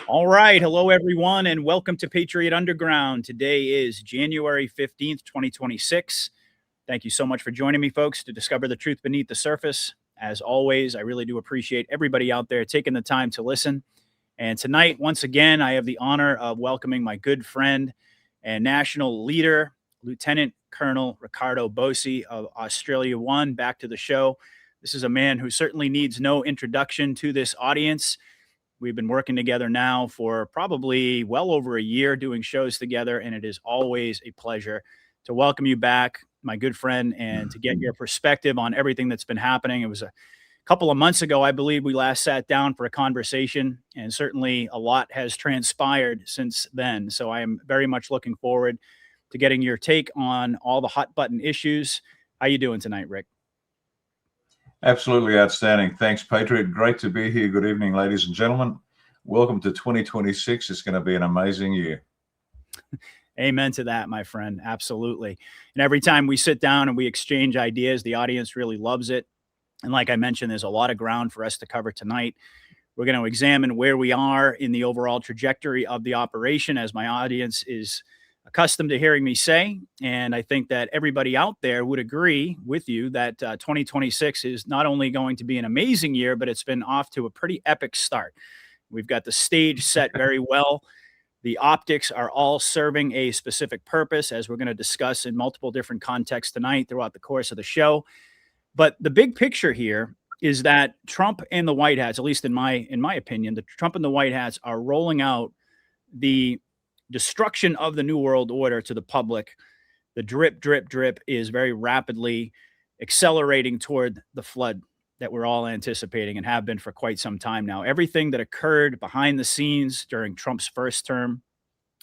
All right. Hello, everyone, and welcome to Patriot Underground. Today is January 15th, 2026. Thank you so much for joining me, folks, to discover the truth beneath the surface. As always, I really do appreciate everybody out there taking the time to listen. And tonight, once again, I have the honor of welcoming my good friend and national leader, Lieutenant Colonel Riccardo Bosi of Australia One, back to the show. This is a man who certainly needs no introduction to this audience. We've been working together now for probably well over a year doing shows together, and it is always a pleasure to welcome you back, my good friend, and to get your perspective on everything that's been happening. It was a couple of months ago, I believe, we last sat down for a conversation, and certainly a lot has transpired since then. So I am very much looking forward to getting your take on all the hot button issues. How you doing tonight, Rick? Absolutely outstanding. Thanks, Patriot. Great to be here. Good evening, ladies and gentlemen. Welcome to 2026. It's going to be an amazing year. Amen to that, my friend. Absolutely. And every time we sit down and we exchange ideas, the audience really loves it. And like I mentioned, there's a lot of ground for us to cover tonight. We're going to examine where we are in the overall trajectory of the operation, as my audience is accustomed to hearing me say. And I think that everybody out there would agree with you that 2026 is not only going to be an amazing year, but it's been off to a pretty epic start. We've got the stage set very well. The optics are all serving a specific purpose, as we're going to discuss in multiple different contexts tonight throughout the course of the show. But the big picture here is that Trump and the White Hats, at least in my opinion, the Trump and the White Hats are rolling out the destruction of the New World Order to the public. The drip, drip, drip is very rapidly accelerating toward the flood that we're all anticipating and have been for quite some time now. Everything that occurred behind the scenes during Trump's first term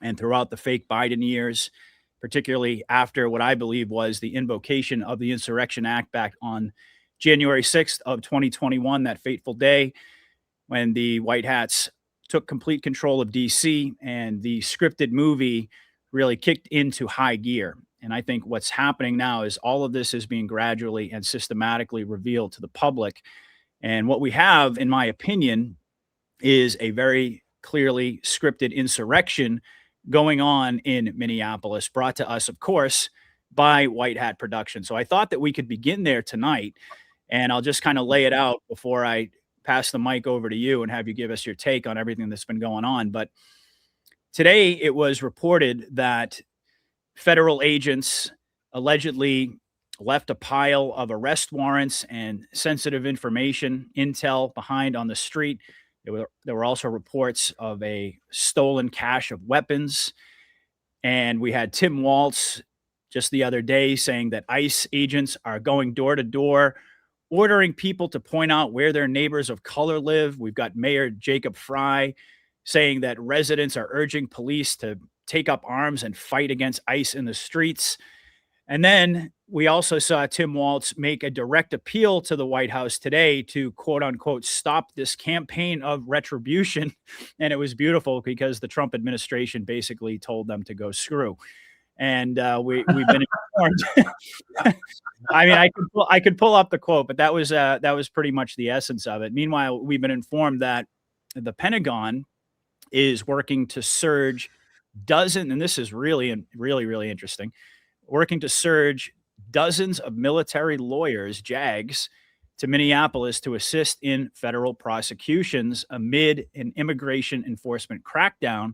and throughout the fake Biden years, particularly after what I believe was the invocation of the Insurrection Act back on January 6th of 2021, that fateful day when the White Hats took complete control of DC and the scripted movie really kicked into high gear. And I think what's happening now is all of this is being gradually and systematically revealed to the public. And what we have, in my opinion, is a very clearly scripted insurrection going on in Minneapolis, brought to us, of course, by White Hat Production. So I thought that we could begin there tonight, and I'll just kind of lay it out before I pass the mic over to you and have you give us your take on everything that's been going on. But today it was reported that federal agents allegedly left a pile of arrest warrants and sensitive information, intel, behind on the street. There were also reports of a stolen cache of weapons. And we had Tim Walz just the other day saying that ICE agents are going door to door, ordering people to point out where their neighbors of color live. We've got Mayor Jacob Frey saying that residents are urging police to take up arms and fight against ICE in the streets. And then we also saw Tim Walz make a direct appeal to the White House today to, quote unquote, stop this campaign of retribution. And it was beautiful because the Trump administration basically told them to go screw. And we've been informed. I mean, I could pull up the quote, but that was pretty much the essence of it. Meanwhile, we've been informed that the Pentagon is working to surge and this is really, really interesting, working to surge dozens of military lawyers, JAGs, to Minneapolis to assist in federal prosecutions amid an immigration enforcement crackdown.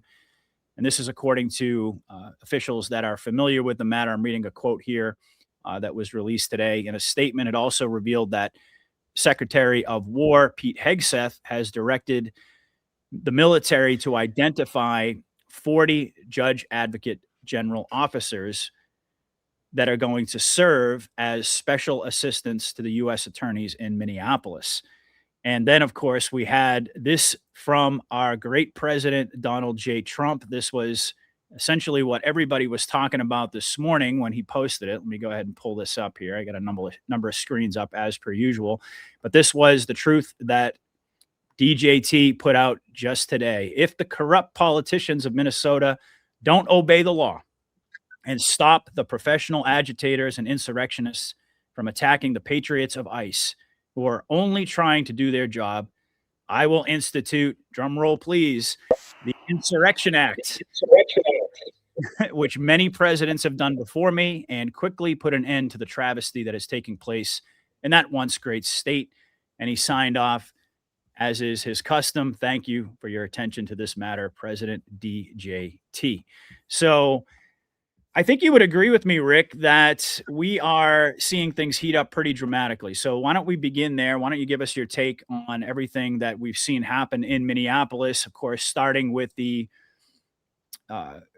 And this is according to officials that are familiar with the matter. I'm reading a quote here that was released today. In a statement, it also revealed that Secretary of War Pete Hegseth has directed the military to identify 40 judge advocate general officers that are going to serve as special assistants to the U.S. attorneys in Minneapolis. And then, of course, we had this from our great president, Donald J. Trump. This was essentially what everybody was talking about this morning when he posted it. Let me go ahead and pull this up here. I got a number of screens up as per usual. But this was the truth that DJT put out just today. If the corrupt politicians of Minnesota don't obey the law and stop the professional agitators and insurrectionists from attacking the patriots of ICE, who are only trying to do their job, I will institute, drum roll please, the Insurrection Act, which many presidents have done before me, and quickly put an end to the travesty that is taking place in that once great state. And he signed off, as is his custom. Thank you for your attention to this matter, President DJT. So I think you would agree with me, Rick, that we are seeing things heat up pretty dramatically. So why don't we begin there? Why don't you give us your take on everything that we've seen happen in Minneapolis? Of course, starting with the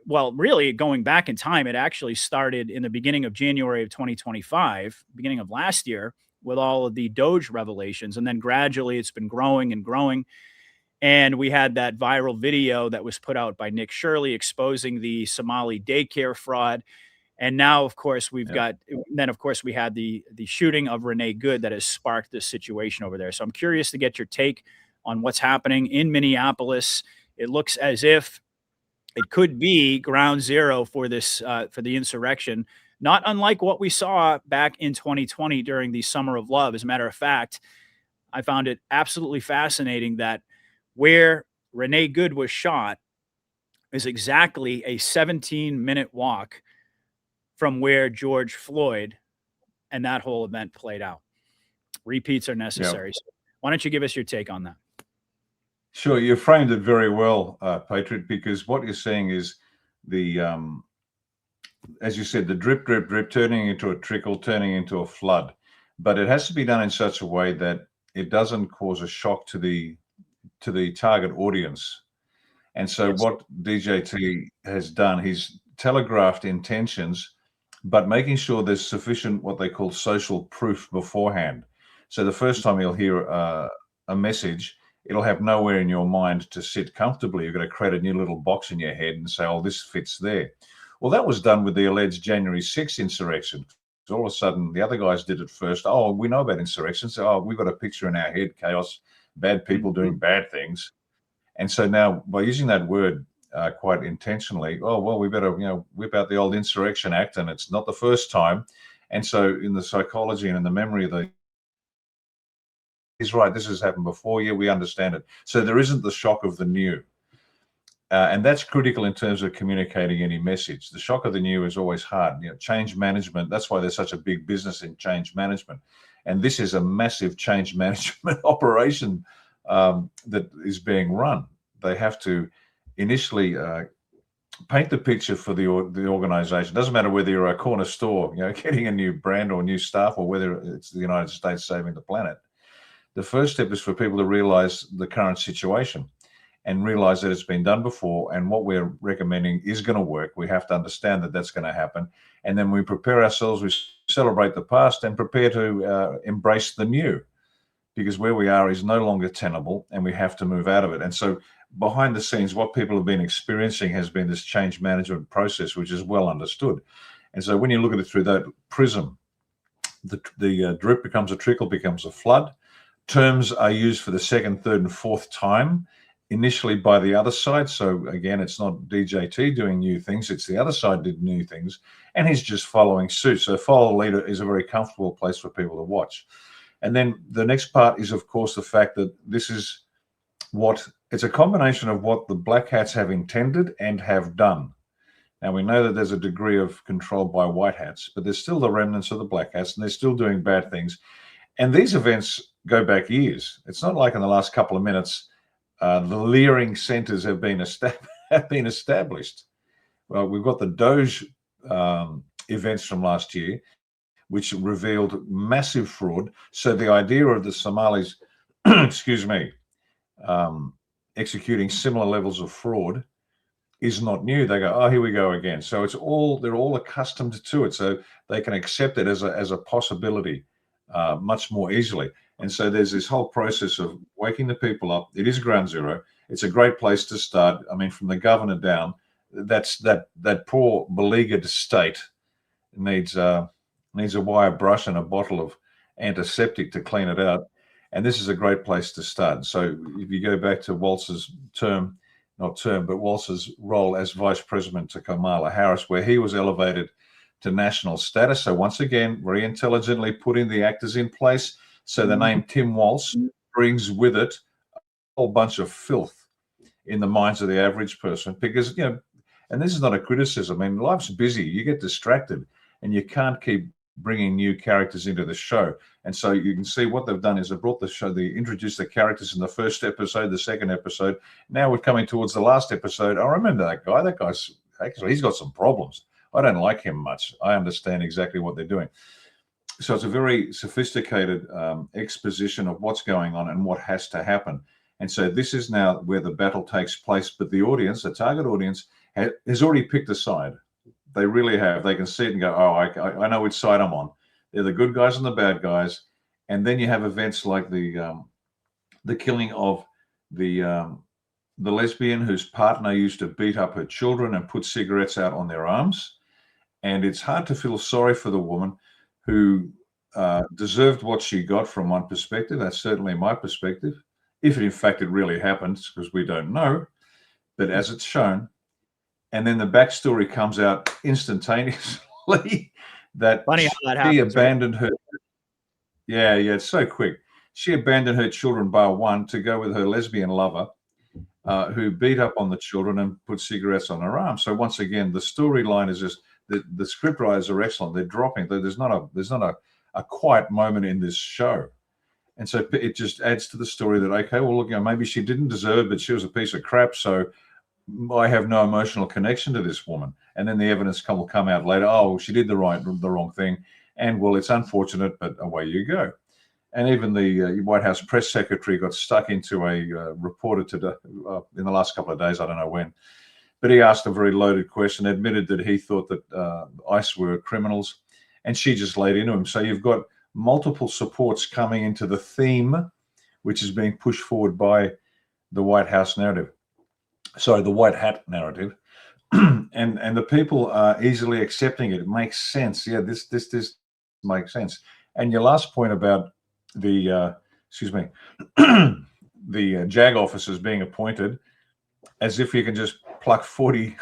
well, really going back in time, it actually started in the beginning of January of 2025, beginning of last year, with all of the Doge revelations. And then gradually it's been growing and growing. And we had that viral video that was put out by Nick Shirley exposing the Somali daycare fraud. And now, of course, we've got, then of course we had the shooting of Renee Good that has sparked this situation over there. So I'm curious to get your take on what's happening in Minneapolis. It looks as if it could be ground zero for this, for the insurrection, not unlike what we saw back in 2020 during the Summer of Love. As a matter of fact, I found it absolutely fascinating that where Renee Good was shot is exactly a 17-minute walk from where George Floyd and that whole event played out. Repeats are necessary. So why don't you give us your take on that? Sure, you framed it very well, Patriot, because what you're saying is the, as you said, the drip, drip, drip, turning into a trickle, turning into a flood. But it has to be done in such a way that it doesn't cause a shock to the target audience. And so what DJT has done, he's telegraphed intentions, but making sure there's sufficient what they call social proof beforehand. So the first time you'll hear a message, it'll have nowhere in your mind to sit comfortably. You've got to create a new little box in your head and say, oh, this fits there. Well, that was done with the alleged January 6th insurrection. So all of a sudden, the other guys did it first. Oh, we know about insurrections. So, oh, we've got a picture in our head, chaos, bad people doing bad things. And so now by using that word quite intentionally, oh, well, we better, whip out the old Insurrection Act, and it's not the first time. And so in the psychology and in the memory of he's right, this has happened before. Yeah, we understand it. So there isn't the shock of the new. And that's critical in terms of communicating any message. The shock of the new is always hard. Change management, that's why there's such a big business in change management. And this is a massive change management operation that is being run. They have to initially paint the picture for the organization. Doesn't matter whether you're a corner store, getting a new brand or new staff, or whether it's the United States saving the planet. The first step is for people to realize the current situation and realize that it's been done before, and what we're recommending is going to work. We have to understand that that's going to happen. And then we prepare ourselves, we celebrate the past and prepare to embrace the new, because where we are is no longer tenable and we have to move out of it. And so behind the scenes, what people have been experiencing has been this change management process, which is well understood. And so when you look at it through that prism, the drip becomes a trickle, becomes a flood. Terms are used for the second, third, and fourth time, initially by the other side. So again, it's not DJT doing new things, it's the other side did new things, and he's just following suit. So follow leader is a very comfortable place for people to watch. And then the next part is, of course, the fact that this is it's a combination of what the black hats have intended and have done. Now, we know that there's a degree of control by white hats, but there's still the remnants of the black hats, and they're still doing bad things. And these events go back years. It's not like in the last couple of minutes, the leering centers have been established. Well, we've got the Doge events from last year, which revealed massive fraud. So the idea of the Somalis, excuse me, executing similar levels of fraud is not new. They go, oh, here we go again. So they're all accustomed to it. So they can accept it as a possibility much more easily. And so there's this whole process of waking the people up. It is ground zero. It's a great place to start. I mean, from the governor down, that poor beleaguered state needs a wire brush and a bottle of antiseptic to clean it out. And this is a great place to start. So if you go back to Walz's Walz's role as vice president to Kamala Harris, where he was elevated to national status. So once again, very intelligently putting the actors in place. So the name Tim Walz brings with it whole bunch of filth in the minds of the average person, because, and this is not a criticism. I mean, life's busy. You get distracted and you can't keep bringing new characters into the show. And so you can see what they've done is they've brought the show, they introduced the characters in the first episode, the second episode. Now we're coming towards the last episode. I remember that guy. That guy's actually, he's got some problems. I don't like him much. I understand exactly what they're doing. So it's a very sophisticated exposition of what's going on and what has to happen. And so this is now where the battle takes place. But the audience, the target audience, has already picked a side. They really have. They can see it and go, oh, I know which side I'm on. They're the good guys and the bad guys. And then you have events like the killing of the lesbian whose partner used to beat up her children and put cigarettes out on their arms. And it's hard to feel sorry for the woman who deserved what she got from one perspective. That's certainly my perspective. If in fact it really happened, because we don't know, but as it's shown. And then the backstory comes out instantaneously that Funny how that happens, she abandoned her. Yeah, it's so quick. She abandoned her children bar one to go with her lesbian lover, who beat up on the children and put cigarettes on her arm. So once again, the storyline is just the scriptwriters are excellent. They're dropping. There's not a quiet moment in this show. And so it just adds to the story that, okay, well, look, maybe she didn't deserve it, but she was a piece of crap. So I have no emotional connection to this woman. And then the evidence will come out later. Oh, she did the wrong thing. And well, it's unfortunate, but away you go. And even the White House press secretary got stuck into a reporter today in the last couple of days. I don't know when, but he asked a very loaded question, admitted that he thought that ICE were criminals, and she just laid into him. So you've got multiple supports coming into the theme, which is being pushed forward by the White House narrative. Sorry, the White Hat narrative, and the people are easily accepting it. It makes sense. Yeah, this makes sense. And your last point about the the JAG officers being appointed, as if you can just pluck 40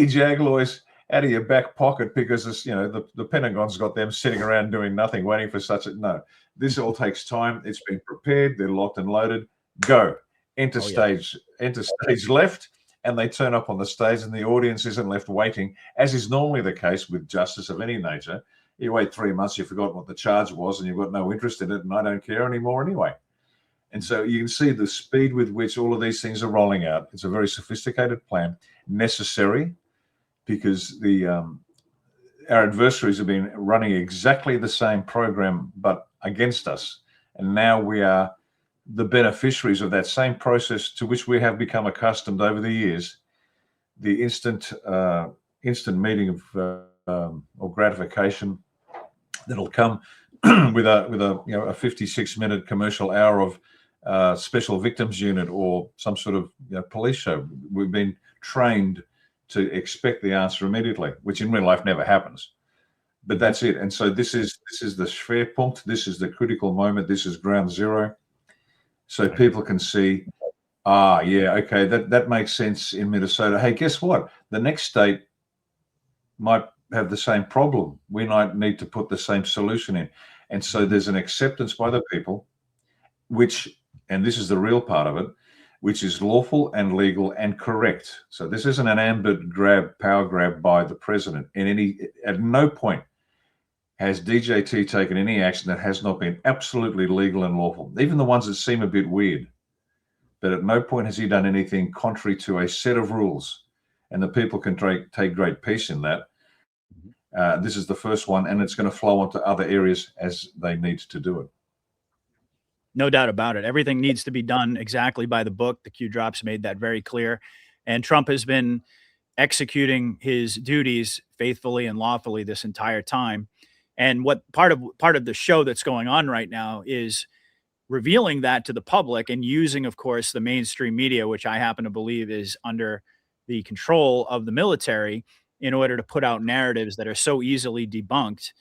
JAG lawyers out of your back pocket because it's, the Pentagon's got them sitting around doing nothing, waiting for such a no. This all takes time. It's been prepared. They're locked and loaded. Go. Enter stage left, and they turn up on the stage, and the audience isn't left waiting, as is normally the case with justice of any nature. You wait 3 months, you've forgotten what the charge was, and you've got no interest in it, and I don't care anymore anyway. And so you can see the speed with which all of these things are rolling out. It's a very sophisticated plan, necessary, because our adversaries have been running exactly the same program, but against us. And now we are the beneficiaries of that same process to which we have become accustomed over the years. The instant meeting of or gratification that'll come with a 56-minute commercial hour of special victims unit or some sort of police show. We've been trained to expect the answer immediately, which in real life never happens. But that's it. And so this is the Schwerpunkt. This is the critical moment. This is ground zero. So people can see, okay, that makes sense in Minnesota. Hey, guess what? The next state might have the same problem. We might need to put the same solution in. And so there's an acceptance by the people, which, and this is the real part of it, which is lawful and legal and correct. So this isn't an ambit power grab by the president. At no point has DJT taken any action that has not been absolutely legal and lawful, even the ones that seem a bit weird. But at no point has he done anything contrary to a set of rules, and the people can take great peace in that. This is the first one, and it's going to flow onto other areas as they need to do it. No doubt about it. Everything needs to be done exactly by the book. The Q drops made that very clear. And Trump has been executing his duties faithfully and lawfully this entire time. And what part of the show that's going on right now is revealing that to the public and using, of course, the mainstream media, which I happen to believe is under the control of the military, in order to put out narratives that are so easily debunked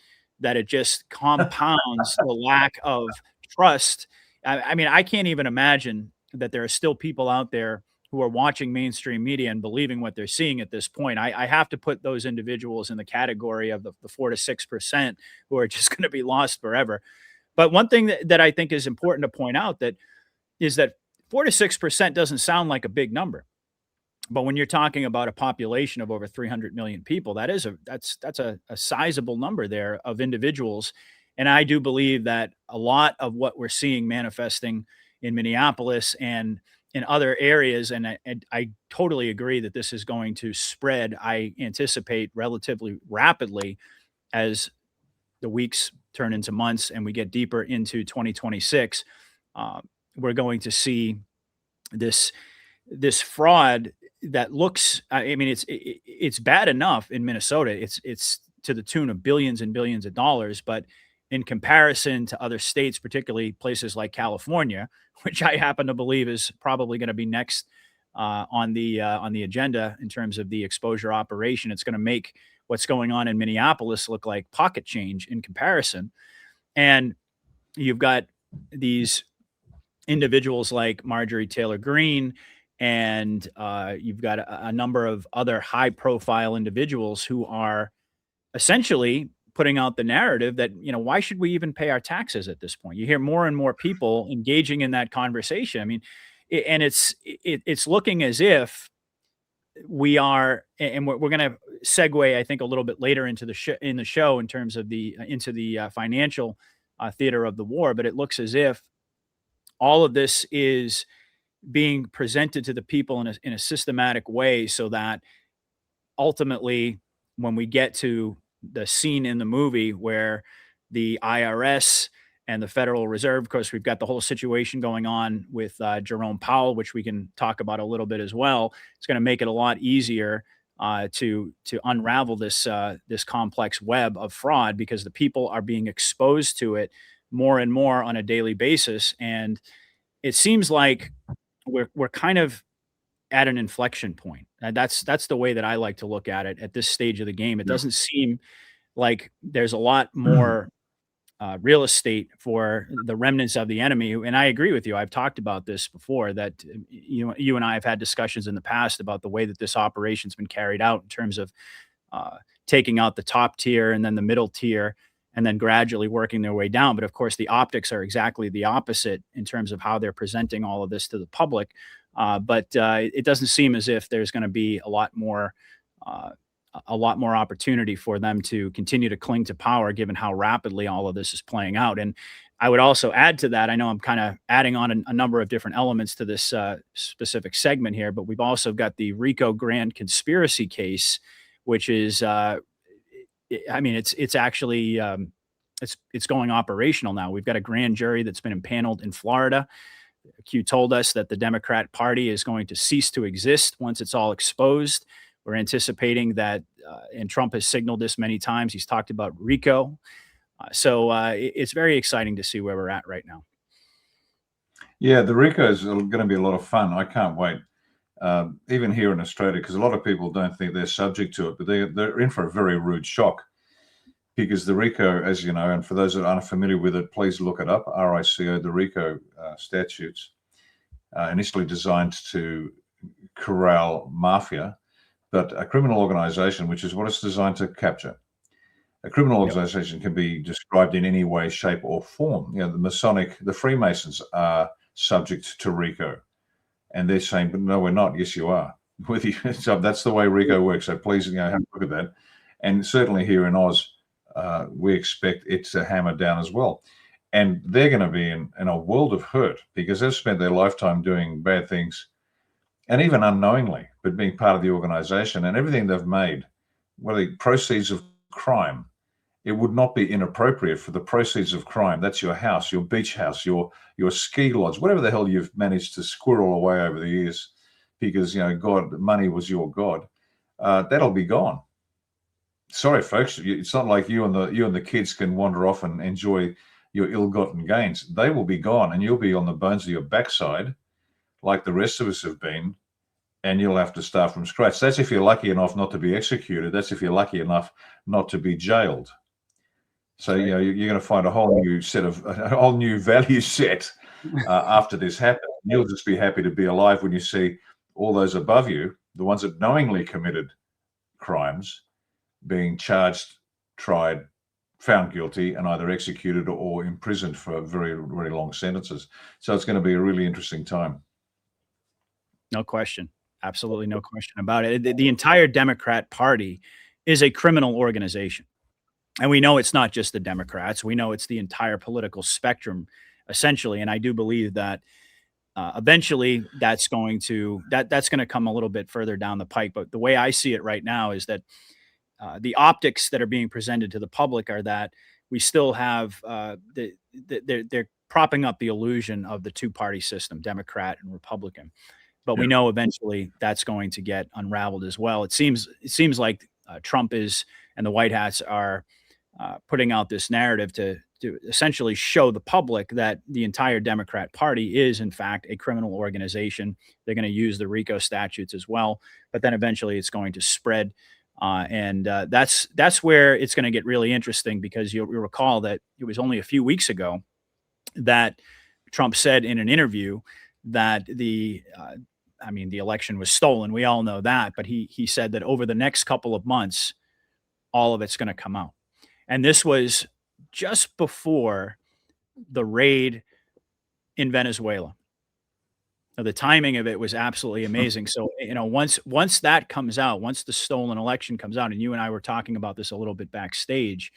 that it just compounds the lack of trust. I mean, I can't even imagine that there are still people out there who are watching mainstream media and believing what they're seeing at this point. I have to put those individuals in the category of the 4 to 6% who are just going to be lost forever. But one thing that I think is important to point out that is that 4 to 6% doesn't sound like a big number. But when you're talking about a population of over 300 million people, that's a sizable number there of individuals. And I do believe that a lot of what we're seeing manifesting in Minneapolis and in other areas, and I totally agree that this is going to spread, I anticipate relatively rapidly as the weeks turn into months and we get deeper into 2026. Uh, we're going to see this fraud that looks, I mean, it's bad enough in Minnesota. It's to the tune of billions and billions of dollars, but in comparison to other states, particularly places like California, which I happen to believe is probably going to be next on the agenda in terms of the exposure operation, it's going to make what's going on in Minneapolis look like pocket change in comparison. And you've got these individuals like Marjorie Taylor Greene, and you've got a number of other high profile individuals who are essentially putting out the narrative that, why should we even pay our taxes at this point? You hear more and more people engaging in that conversation. I mean, and it's looking as if we are, and we're going to segue, I think, a little bit later into the show in terms of into the financial theater of the war, but it looks as if all of this is being presented to the people in a systematic way so that ultimately when we get to the scene in the movie where the IRS and the Federal Reserve, of course, we've got the whole situation going on with Jerome Powell, which we can talk about a little bit as well. It's going to make it a lot easier to unravel this complex web of fraud because the people are being exposed to it more and more on a daily basis. And it seems like we're kind of at an inflection point. And that's the way that I like to look at it at this stage of the game. It doesn't seem like there's a lot more real estate for the remnants of the enemy. And I agree with you. I've talked about this before that you and I have had discussions in the past about the way that this operation's been carried out in terms of taking out the top tier and then the middle tier and then gradually working their way down. But of course, the optics are exactly the opposite in terms of how they're presenting all of this to the public. But it doesn't seem as if there's going to be a lot more opportunity for them to continue to cling to power, given how rapidly all of this is playing out. And I would also add to that, I know I'm kind of adding on a number of different elements to this specific segment here, but we've also got the RICO grand conspiracy case, which is, it's actually, it's going operational now. We've got a grand jury that's been impaneled in Florida. Q told us that the Democrat Party is going to cease to exist once it's all exposed. We're anticipating that, and Trump has signaled this many times. He's talked about RICO. So it's very exciting to see where we're at right now. Yeah, the RICO is going to be a lot of fun. I can't wait. Even here in Australia, because a lot of people don't think they're subject to it, but they're in for a very rude shock. Because the RICO, as you know, and for those that aren't familiar with it, please look it up, RICO, the RICO statutes, initially designed to corral mafia, but a criminal organization, which is what it's designed to capture. A criminal organization can be described in any way, shape, or form. The Freemasons are subject to RICO. And they're saying, but no, we're not. Yes, you are. So that's the way RICO works. So please have a look at that. And certainly here in Oz, we expect it to hammer down as well. And they're going to be in a world of hurt because they've spent their lifetime doing bad things and even unknowingly, but being part of the organization and everything they've made, well, the proceeds of crime, it would not be inappropriate for the proceeds of crime. That's your house, your beach house, your ski lodge, whatever the hell you've managed to squirrel away over the years because, money was your God. That'll be gone. Sorry, folks. It's not like you and the kids can wander off and enjoy your ill-gotten gains. They will be gone, and you'll be on the bones of your backside, like the rest of us have been, and you'll have to start from scratch. That's if you're lucky enough not to be executed. That's if you're lucky enough not to be jailed. So you're going to find a whole new value set after this happens. You'll just be happy to be alive when you see all those above you, the ones that knowingly committed crimes, being charged, tried, found guilty and either executed or imprisoned for very, very long sentences. So it's going to be a really interesting time. No question. Absolutely no question about it. The entire Democrat Party is a criminal organization. And we know it's not just the Democrats. We know it's the entire political spectrum, essentially. And I do believe that eventually that's going to come a little bit further down the pike. But the way I see it right now is that the optics that are being presented to the public are that we still have they're propping up the illusion of the two-party system, Democrat and Republican. But we know eventually that's going to get unraveled as well. It seems like Trump is and the White Hats are putting out this narrative to essentially show the public that the entire Democrat Party is, in fact, a criminal organization. They're going to use the RICO statutes as well, but then eventually it's going to spread. And that's where it's going to get really interesting, because you'll recall that it was only a few weeks ago that Trump said in an interview that the election was stolen. We all know that, but he said that over the next couple of months, all of it's going to come out. And this was just before the raid in Venezuela. Now, the timing of it was absolutely amazing. So, once that comes out, once the stolen election comes out, and you and I were talking about this a little bit backstage,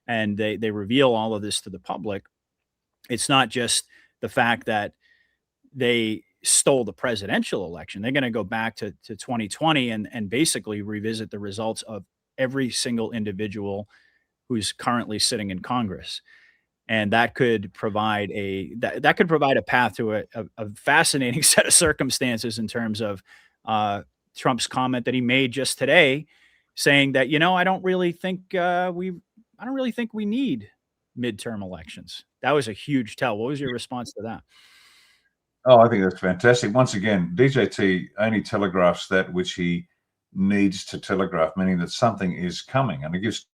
and they reveal all of this to the public, it's not just the fact that they stole the presidential election. They're going to go back to 2020 and basically revisit the results of every single individual who's currently sitting in Congress. And that could provide a path to a fascinating set of circumstances in terms of Trump's comment that he made just today, saying that, I don't really think we need midterm elections. That was a huge tell. What was your response to that? Oh, I think that's fantastic. Once again, DJT only telegraphs that which he needs to telegraph, meaning that something is coming, and it gives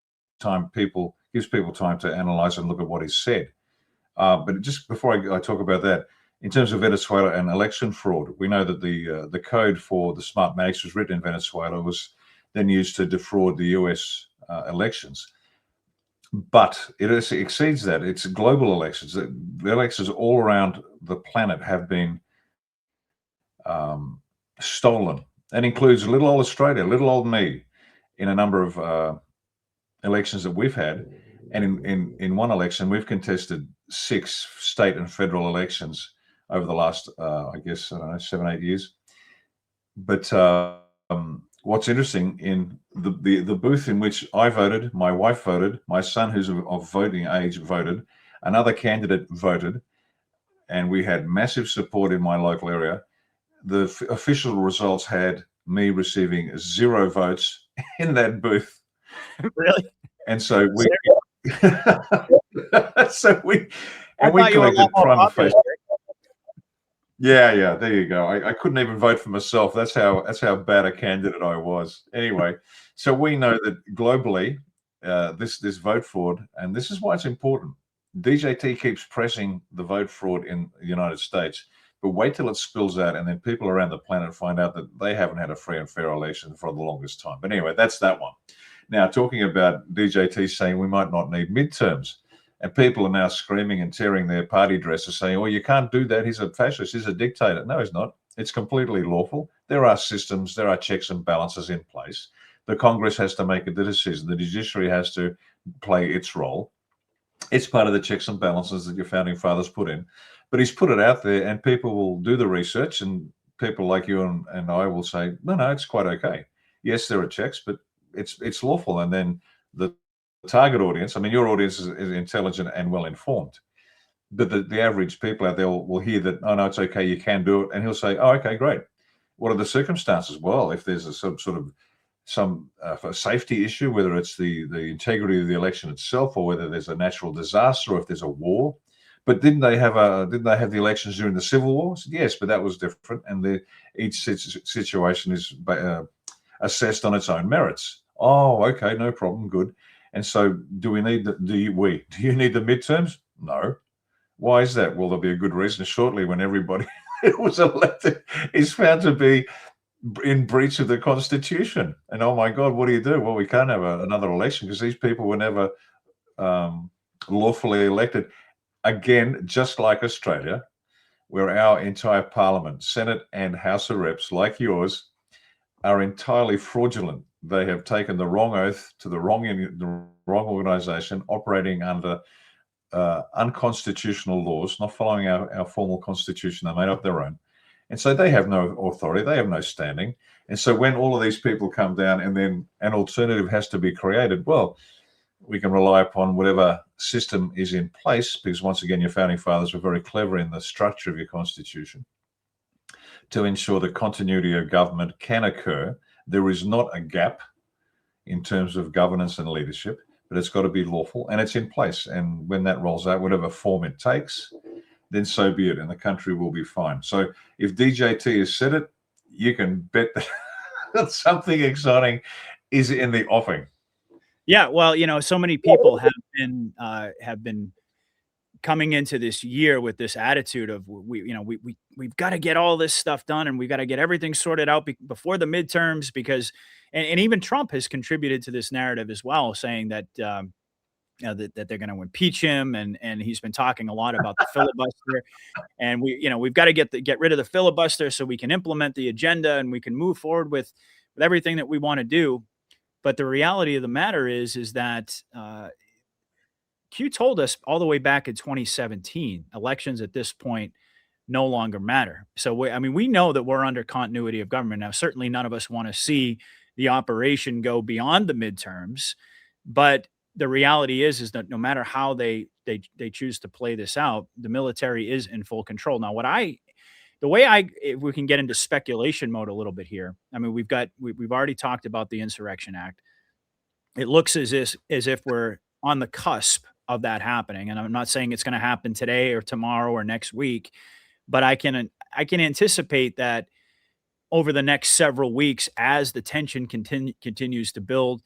people time to analyze and look at what is said. But just before I talk about that, in terms of Venezuela and election fraud, we know that the code for the smart mags was written in Venezuela, was then used to defraud the US elections. But it exceeds that. It's global elections. The elections all around the planet have been stolen. That includes little old Australia, little old me, in a number of elections that we've had. And in one election, we've contested 6 state and federal elections over the last, 7, 8 years. But what's interesting, in the booth in which I voted, my wife voted, my son, who's of voting age, voted, another candidate voted, and we had massive support in my local area. The official results had me receiving 0 votes in that booth. Really? And so we collected prima facie. Yeah, there you go. I couldn't even vote for myself. That's how bad a candidate I was. Anyway, so we know that globally, this vote fraud, and this is why it's important. DJT keeps pressing the vote fraud in the United States, but wait till it spills out, and then people around the planet find out that they haven't had a free and fair election for the longest time. But anyway, that's that one. Now, talking about DJT saying we might not need midterms, and people are now screaming and tearing their party dresses, saying, "Oh, you can't do that. He's a fascist. He's a dictator." No, he's not. It's completely lawful. There are systems. There are checks and balances in place. The Congress has to make a decision. The judiciary has to play its role. It's part of the checks and balances that your founding fathers put in. But he's put it out there, and people will do the research, and people like you and I will say, no, it's quite okay. Yes, there are checks, but it's lawful. And then the target audience, your audience is intelligent and well informed, but the average people out there will hear that, oh no, it's okay, you can do it, and he'll say, oh, okay, great. What are the circumstances? Well, if there's some safety issue, whether it's the integrity of the election itself, or whether there's a natural disaster, or if there's a war. But didn't they have the elections during the Civil War? Yes, but that was different, and each situation is assessed on its own merits. Oh, okay, no problem, good. And so, do you need the midterms? No. Why is that? Well, there'll be a good reason shortly, when everybody who was elected is found to be in breach of the Constitution. And oh my God, what do you do? Well, we can't have another election because these people were never lawfully elected. Again, just like Australia, where our entire parliament, Senate and House of Reps, like yours, are entirely fraudulent. They have taken the wrong oath to the wrong organization, operating under unconstitutional laws, not following our formal constitution. They made up their own. And so they have no authority. They have no standing. And so when all of these people come down and then an alternative has to be created, well, we can rely upon whatever system is in place, because once again, your founding fathers were very clever in the structure of your constitution to ensure that continuity of government can occur. There is not a gap in terms of governance and leadership, but it's got to be lawful and it's in place. And when that rolls out, whatever form it takes, then so be it, and the country will be fine. So if DJT has said it, you can bet that something exciting is in the offing. Yeah, well, so many people have been coming into this year with this attitude of we've got to get all this stuff done and we've got to get everything sorted out before the midterms, because and even Trump has contributed to this narrative as well, saying that that they're going to impeach him, and he's been talking a lot about the filibuster, and we've got to get rid of the filibuster so we can implement the agenda and we can move forward with everything that we want to do. But the reality of the matter is that Q told us all the way back in 2017, elections at this point no longer matter. So we know that we're under continuity of government now. Certainly, none of us want to see the operation go beyond the midterms, but the reality is that no matter how they choose to play this out, the military is in full control. Now, if we can get into speculation mode a little bit here. I mean, we've already talked about the Insurrection Act. It looks as if we're on the cusp of that happening, and I'm not saying it's going to happen today or tomorrow or next week, but I can anticipate that over the next several weeks, as the tension continues to build,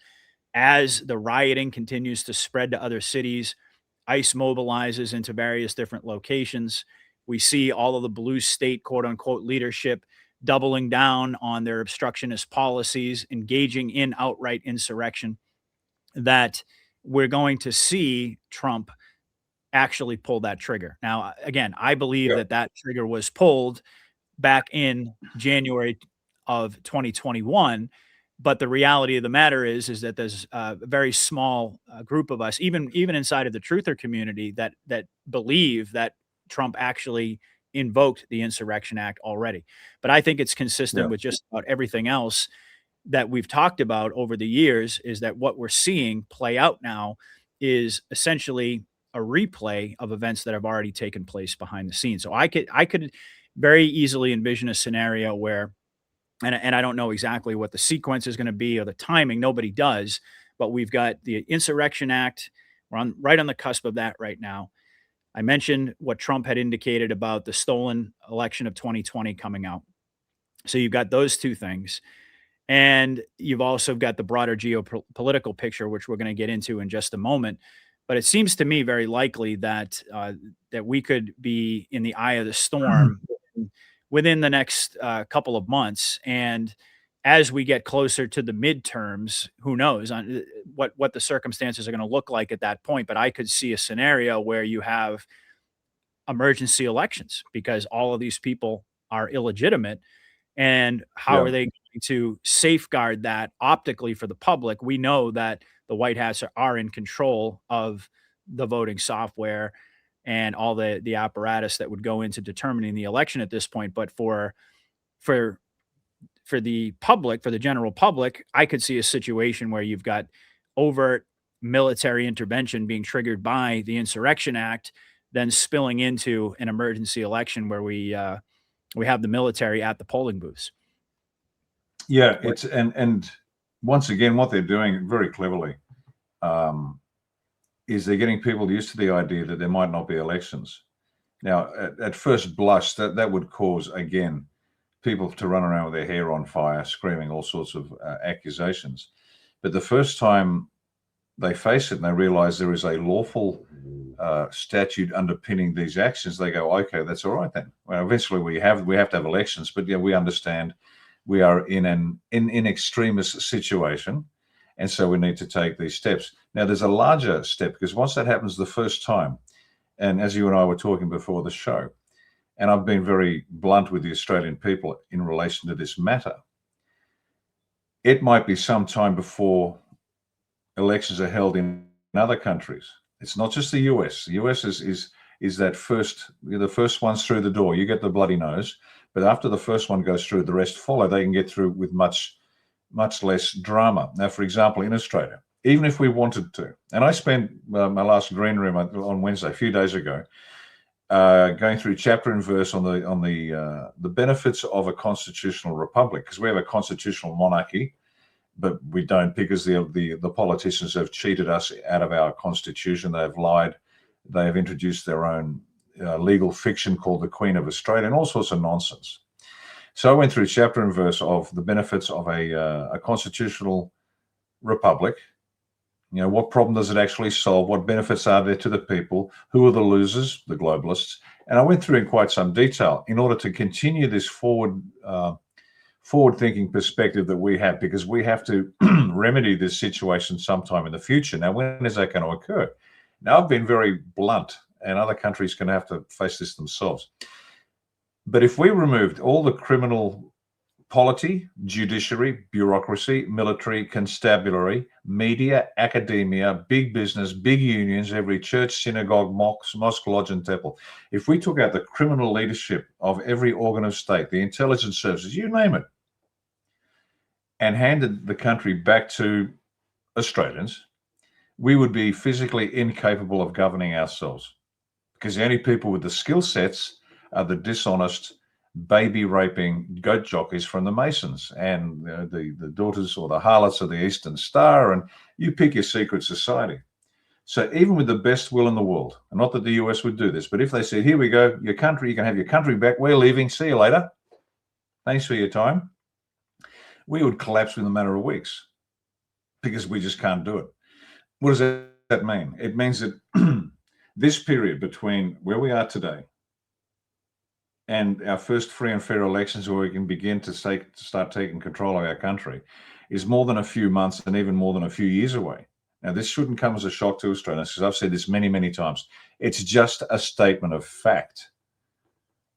as the rioting continues to spread to other cities, ICE mobilizes into various different locations. We see all of the blue state, quote unquote, leadership doubling down on their obstructionist policies, engaging in outright insurrection, that we're going to see Trump actually pull that trigger. Now, again, I believe that trigger was pulled back in January of 2021. But the reality of the matter is that there's a very small group of us, even inside of the truther community, that believe that Trump actually invoked the Insurrection Act already. But I think it's consistent with just about everything else that we've talked about over the years, is that what we're seeing play out now is essentially a replay of events that have already taken place behind the scenes. So I could very easily envision a scenario where, and I don't know exactly what the sequence is going to be or the timing, nobody does, but we've got the Insurrection Act. We're right on the cusp of that right now. I mentioned what Trump had indicated about the stolen election of 2020 coming out. So you've got those two things. And you've also got the broader geopolitical picture, which we're going to get into in just a moment. But it seems to me very likely that that we could be in the eye of the storm within the next couple of months. And as we get closer to the midterms, who knows on what the circumstances are going to look like at that point. But I could see a scenario where you have emergency elections because all of these people are illegitimate. And how are they going to safeguard that optically for the public? We know that the White Hats are in control of the voting software and all the apparatus that would go into determining the election at this point. But for the public, for the general public, I could see a situation where you've got overt military intervention being triggered by the Insurrection Act, then spilling into an emergency election where we have the military at the polling booths. Yeah, it's and once again, what they're doing very cleverly is they're getting people used to the idea that there might not be elections. Now, at first blush, that would cause, again, people to run around with their hair on fire, screaming all sorts of accusations. But the first time they face it and they realize there is a lawful statute underpinning these actions, they go, okay, that's all right then. Well, eventually we have to have elections, but yeah, we understand we are in an in extremis situation, And so we need to take these steps. Now, there's a larger step, because once that happens the first time, and as you and I were talking before the show, and I've been very blunt with the Australian people in relation to this matter, it might be some time before elections are held in other countries. It's not just the US. The US is that first, the first ones through the door. You get the bloody nose, but after the first one goes through, the rest follow. They can get through with much less drama. Now, for example, in Australia, even if we wanted to, and I spent my last green room on Wednesday, a few days ago, going through chapter and verse on the benefits of a constitutional republic, because we have a constitutional monarchy, but we don't, because the politicians have cheated us out of our constitution. They've lied. They have introduced their own legal fiction called the Queen of Australia and all sorts of nonsense. So I went through chapter and verse of the benefits of a constitutional republic. You know, what problem does it actually solve? What benefits are there to the people? Who are the losers? The globalists. And I went through in quite some detail in order to continue this forward-thinking perspective that we have, because we have to remedy this situation sometime in the future. Now, when is that going to occur? Now, I've been very blunt, and other countries can have to face this themselves. But if we removed all the criminal polity, judiciary, bureaucracy, military, constabulary, media, academia, big business, big unions, every church, synagogue, mosque, lodge, and temple, if we took out the criminal leadership of every organ of state, the intelligence services, you name it, and handed the country back to Australians, we would be physically incapable of governing ourselves, because the only people with the skill sets are the dishonest, baby raping goat jockeys from the Masons and the daughters or the harlots of the Eastern Star, and you pick your secret society. So even with the best will in the world, and not that the US would do this, but if they said, here we go, your country, you can have your country back, we're leaving, see you later, thanks for your time, we would collapse within a matter of weeks, because we just can't do it. What does that mean? It means that this period between where we are today and our first free and fair elections, where we can begin to start taking control of our country, is more than a few months and even more than a few years away. Now, this shouldn't come as a shock to Australians, because I've said this many, many times. It's just a statement of fact.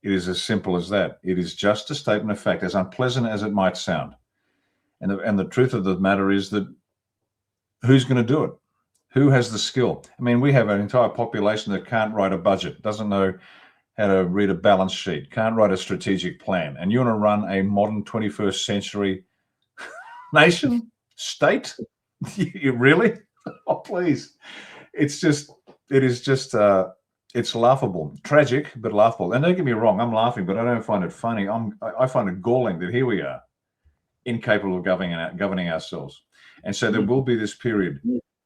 It is as simple as that. It is just a statement of fact, as unpleasant as it might sound. And the truth of the matter is that who's going to do it? Who has the skill? I mean, we have an entire population that can't write a budget, doesn't know how to read a balance sheet, can't write a strategic plan. And you want to run a modern 21st century nation, state? You really? Oh, please. It's laughable, tragic, but laughable. And don't get me wrong, I'm laughing, but I don't find it funny. I find it galling that here we are, incapable of governing ourselves. And so there will be this period.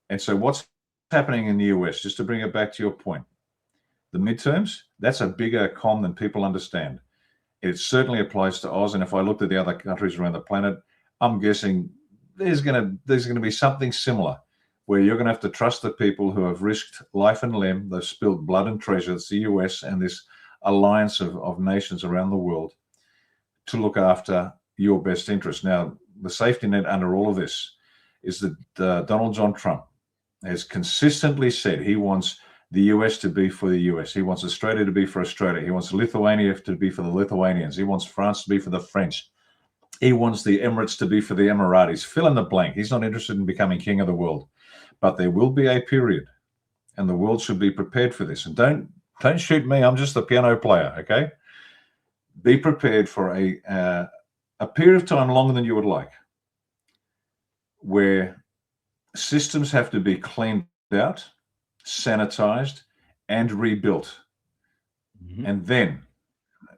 And so what's happening in the US, just to bring it back to your point, the midterms, that's a bigger con than people understand. It certainly applies to Oz. And if I looked at the other countries around the planet, I'm guessing there's going to be something similar, where you're going to have to trust the people who have risked life and limb, they've spilled blood and treasure, it's the US and this alliance of nations around the world, to look after your best interests. Now, the safety net under all of this is that Donald John Trump has consistently said he wants the US to be for the US. He wants Australia to be for Australia. He wants Lithuania to be for the Lithuanians. He wants France to be for the French. He wants the Emirates to be for the Emiratis. Fill in the blank. He's not interested in becoming king of the world. But there will be a period, and the world should be prepared for this. And don't shoot me. I'm just the piano player, okay? Be prepared for a period of time longer than you would like, where systems have to be cleaned out, sanitized, and rebuilt. Mm-hmm.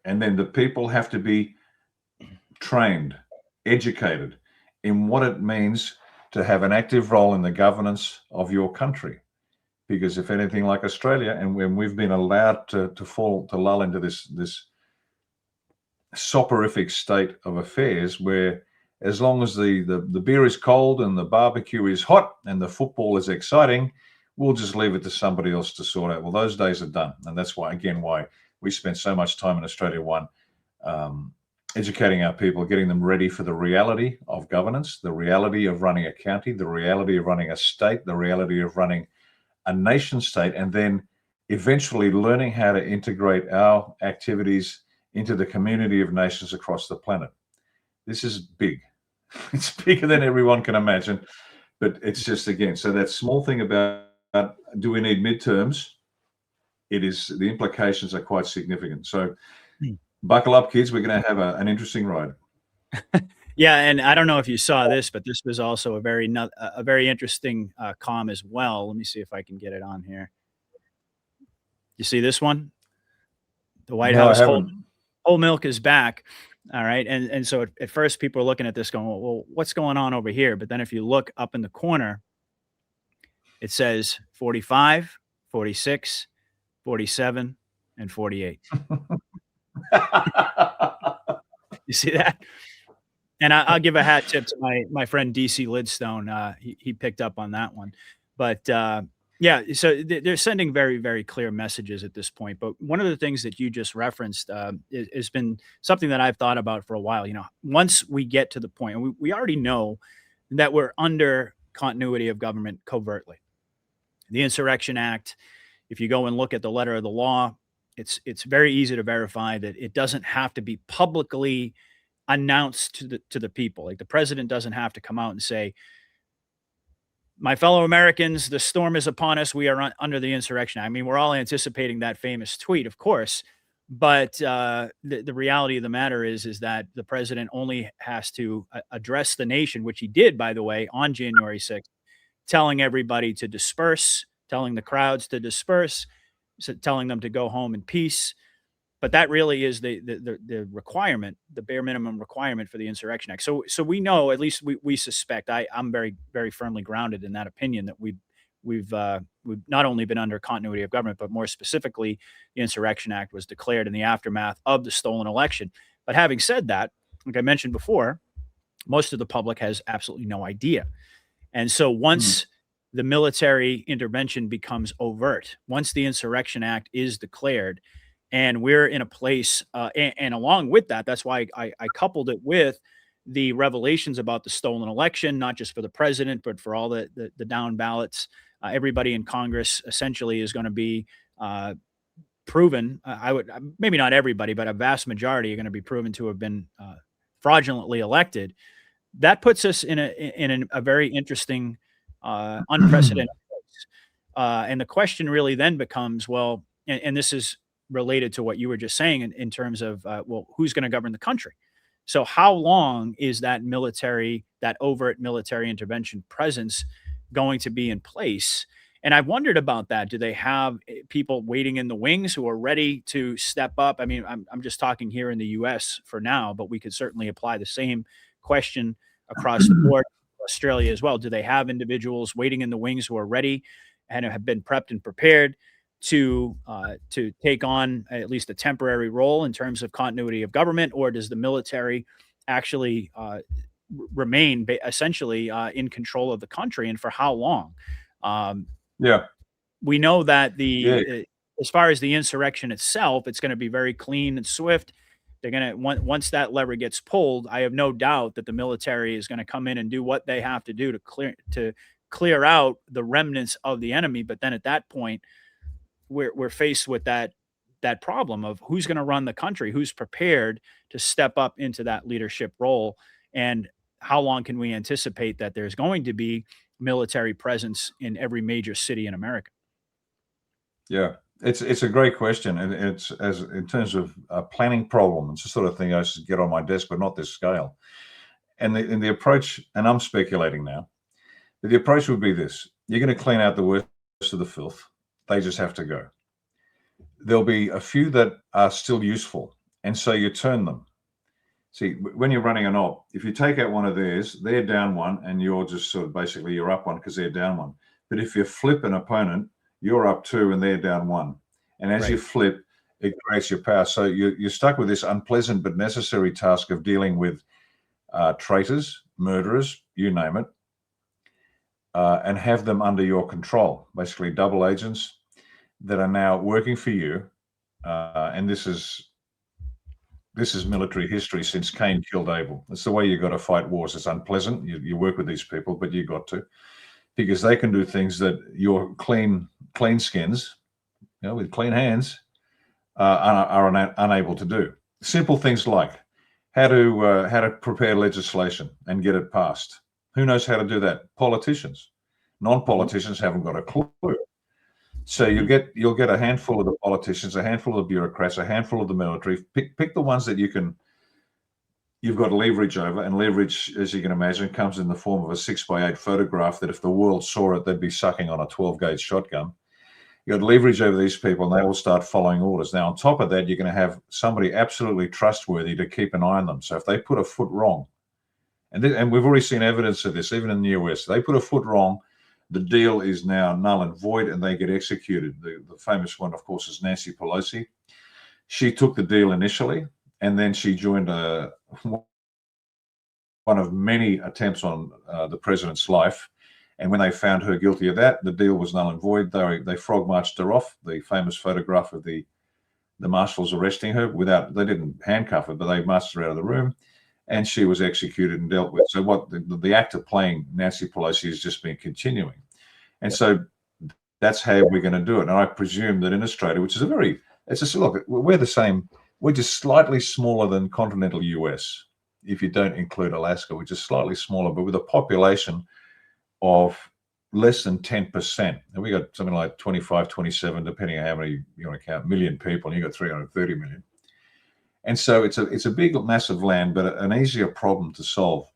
And then the people have to be trained, educated in what it means to have an active role in the governance of your country. Because if anything like Australia, and when we've been allowed to lull into this soporific state of affairs, where as long as the beer is cold and the barbecue is hot and the football is exciting, we'll just leave it to somebody else to sort out. Well, those days are done. And that's why we spent so much time in Australia, educating our people, getting them ready for the reality of governance, the reality of running a county, the reality of running a state, the reality of running a nation state, and then eventually learning how to integrate our activities into the community of nations across the planet. This is big. It's bigger than everyone can imagine, but it's just, again, so that small thing about do we need midterms? It is, the implications are quite significant. So buckle up, kids. We're going to have an interesting ride. Yeah, and I don't know if you saw this, but this was also a very interesting comm as well. Let me see if I can get it on here. You see this one? The White No, I House haven't. whole milk is back. All right. And so at first people are looking at this going, well, what's going on over here? But then if you look up in the corner, it says 45, 46, 47, and 48. You see that? And I'll give a hat tip to my friend DC Lidstone. He picked up on that one. But yeah, so they're sending very, very clear messages at this point. But one of the things that you just referenced has been something that I've thought about for a while. You know, once we get to the point, and we already know that we're under continuity of government covertly. The Insurrection Act, if you go and look at the letter of the law, it's very easy to verify that it doesn't have to be publicly announced to the people. Like the president doesn't have to come out and say, my fellow Americans, the storm is upon us. We are under the Insurrection Act. I mean, we're all anticipating that famous tweet, of course, but the reality of the matter is that the president only has to address the nation, which he did, by the way, on January 6th, telling everybody to disperse, telling the crowds to disperse, telling them to go home in peace. But that really is the requirement, the bare minimum requirement for the Insurrection Act. So we know, at least we suspect. I'm very, very firmly grounded in that opinion that we've not only been under continuity of government, but more specifically, the Insurrection Act was declared in the aftermath of the stolen election. But having said that, like I mentioned before, most of the public has absolutely no idea. And so once the military intervention becomes overt, once the Insurrection Act is declared, and we're in a place, and along with that, that's why I coupled it with the revelations about the stolen election, not just for the president, but for all the down ballots. Everybody in Congress essentially is going to be proven. Maybe not everybody, but a vast majority are going to be proven to have been fraudulently elected. That puts us in a very interesting, unprecedented place. And the question really then becomes, well, and this is related to what you were just saying in terms of, well, who's going to govern the country? So how long is that overt military intervention presence going to be in place? And I've wondered about that. Do they have people waiting in the wings who are ready to step up? I mean, I'm just talking here in the US for now, but we could certainly apply the same question across the board, Australia as well. Do they have individuals waiting in the wings who are ready and have been prepped and prepared to take on at least a temporary role in terms of continuity of government, or does the military actually remain essentially in control of the country, and for how long? We know that as far as the insurrection itself, it's going to be very clean and swift. They're going to, once that lever gets pulled, I have no doubt that the military is going to come in and do what they have to do to clear out the remnants of the enemy. But then at that point, we're faced with that problem of who's going to run the country, who's prepared to step up into that leadership role, and how long can we anticipate that there's going to be military presence in every major city in America? Yeah, it's a great question, and it's, as in terms of a planning problem, it's the sort of thing I should get on my desk, but not this scale. And the approach, and I'm speculating now, but the approach would be this: you're going to clean out the worst of the filth. They just have to go. There'll be a few that are still useful, and so you turn them. See, when you're running an op, if you take out one of theirs, they're down one, and you're just sort of basically you're up one because they're down one. But if you flip an opponent, you're up two and they're down one. And as you flip, it creates your power. So you're stuck with this unpleasant but necessary task of dealing with traitors, murderers, you name it, and have them under your control, basically double agents that are now working for you. And this is this is military history since Cain killed Abel. It's the way you got to fight wars. It's unpleasant. You work with these people, but you got to, because they can do things that your clean skins, with clean hands, are unable to do. Simple things like how to prepare legislation and get it passed. Who knows how to do that? Politicians. Non-politicians haven't got a clue. So you'll get a handful of the politicians, a handful of the bureaucrats, a handful of the military. Pick the ones that you've got leverage over, and leverage, as you can imagine, comes in the form of a 6x8 photograph that if the world saw it, they'd be sucking on a 12-gauge shotgun. You've got leverage over these people, and they will start following orders. Now, on top of that, you're going to have somebody absolutely trustworthy to keep an eye on them. So if they put a foot wrong, and we've already seen evidence of this, even in the US, they put a foot wrong, the deal is now null and void, and they get executed. The famous one, of course, is Nancy Pelosi. She took the deal initially, and then she joined one of many attempts on the president's life. And when they found her guilty of that, the deal was null and void. They frog marched her off. The famous photograph of the marshals arresting her they didn't handcuff her, but they marched her out of the room, and she was executed and dealt with. So what the act of playing Nancy Pelosi has just been continuing. And so that's how we're going to do it. And I presume that in Australia, which is look, we're the same. We're just slightly smaller than continental US, if you don't include Alaska, which is slightly smaller, but with a population of less than 10%. And we got something like 25, 27, depending on how many you want to count, million people, and you got 330 million. And so it's a big, massive land, but an easier problem to solve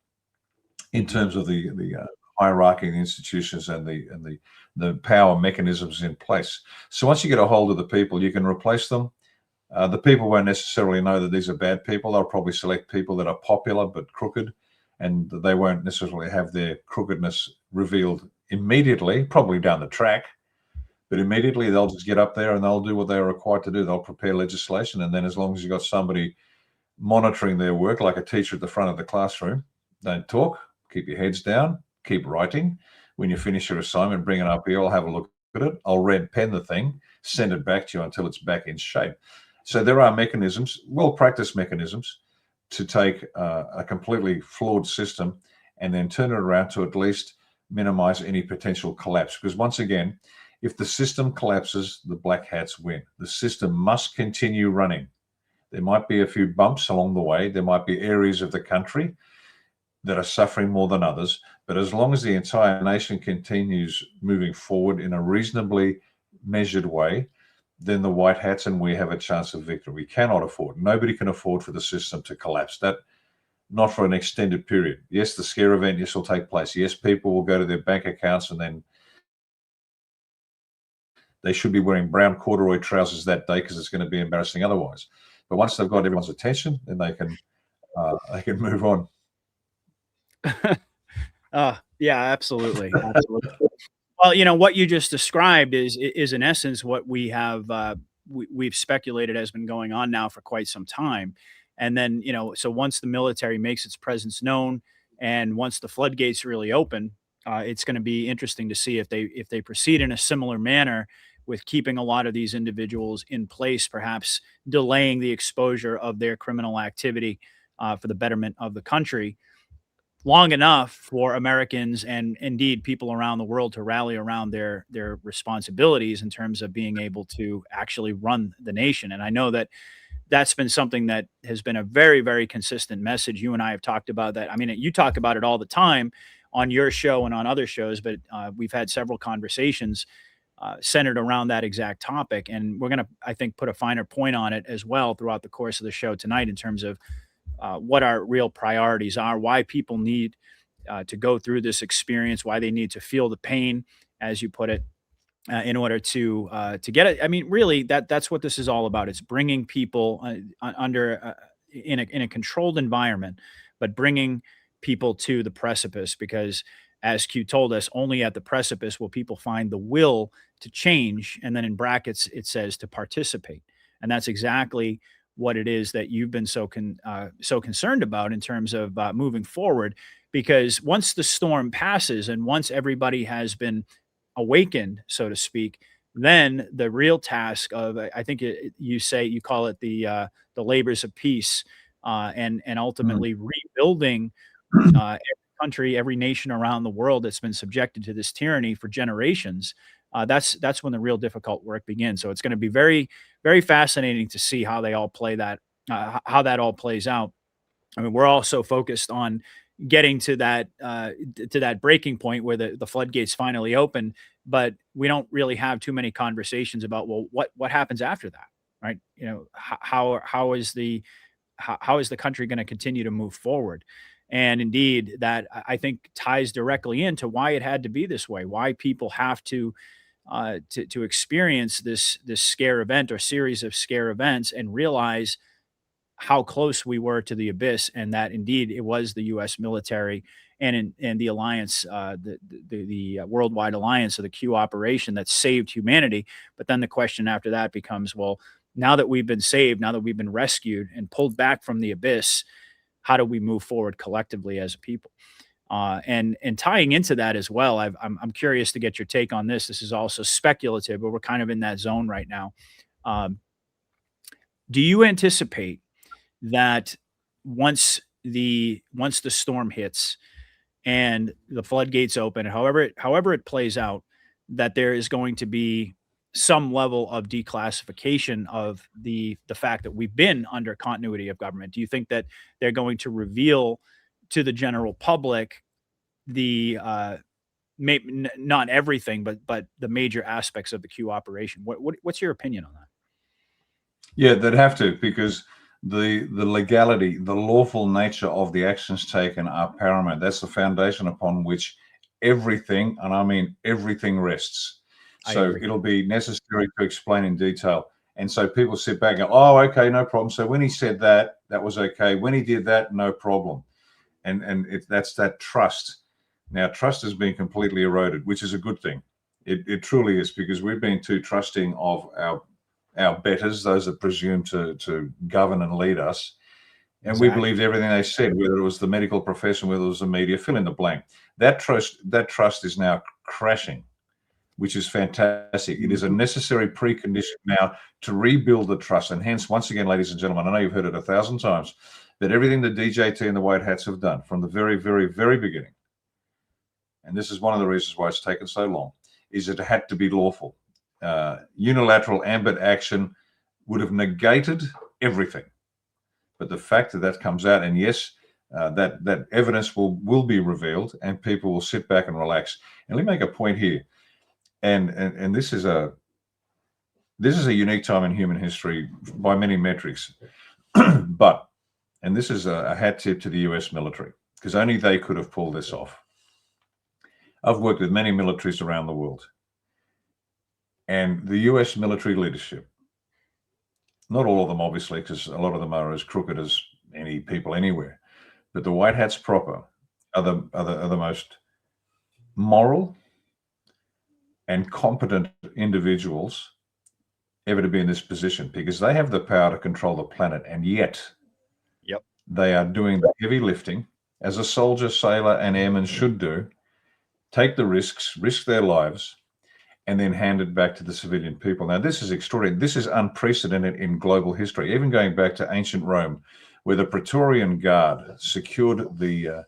in terms of the hierarchy of the institutions and the power mechanisms in place. So once you get a hold of the people, you can replace them. The people won't necessarily know that these are bad people. They'll probably select people that are popular but crooked, and they won't necessarily have their crookedness revealed immediately, probably down the track. But immediately they'll just get up there and they'll do what they're required to do. They'll prepare legislation. And then as long as you've got somebody monitoring their work, like a teacher at the front of the classroom, don't talk, keep your heads down, keep writing. When you finish your assignment, bring it up here. I'll have a look at it. I'll red pen the thing, send it back to you until it's back in shape. So there are mechanisms, well-practiced mechanisms, to take a completely flawed system and then turn it around to at least minimize any potential collapse. Because once again, if the system collapses, the black hats win. The system must continue running. There might be a few bumps along the way. There might be areas of the country that are suffering more than others. But as long as the entire nation continues moving forward in a reasonably measured way, then the white hats and we have a chance of victory. We cannot afford, nobody can afford for the system to collapse. That, not for an extended period. Yes, the scare event, yes, will take place. Yes, people will go to their bank accounts and then they should be wearing brown corduroy trousers that day because it's going to be embarrassing otherwise. But once they've got everyone's attention, then they can move on. Yeah, absolutely. Absolutely. Well, what you just described is in essence what we have we've speculated has been going on now for quite some time. And then, so once the military makes its presence known and once the floodgates really open, it's going to be interesting to see if they proceed in a similar manner with keeping a lot of these individuals in place, perhaps delaying the exposure of their criminal activity for the betterment of the country long enough for Americans and indeed people around the world to rally around their responsibilities in terms of being able to actually run the nation. And I know that that's been something that has been a very, very consistent message. You and I have talked about that. I mean, you talk about it all the time on your show and on other shows, but we've had several conversations centered around that exact topic. And we're going to, I think, put a finer point on it as well throughout the course of the show tonight in terms of what our real priorities are, why people need to go through this experience, why they need to feel the pain, as you put it, in order to get it. I mean, really, that's what this is all about. It's bringing people under in a controlled environment, but bringing people to the precipice. Because, as Q told us, only at the precipice will people find the will to change. And then in brackets it says to participate, and that's exactly what it is that you've been so concerned about in terms of moving forward. Because once the storm passes and once everybody has been awakened, so to speak, then the real task of, I think you call it the labors of peace, and Mm. ultimately rebuilding every country, every nation around the world that's been subjected to this tyranny for generations. That's when the real difficult work begins. So it's going to be very, very fascinating to see how they all play that, how that all plays out. I mean, we're all so focused on getting to that breaking point where the floodgates finally open, but we don't really have too many conversations about, well, what happens after that, right? You know, how is the country going to continue to move forward? And indeed, that I think ties directly into why it had to be this way, why people have to experience this scare event or series of scare events and realize how close we were to the abyss, and that indeed it was the U.S. military and the alliance, the worldwide alliance of the Q operation that saved humanity. But then the question after that becomes, well, now that we've been saved, now that we've been rescued and pulled back from the abyss, how do we move forward collectively as a people? And tying into that as well, I'm curious to get your take on this. This is also speculative, but we're kind of in that zone right now. Um, do you anticipate that once the storm hits and the floodgates open, however it plays out, that there is going to be some level of declassification of the fact that we've been under continuity of government? Do you think that they're going to reveal to the general public the not everything, but the major aspects of the Q operation? What's your opinion on that? Yeah, they'd have to, because the legality, the lawful nature of the actions taken are paramount. That's the foundation upon which everything, and I mean everything, rests. I So agree. it'll be necessary to explain in detail. And so people sit back and go, oh, okay, no problem. So when he said that, that was okay. When he did that, no problem. And that's that trust. Now, trust has been completely eroded, which is a good thing. It truly is, because we've been too trusting of our betters, those that presume to govern and lead us. And we Exactly. believed everything they said, whether it was the medical profession, whether it was the media, fill in the blank. That trust is now crashing, which is fantastic. It is a Mhm. necessary precondition now to rebuild the trust. And hence, once again, ladies and gentlemen, I know you've heard it 1,000 times, that everything the DJT and the White Hats have done from the very, very, very beginning, and this is one of the reasons why it's taken so long, is it had to be lawful. Unilateral ambit action would have negated everything. But the fact that that comes out, and yes, that evidence will be revealed, and people will sit back and relax. And let me make a point here, and this is a unique time in human history by many metrics, but and this is a hat tip to the U.S. military, because only they could have pulled this off. I've worked with many militaries around the world, and the U.S. military leadership, not all of them, obviously, because a lot of them are as crooked as any people anywhere, but the White Hats proper are the most moral and competent individuals ever to be in this position, because they have the power to control the planet, and yet Yep. they are doing the heavy lifting, as a soldier, sailor, and airman should do, take the risks, risk their lives, and then hand it back to the civilian people. Now, this is extraordinary. This is unprecedented in global history, even going back to ancient Rome, where the Praetorian Guard secured the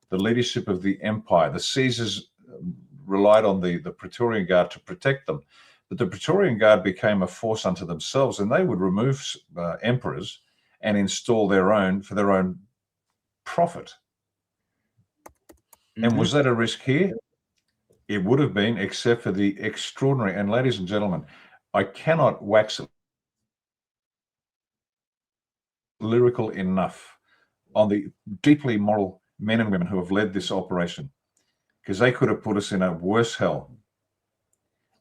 leadership of the empire. The Caesars relied on the Praetorian Guard to protect them. But the Praetorian Guard became a force unto themselves, and they would remove emperors and install their own for their own profit. And Mhm. was that a risk here? It would have been, except for the extraordinary. And ladies and gentlemen, I cannot wax lyrical enough on the deeply moral men and women who have led this operation, because they could have put us in a worse hell.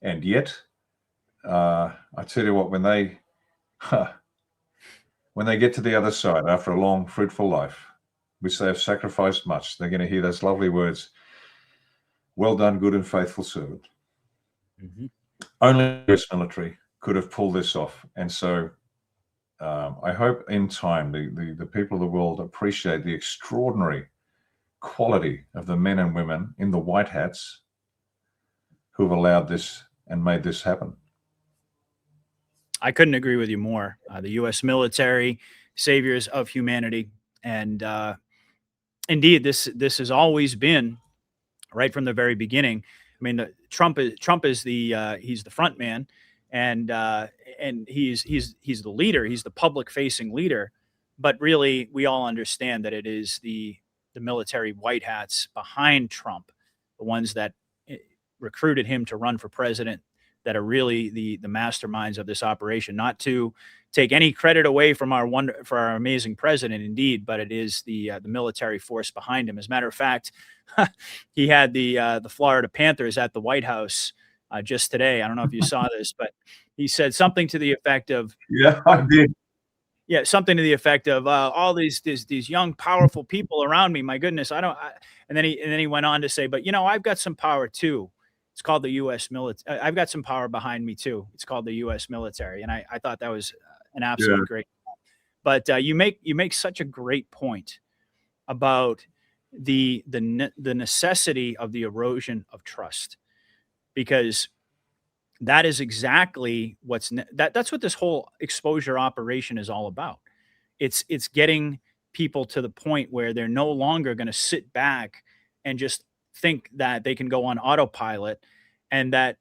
And yet, I tell you what, when they get to the other side after a long, fruitful life, which they have sacrificed much, they're going to hear those lovely words, well done, good and faithful servant. Mhm. Only the US military could have pulled this off. And so I hope in time the people of the world appreciate the extraordinary quality of the men and women in the White Hats who have allowed this and made this happen. I couldn't agree with you more. The U.S. military, saviors of humanity, and indeed, this has always been right from the very beginning. I mean, Trump is the he's the front man, and he's the leader. He's the public facing leader. But really, we all understand that it is the military white hats behind Trump, the ones that eh, recruited him to run for president, that are really the masterminds of this operation. Not to take any credit away from for our amazing president, indeed, but it is the military force behind him. As a matter of fact, he had the Florida Panthers at the White House just today. I don't know if you saw this, but he said something to the effect of, Yeah, I did. yeah, something to the effect of all these young, powerful people around me. My goodness, I don't. And then he went on to say, but I've got some power too. It's called the U.S. military. I've got some power behind me too. It's called the U.S. military, and I thought that was an Yeah. absolute great. But you make such a great point about the necessity of the erosion of trust, because that is exactly that's what this whole exposure operation is all about. It's getting people to the point where they're no longer going to sit back and just think that they can go on autopilot, and that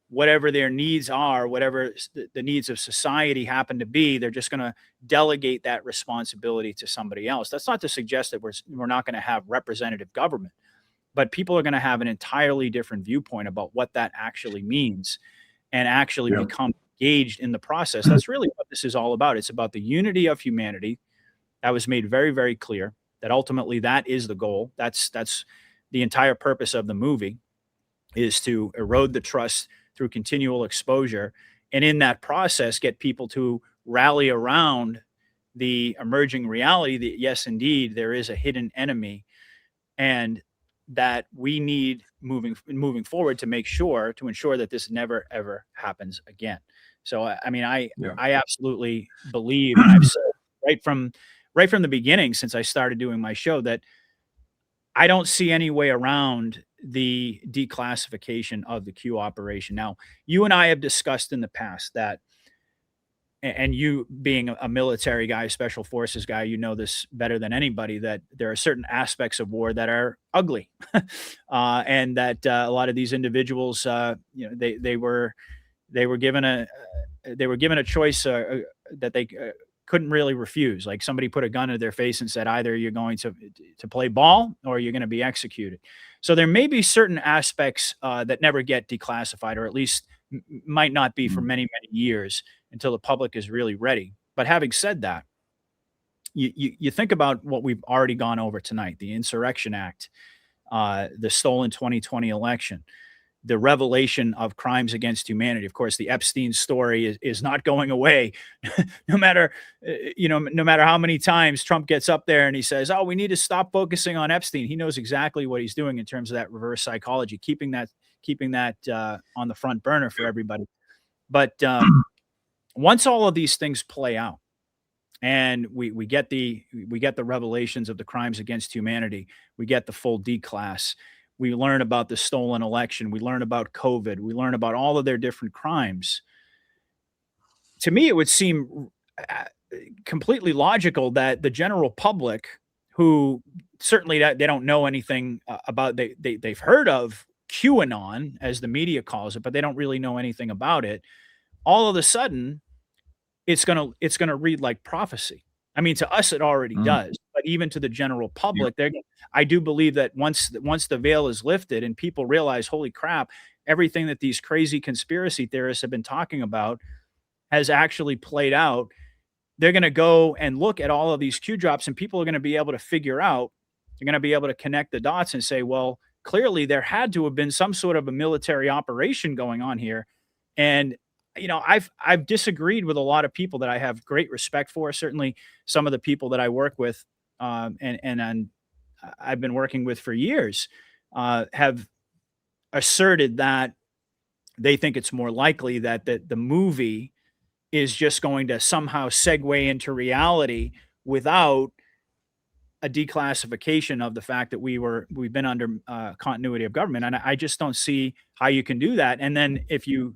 whatever their needs are, whatever the needs of society happen to be, they're just going to delegate that responsibility to somebody else. That's not to suggest that we're not going to have representative government, but people are going to have an entirely different viewpoint about what that actually means, and actually Yeah. become engaged in the process. That's really what this is all about. It's about the unity of humanity. That was made very, very clear, that ultimately that is the goal. That's the entire purpose of the movie, is to erode the trust through continual exposure, and in that process get people to rally around the emerging reality that yes, indeed, there is a hidden enemy, and that we need moving forward to ensure that this never ever happens again. So I mean, Yeah. I absolutely believe, and I've said right from the beginning, since I started doing my show, that I don't see any way around the declassification of the Q operation. Now, you and I have discussed in the past that, and you being a military guy, special forces guy, you know this better than anybody, that there are certain aspects of war that are ugly, and that a lot of these individuals, they were given a choice that they couldn't really refuse. Like somebody put a gun to their face and said, either you're going to play ball or you're going to be executed. So there may be certain aspects that never get declassified, or at least might not be for Mm. many, many years until the public is really ready. But having said that, you think about what we've already gone over tonight: the Insurrection Act, the stolen 2020 election, the revelation of crimes against humanity. Of course, the Epstein story is not going away, no matter no matter how many times Trump gets up there and he says, "Oh, we need to stop focusing on Epstein." He knows exactly what he's doing in terms of that reverse psychology, keeping that on the front burner for everybody. But once all of these things play out, and we get the revelations of the crimes against humanity, we get the full declass, we learn about the stolen election, we learn about COVID, we learn about all of their different crimes. To me, it would seem uh, completely logical that the general public, who certainly they don't know anything about, they've heard of QAnon, as the media calls it, but they don't really know anything about it. All of a sudden, it's gonna read like prophecy. I mean, to us, it already Mm. does, but even to the general Yeah. public, I do believe that once the veil is lifted and people realize, holy crap, everything that these crazy conspiracy theorists have been talking about has actually played out. They're gonna go and look at all of these Q drops, and people are gonna be able to figure out. They're gonna be able to connect the dots and say, well, clearly there had to have been some sort of a military operation going on here. And I've disagreed with a lot of people that I have great respect for. Certainly, some of the people that I work with, and I've been working with for years, have asserted that they think it's more likely that the movie is just going to somehow segue into reality without a declassification of the fact that we've been under continuity of government. And I just don't see how you can do that. And then if you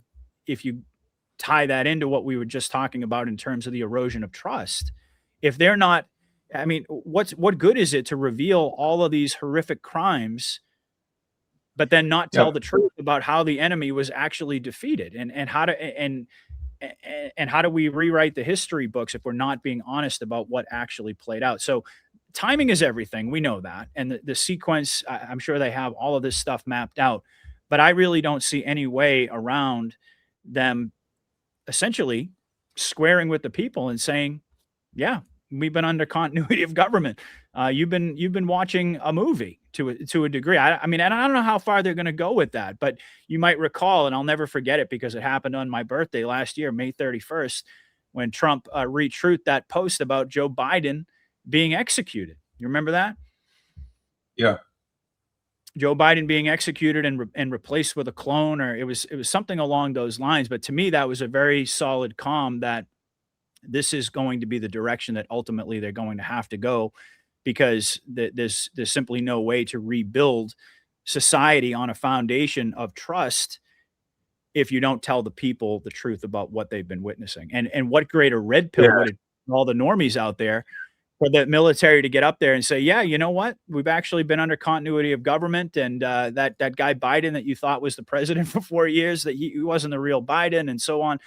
tie that into what we were just talking about in terms of the erosion of trust. If they're not, I mean, what good is it to reveal all of these horrific crimes, but then not tell the truth about how the enemy was actually defeated, and how to and how do we rewrite the history books if we're not being honest about what actually played out? So timing is everything. We know that. And the sequence, I'm sure they have all of this stuff mapped out, but I really don't see any way around them essentially squaring with the people and saying, yeah, we've been under continuity of government. You've been watching a movie to a degree. I mean, and I don't know how far they're going to go with that, but you might recall, and I'll never forget it because it happened on my birthday last year, May 31st, when Trump retruth that post about Joe Biden being executed. You remember that? Yeah. Joe Biden being executed and replaced with a clone, or it was something along those lines. But to me, that was a very solid calm that this is going to be the direction that ultimately they're going to have to go, because there's simply no way to rebuild society on a foundation of trust if you don't tell the people the truth about what they've been witnessing. And what greater red pill would it, all the normies out there, for the military to get up there and say, yeah, you know what? We've actually been under continuity of government. And that guy Biden that you thought was the president for 4 years, that he wasn't the real Biden, and so on.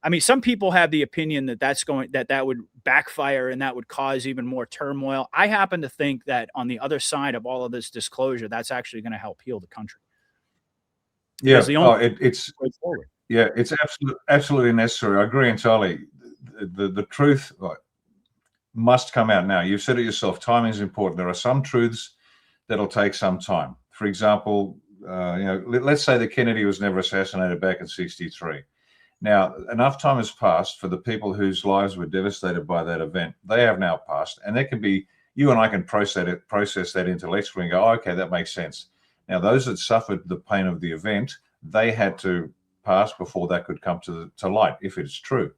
I mean, some people have the opinion that that would backfire and that would cause even more turmoil. I happen to think that on the other side of all of this disclosure, that's actually going to help heal the country. Yeah, it's absolutely necessary. I agree entirely. The truth must come out now. You've said it yourself. Timing is important. There are some truths that'll take some time. For example, let's say that Kennedy was never assassinated back in '63. Now, enough time has passed for the people whose lives were devastated by that event. They have now passed, and there can be, you and I can process that intellectually and go, oh, okay, that makes sense. Now, those that suffered the pain of the event, they had to pass before that could come to light, if it's true.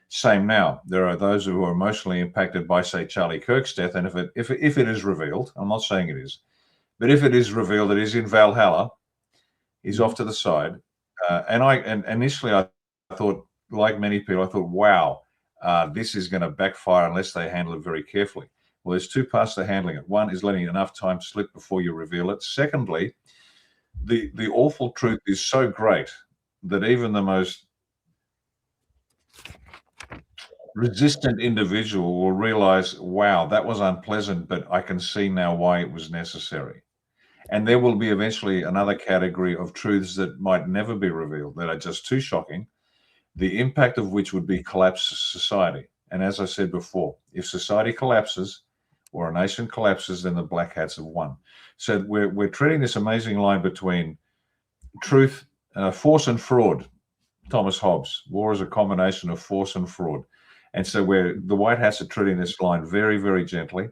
Same now. There are those who are emotionally impacted by, say, Charlie Kirk's death, and if it is revealed, I'm not saying it is, but if it is revealed that he's in Valhalla, he's off to the side, and initially I thought, like many people, I thought, wow, this is going to backfire unless they handle it very carefully. Well, there's two parts to handling it. One is letting enough time slip before you reveal it. Secondly, the awful truth is so great that even the most resistant individual will realize, wow, that was unpleasant, but I can see now why it was necessary. And there will be eventually another category of truths that might never be revealed, that are just too shocking, the impact of which would be collapse society. And as I said before, if society collapses or a nation collapses, then the black hats have won. So we're treading this amazing line between truth, force and fraud. Thomas Hobbes, war is a combination of force and fraud. And so the white hats are treading this line very, very gently.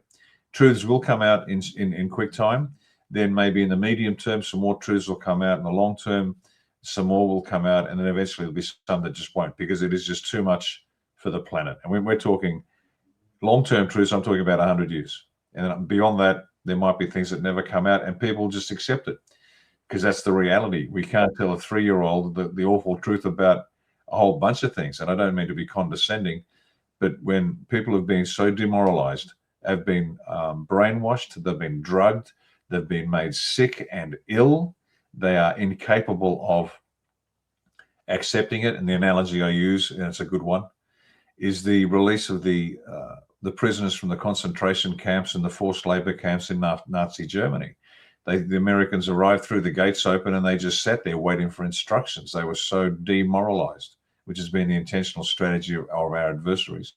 Truths will come out in quick time. Then maybe in the medium term, some more truths will come out. In the long term, some more will come out. And then eventually there'll be some that just won't, because it is just too much for the planet. And when we're talking long-term truths, I'm talking about 100 years. And then beyond that, there might be things that never come out, and people just accept it, because that's the reality. We can't tell a 3-year-old the awful truth about a whole bunch of things. And I don't mean to be condescending, but when people have been so demoralized, have been brainwashed, they've been drugged, they've been made sick and ill, they are incapable of accepting it. And the analogy I use, and it's a good one, is the release of the prisoners from the concentration camps and the forced labor camps in Nazi Germany. The Americans arrived, through the gates open, and they just sat there waiting for instructions. They were so demoralized, which has been the intentional strategy of our adversaries.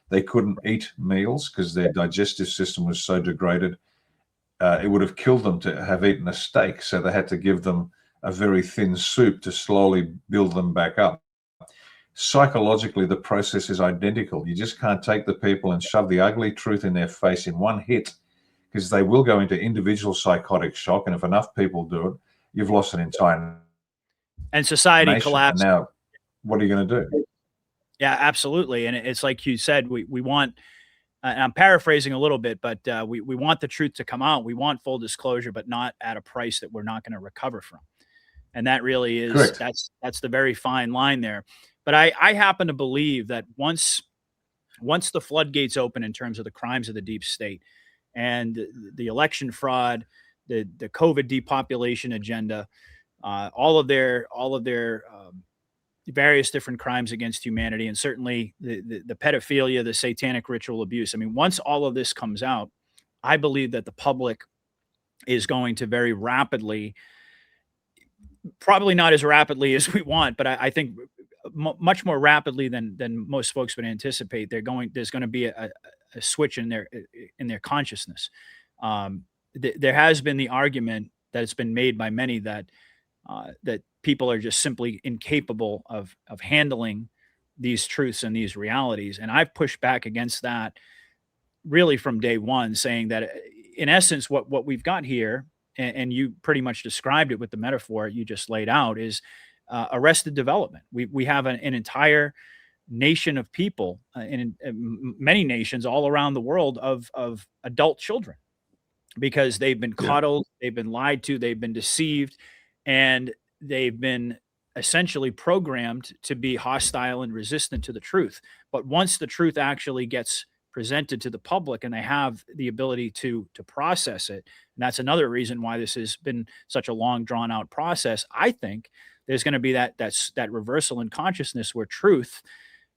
They couldn't eat meals because their digestive system was so degraded. It would have killed them to have eaten a steak, so they had to give them a very thin soup to slowly build them back up. Psychologically, the process is identical. You just can't take the people and shove the ugly truth in their face in one hit, because they will go into individual psychotic shock. And if enough people do it, you've lost an entire and society nation. collapses. And now, what are you going to do? Yeah, absolutely. And it's like you said, we want, and I'm paraphrasing a little bit, but we want the truth to come out. We want full disclosure, but not at a price that we're not going to recover from. And that really is, Correct. that's the very fine line there. But I happen to believe that once the floodgates open in terms of the crimes of the deep state and the election fraud, the COVID depopulation agenda, all of their various different crimes against humanity, and certainly the pedophilia, the satanic ritual abuse. I mean, once all of this comes out, I believe that the public is going to very rapidly, probably not as rapidly as we want, but I think much more rapidly than most folks would anticipate. There's going to be a switch in their consciousness. There has been the argument that it's been made by many that people are just simply incapable of handling these truths and these realities, and I've pushed back against that really from day one, saying that in essence, what we've got here, and you pretty much described it with the metaphor you just laid out, is arrested development. We have an entire nation of people in many nations all around the world of adult children, because they've been coddled, they've been lied to, they've been deceived, and they've been essentially programmed to be hostile and resistant to the truth. But once the truth actually gets presented to the public and they have the ability to process it, and that's another reason why this has been such a long drawn out process, I think there's going to be that reversal in consciousness where truth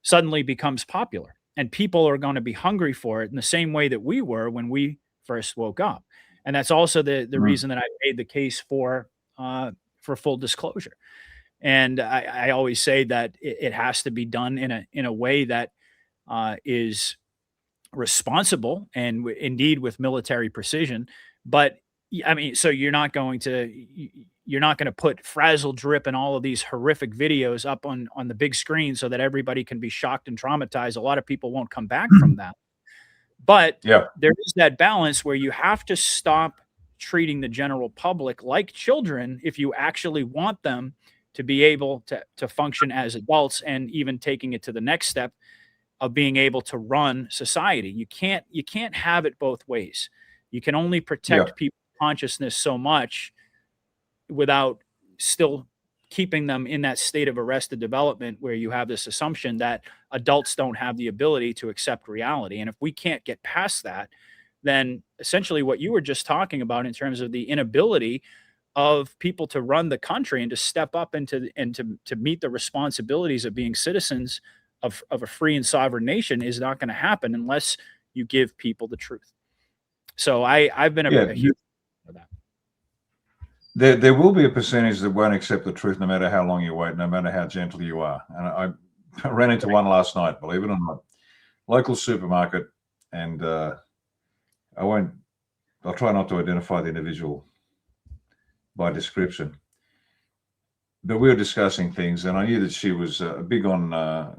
suddenly becomes popular, and people are going to be hungry for it in the same way that we were when we first woke up. And that's also the reason that I made the case for full disclosure. And I always say that it has to be done in a way that is responsible and indeed with military precision. But I mean, so you're not going to put frazzle drip and all of these horrific videos up on the big screen so that everybody can be shocked and traumatized. A lot of people won't come back from that. But there is that balance where you have to stop treating the general public like children if you actually want them to be able to function as adults, and even taking it to the next step of being able to run society. You can't have it both ways. You can only protect people's consciousness so much without still keeping them in that state of arrested development where you have this assumption that adults don't have the ability to accept reality. And if we can't get past that, then essentially what you were just talking about in terms of the inability of people to run the country and to step up and to meet the responsibilities of being citizens of a free and sovereign nation is not going to happen unless you give people the truth. So I've been a huge fan of that. There will be a percentage that won't accept the truth no matter how long you wait, no matter how gentle you are. And I ran into one last night, believe it or not, local supermarket, and I'll try not to identify the individual by description, but we were discussing things, and I knew that she was big on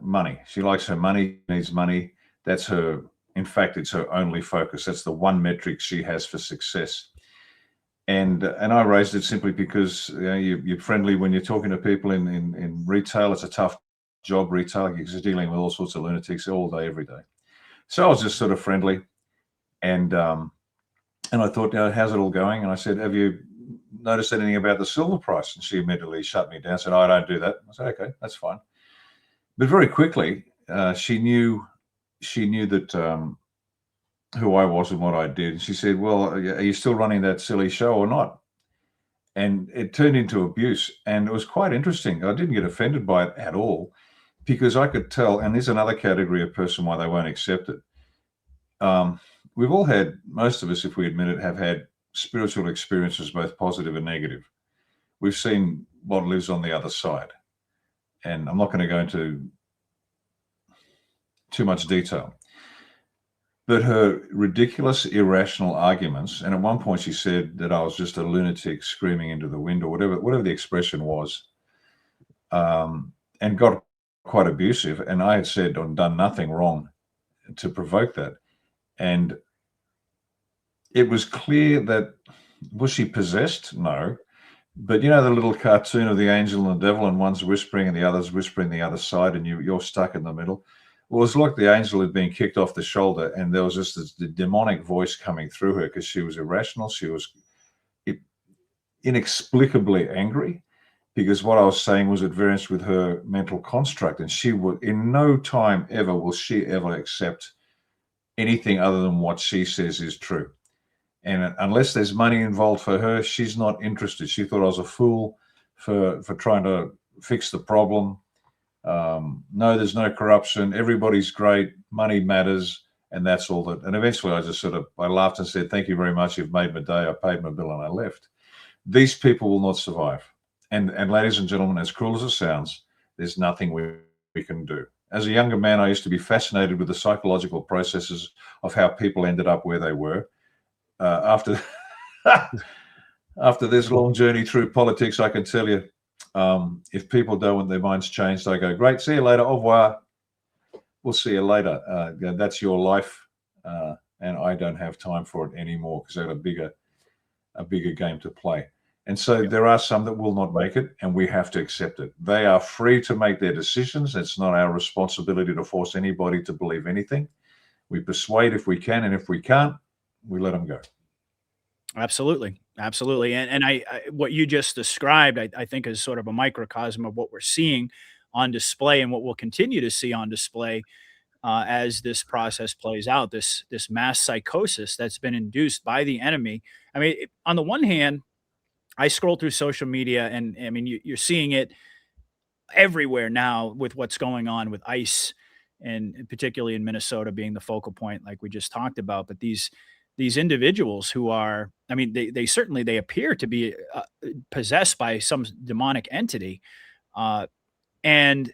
money. She likes her money, needs money. That's her, in fact, it's her only focus. That's the one metric she has for success. And I raised it simply because you're friendly when you're talking to people in retail. It's a tough job, retail, because you're dealing with all sorts of lunatics all day, every day. So I was just sort of friendly, and I thought, how's it all going? And I said, have you noticed anything about the silver price? And she immediately shut me down, said, I don't do that. I said, okay, that's fine. But very quickly, she knew that who I was and what I did. She said, well, are you still running that silly show or not? And it turned into abuse. And it was quite interesting. I didn't get offended by it at all, because I could tell, and there's another category of person why they won't accept it. We've all had, most of us, if we admit it, have had spiritual experiences, both positive and negative. We've seen what lives on the other side. And I'm not going to go into too much detail. But her ridiculous, irrational arguments, and at one point she said that I was just a lunatic screaming into the wind, or whatever the expression was, and got quite abusive. And I had said or done nothing wrong to provoke that. And it was clear that, was she possessed? No. But the little cartoon of the angel and the devil, and one's whispering and the other's whispering the other side, and you're stuck in the middle. Well, it was like the angel had been kicked off the shoulder, and there was just this demonic voice coming through her, because she was irrational. She was inexplicably angry, because what I was saying was at variance with her mental construct, and she would, in no time ever will she ever accept anything other than what she says is true. And unless there's money involved for her, she's not interested. She thought I was a fool for trying to fix the problem. No, there's no corruption. Everybody's great. Money matters. And that's all that. And eventually I just I laughed and said, thank you very much. You've made my day. I paid my bill and I left. These people will not survive. And ladies and gentlemen, as cruel as it sounds, there's nothing we can do. As a younger man, I used to be fascinated with the psychological processes of how people ended up where they were. After this long journey through politics, I can tell you, if people don't want their minds changed, I go, great, see you later, au revoir. We'll see you later. That's your life, and I don't have time for it anymore because I've got a bigger game to play. And so there are some that will not make it, and we have to accept it. They are free to make their decisions. It's not our responsibility to force anybody to believe anything. We persuade if we can, and if we can't, we let them go. Absolutely. Absolutely. And I what you just described, I think is sort of a microcosm of what we're seeing on display and what we'll continue to see on display as this process plays out, this mass psychosis that's been induced by the enemy. I mean, on the one hand, I scroll through social media and I mean, you're seeing it everywhere now with what's going on with ICE and particularly in Minnesota being the focal point, like we just talked about. But these individuals who are, I mean, they certainly they appear to be possessed by some demonic entity, and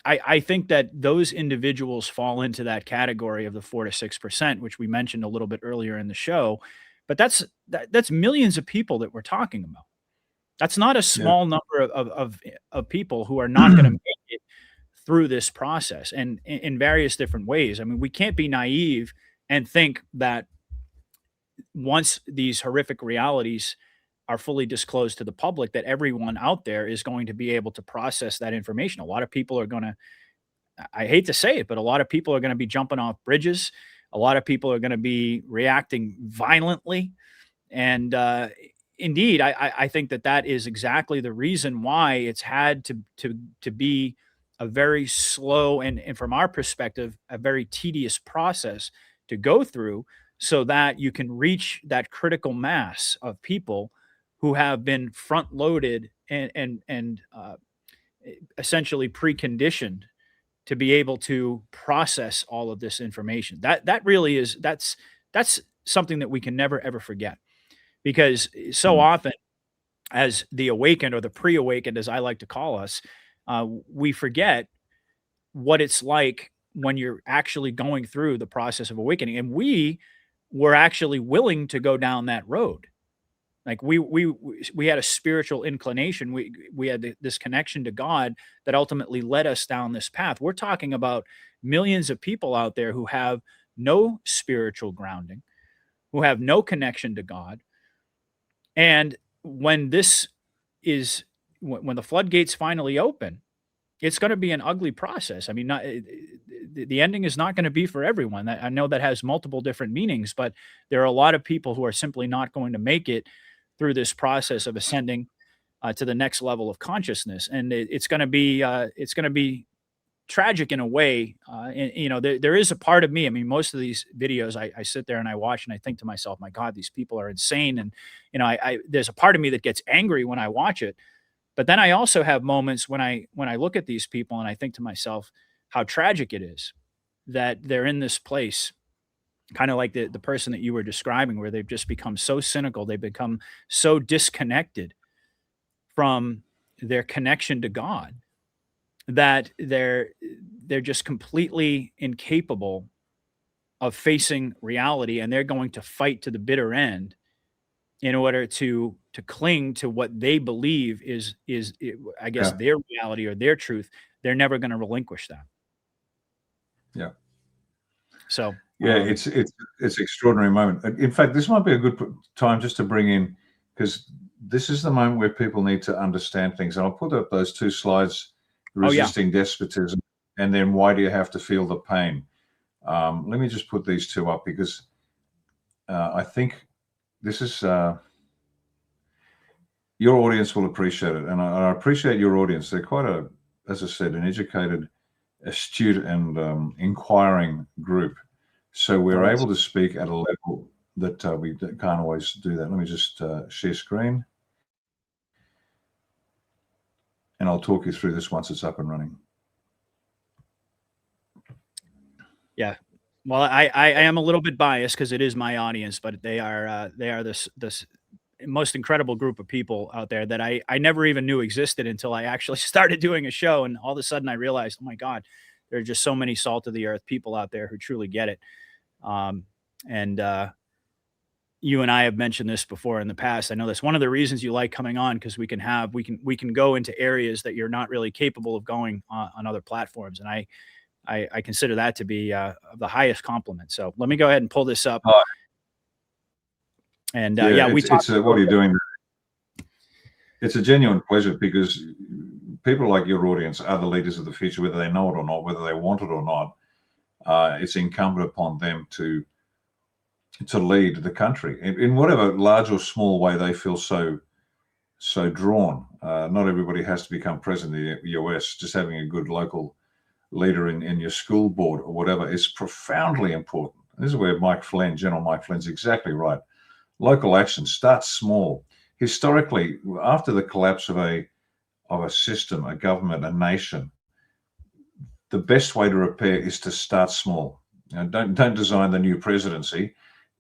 I think that those individuals fall into that category of the 4 to 6%, which we mentioned a little bit earlier in the show. But that's millions of people that we're talking about. That's not a small number of people who are not going to make it through this process and in various different ways. I mean, we can't be naive and think that once these horrific realities are fully disclosed to the public, that everyone out there is going to be able to process that information. A lot of people are going to, I hate to say it, but a lot of people are going to be jumping off bridges. A lot of people are going to be reacting violently. And indeed, I think that is exactly the reason why it's had to be a very slow and from our perspective, a very tedious process to go through so that you can reach that critical mass of people who have been front loaded and essentially preconditioned to be able to process all of this information. That really is that's something that we can never ever forget, because so often as the awakened or the pre-awakened, as I like to call us, we forget what it's like when you're actually going through the process of awakening. And we were actually willing to go down that road. Like we had a spiritual inclination. We had this connection to God that ultimately led us down this path. We're talking about millions of people out there who have no spiritual grounding, who have no connection to God. And when when the floodgates finally open, it's going to be an ugly process. I mean, the ending is not going to be for everyone. I know that has multiple different meanings, but there are a lot of people who are simply not going to make it through this process of ascending to the next level of consciousness. And it's going to be tragic in a way. And, you know, there is a part of me. I mean, most of these videos I sit there and I watch and I think to myself, my God, these people are insane. And, you know, there's a part of me that gets angry when I watch it. But then I also have moments when I look at these people and I think to myself how tragic it is that they're in this place, kind of like the person that you were describing, where they've just become so cynical, they've become so disconnected from their connection to God that they're just completely incapable of facing reality, and they're going to fight to the bitter end in order to cling to what they believe is I guess their reality or their truth. They're never going to relinquish that. Yeah. So it's extraordinary moment. In fact, this might be a good time just to bring in, because this is the moment where people need to understand things. And I'll put up those two slides: resisting despotism, and then why do you have to feel the pain? Let me just put these two up, because I think this is your audience will appreciate it. And I appreciate your audience. They're quite as I said, an educated, astute, and inquiring group. So we're able to speak at a level that we can't always do that. Let me just share screen. And I'll talk you through this once it's up and running. Yeah. Well, I am a little bit biased because it is my audience, but they are this most incredible group of people out there that I never even knew existed until I actually started doing a show. And all of a sudden I realized, oh my God, there are just so many salt of the earth people out there who truly get it. You and I have mentioned this before in the past. I know that's one of the reasons you like coming on, because we can go into areas that you're not really capable of going on other platforms. And I consider that to be the highest compliment. So let me go ahead and pull this up. And what are you doing? It's a genuine pleasure, because people like your audience are the leaders of the future, whether they know it or not, whether they want it or not. It's incumbent upon them to lead the country in whatever large or small way they feel so drawn. Not everybody has to become president of the US. Just having a good local leader in your school board or whatever is profoundly important. This is where General Mike Flynn's exactly right. Local action starts small. Historically, after the collapse of a system, a government, a nation, the best way to repair is to start small. Don't design the new presidency.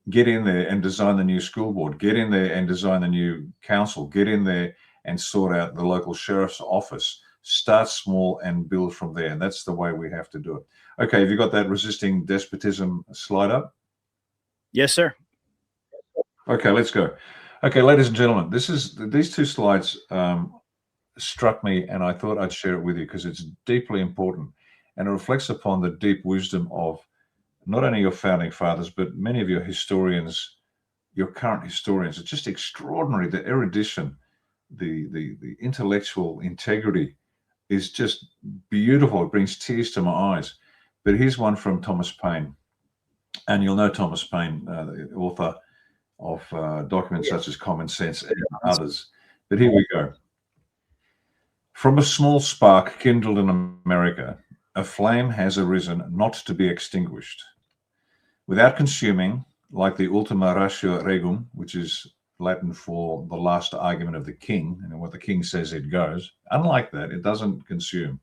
Get in there and design the new school board. Get in there and design the new council. Get in there and sort out the local sheriff's office. Start small and build from there. And that's the way we have to do it. Okay, have you got that resisting despotism slide up? Yes, sir. Okay, let's go. Okay, ladies and gentlemen, these two slides struck me, and I thought I'd share it with you because it's deeply important, and it reflects upon the deep wisdom of not only your founding fathers, but many of your historians, your current historians. It's just extraordinary. The erudition, the intellectual integrity is just beautiful. It brings tears to my eyes. But here's one from Thomas Paine. And you'll know Thomas Paine, the author of documents such as Common Sense and others. But here we go. From a small spark kindled in America, a flame has arisen not to be extinguished. Without consuming, like the ultima ratio regum, which is Latin for the last argument of the king, and what the king says it goes. Unlike that, it doesn't consume,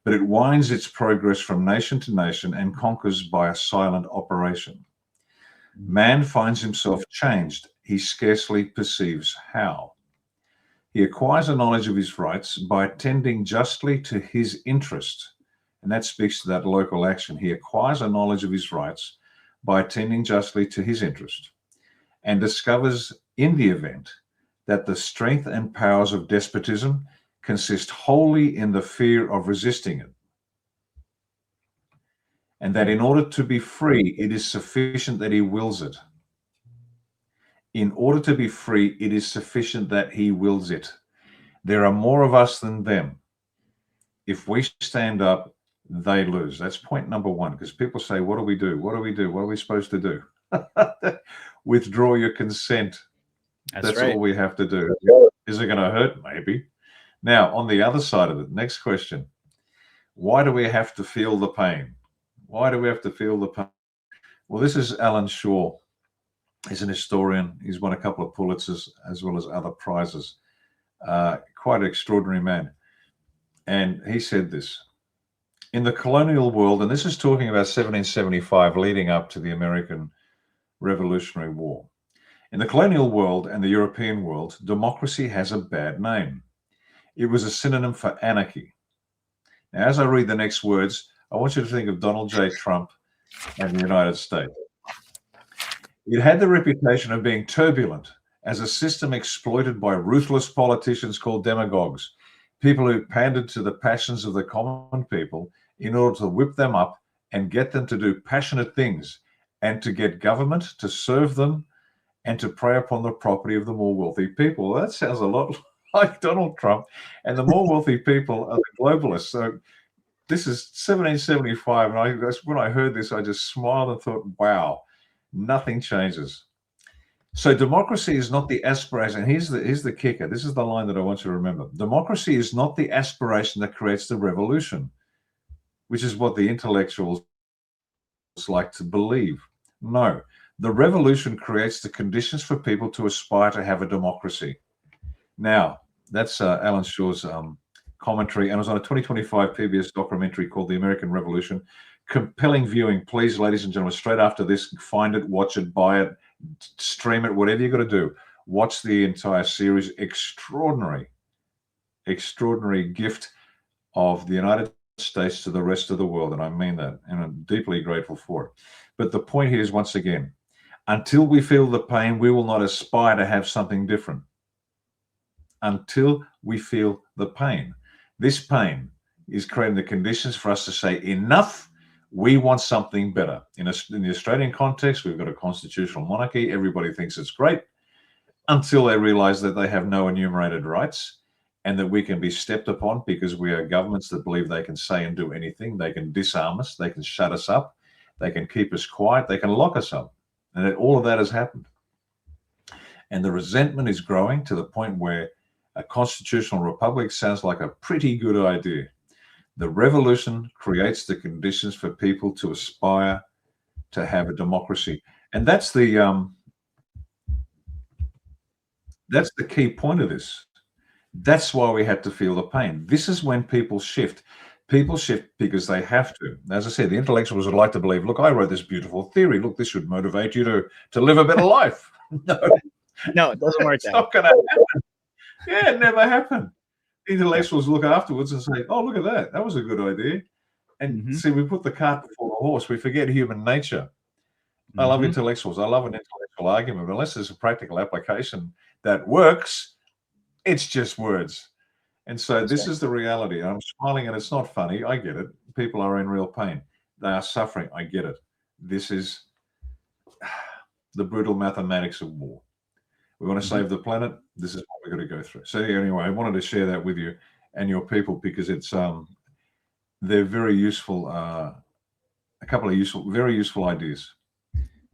but it winds its progress from nation to nation and conquers by a silent operation. Man finds himself changed. He scarcely perceives how. He acquires a knowledge of his rights by attending justly to his interest. And that speaks to that local action. He acquires a knowledge of his rights by attending justly to his interest, and discovers in the event that the strength and powers of despotism consist wholly in the fear of resisting it, and that in order to be free, it is sufficient that he wills it. In order to be free, it is sufficient that he wills it. There are more of us than them. If we stand up, they lose. That's point number one, because people say, what do we do? What do we do? What are we supposed to do? Withdraw your consent. That's right. All we have to do. Is it going to hurt? Maybe. Now, on the other side of it, next question. Why do we have to feel the pain? Why do we have to feel the pain? Well, this is Alan Shaw. He's an historian. He's won a couple of Pulitzers as well as other prizes. Quite an extraordinary man. And he said this. In the colonial world, and this is talking about 1775 leading up to the American Revolutionary War. In the colonial world and the European world, democracy has a bad name. It was a synonym for anarchy. Now, as I read the next words, I want you to think of Donald J. Trump and the United States. It had the reputation of being turbulent as a system exploited by ruthless politicians called demagogues, people who pandered to the passions of the common people in order to whip them up and get them to do passionate things, and to get government to serve them and to prey upon the property of the more wealthy people. Well, that sounds a lot like Donald Trump, and the more wealthy people are the globalists. So this is 1775, and when I heard this, I just smiled and thought, wow, nothing changes. So democracy is not the aspiration. Here's the kicker. This is the line that I want you to remember. Democracy is not the aspiration that creates the revolution, which is what the intellectuals like to believe. No, the revolution creates the conditions for people to aspire to have a democracy. Now, that's Alan Shaw's commentary, and it was on a 2025 PBS documentary called The American Revolution. Compelling viewing. Please, ladies and gentlemen, straight after this, find it, watch it, buy it, stream it, whatever you got to do. Watch the entire series. Extraordinary gift of the United States to the rest of the world, and I mean that, and I'm deeply grateful for it. But the point here is, once again, until we feel the pain, we will not aspire to have something different. Until we feel the pain. This pain is creating the conditions for us to say, enough, we want something better. In the Australian context, we've got a constitutional monarchy. Everybody thinks it's great until they realize that they have no enumerated rights and that we can be stepped upon because we are governments that believe they can say and do anything. They can disarm us. They can shut us up. They can keep us quiet. They can lock us up. And all of that has happened. And the resentment is growing to the point where a constitutional republic sounds like a pretty good idea. The revolution creates the conditions for people to aspire to have a democracy. And that's the key point of this. That's why we had to feel the pain. This is when people shift. People shift because they have to. As I said, the intellectuals would like to believe, look, I wrote this beautiful theory. Look, this should motivate you to live a better life. No, it doesn't work. It's not going to happen. Yeah, it never happened. The intellectuals look afterwards and say, oh, look at that. That was a good idea. And see, we put the cart before the horse. We forget human nature. I love intellectuals. I love an intellectual argument. But unless there's a practical application that works, it's just words. And so this is the reality. I'm smiling and it's not funny. I get it. People are in real pain. They are suffering. I get it. This is the brutal mathematics of war. We want to save the planet. This is what we're going to go through. So anyway, I wanted to share that with you and your people because it's they're very useful. A couple of very useful ideas.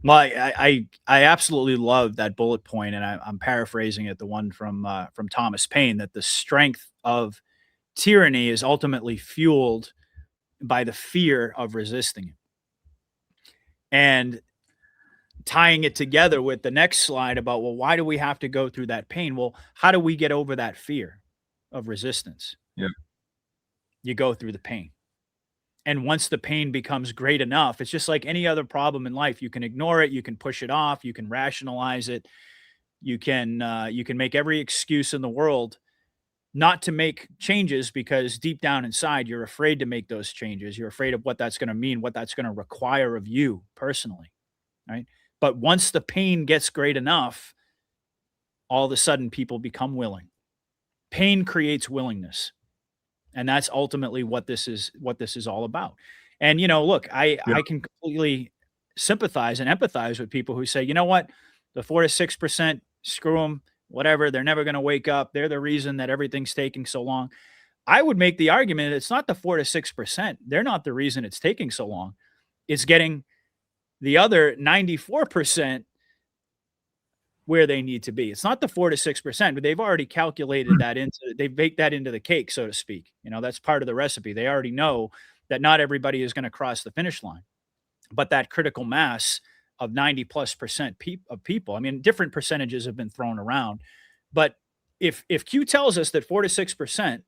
Well, I absolutely love that bullet point, and I'm paraphrasing it, the one from Thomas Paine, that the strength of tyranny is ultimately fueled by the fear of resisting it. And tying it together with the next slide about, well, why do we have to go through that pain? Well, how do we get over that fear of resistance? Yeah. You go through the pain. And once the pain becomes great enough, it's just like any other problem in life. You can ignore it, you can push it off, you can rationalize it, you can make every excuse in the world not to make changes because deep down inside you're afraid to make those changes. You're afraid of what that's going to mean, what that's going to require of you personally, right? But once the pain gets great enough, all of a sudden people become willing. Pain creates willingness. And that's ultimately what this is all about. And, look, I can completely sympathize and empathize with people who say, you know what, the 4 to 6%, screw them, whatever. They're never going to wake up. They're the reason that everything's taking so long. I would make the argument it's not the 4 to 6%. They're not the reason it's taking so long. It's getting the other 94% where they need to be. It's not the 4 to 6%, but they've already calculated that they've baked that into the cake, so to speak. That's part of the recipe. They already know that not everybody is going to cross the finish line, but that critical mass of 90+% of people, I mean, different percentages have been thrown around, but if Q tells us that 4 to 6%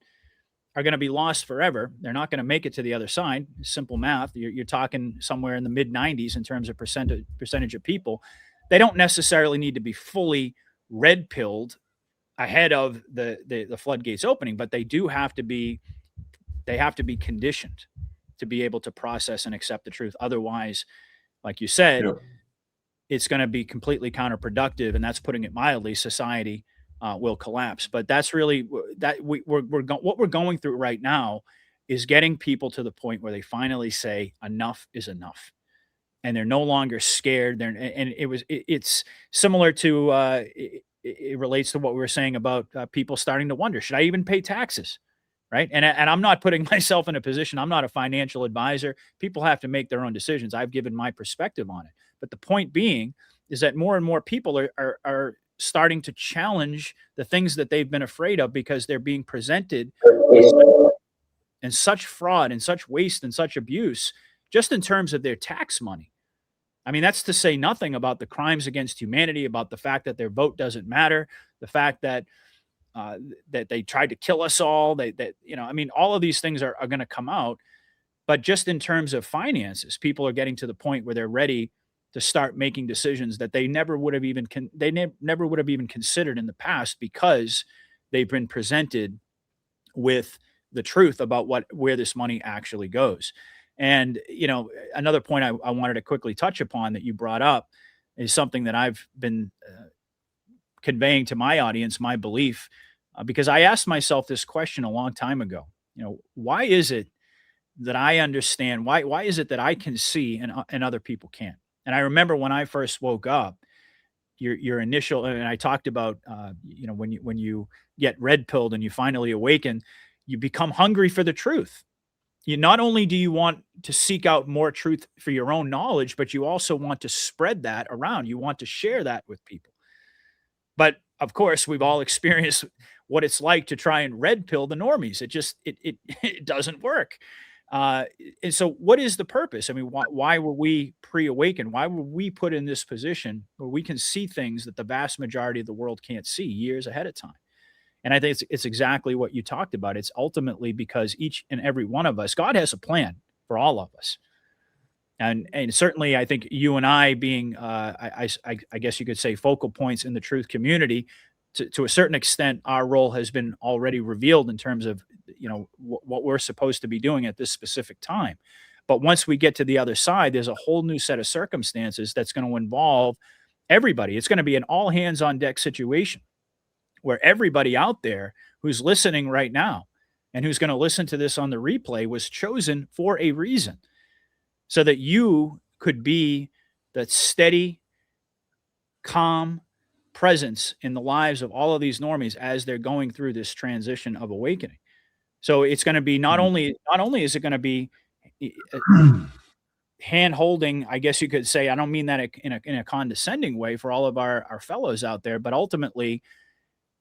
are going to be lost forever, they're not going to make it to the other side. Simple math. You're talking somewhere in the mid 90s in terms of percentage of people. They don't necessarily need to be fully red pilled ahead of the floodgates opening, but they have to be conditioned to be able to process and accept the truth. Otherwise, like you said, it's going to be completely counterproductive, and that's putting it mildly. Society will collapse. But that's really that what we're going through right now is getting people to the point where they finally say enough is enough. And they're no longer scared. It's similar to it relates to what we were saying about people starting to wonder, should I even pay taxes? Right. And I'm not putting myself in a position. I'm not a financial advisor. People have to make their own decisions. I've given my perspective on it. But the point being is that more and more people are starting to challenge the things that they've been afraid of because they're being presented and such fraud and such waste and such abuse just in terms of their tax money. I mean, that's to say nothing about the crimes against humanity, about the fact that their vote doesn't matter, the fact that that they tried to kill us all. I mean, all of these things are going to come out. But just in terms of finances, people are getting to the point where they're ready to start making decisions that they never would have even never would have even considered in the past because they've been presented with the truth about where this money actually goes. And another point I wanted to quickly touch upon that you brought up is something that I've been conveying to my audience, my belief, because I asked myself this question a long time ago. Why is it that I understand? Why is it that I can see and other people can't? And I remember when I first woke up, your initial, and I talked about, when you get red pilled and you finally awaken, you become hungry for the truth. You not only do you want to seek out more truth for your own knowledge, but you also want to spread that around. You want to share that with people. But of course, we've all experienced what it's like to try and red pill the normies. It doesn't work. And so what is the purpose? I mean, why were we pre-awakened? Why were we put in this position where we can see things that the vast majority of the world can't see years ahead of time? And I think it's exactly what you talked about. It's ultimately because each and every one of us, God has a plan for all of us. And certainly I think you and I being, I guess you could say, focal points in the truth community, to a certain extent, our role has been already revealed in terms of, what we're supposed to be doing at this specific time. But once we get to the other side, there's a whole new set of circumstances that's going to involve everybody. It's going to be an all hands on deck situation where everybody out there who's listening right now and who's going to listen to this on the replay was chosen for a reason, so that you could be the steady, calm presence in the lives of all of these normies as they're going through this transition of awakening. So it's going to be not only is it going to be hand holding, I guess you could say, I don't mean that in a condescending way for all of our fellows out there, but ultimately,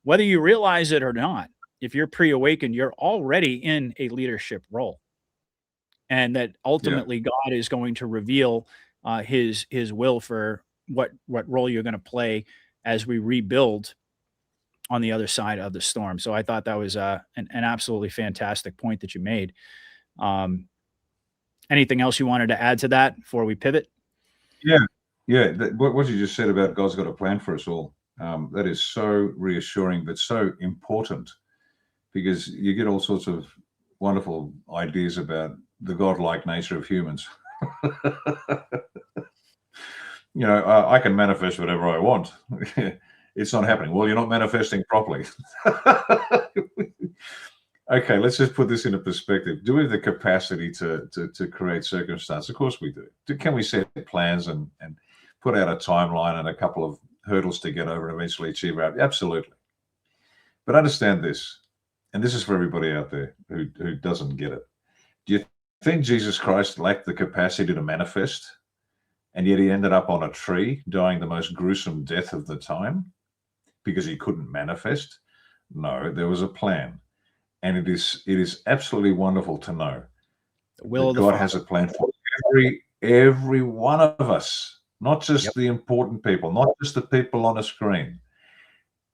whether you realize it or not, if you're pre-awakened, you're already in a leadership role. And that ultimately God is going to reveal his will for what role you're going to play as we rebuild on the other side of the storm. So I thought that was an absolutely fantastic point that you made. Anything else you wanted to add to that before we pivot? Yeah. What you just said about God's got a plan for us all, that is so reassuring, but so important, because you get all sorts of wonderful ideas about the godlike nature of humans. I can manifest whatever I want. It's not happening. Well, you're not manifesting properly. Okay, let's just put this into perspective. Do we have the capacity to create circumstance? Of course we do. Can we set plans and put out a timeline and a couple of hurdles to get over and eventually achieve our? Absolutely. But understand this, and this is for everybody out there who doesn't get it. Do you think Jesus Christ lacked the capacity to manifest, and yet he ended up on a tree dying the most gruesome death of the time because he couldn't manifest? No, there was a plan. And it is absolutely wonderful to know that God has a plan for every one of us, not just the important people, not just the people on a screen.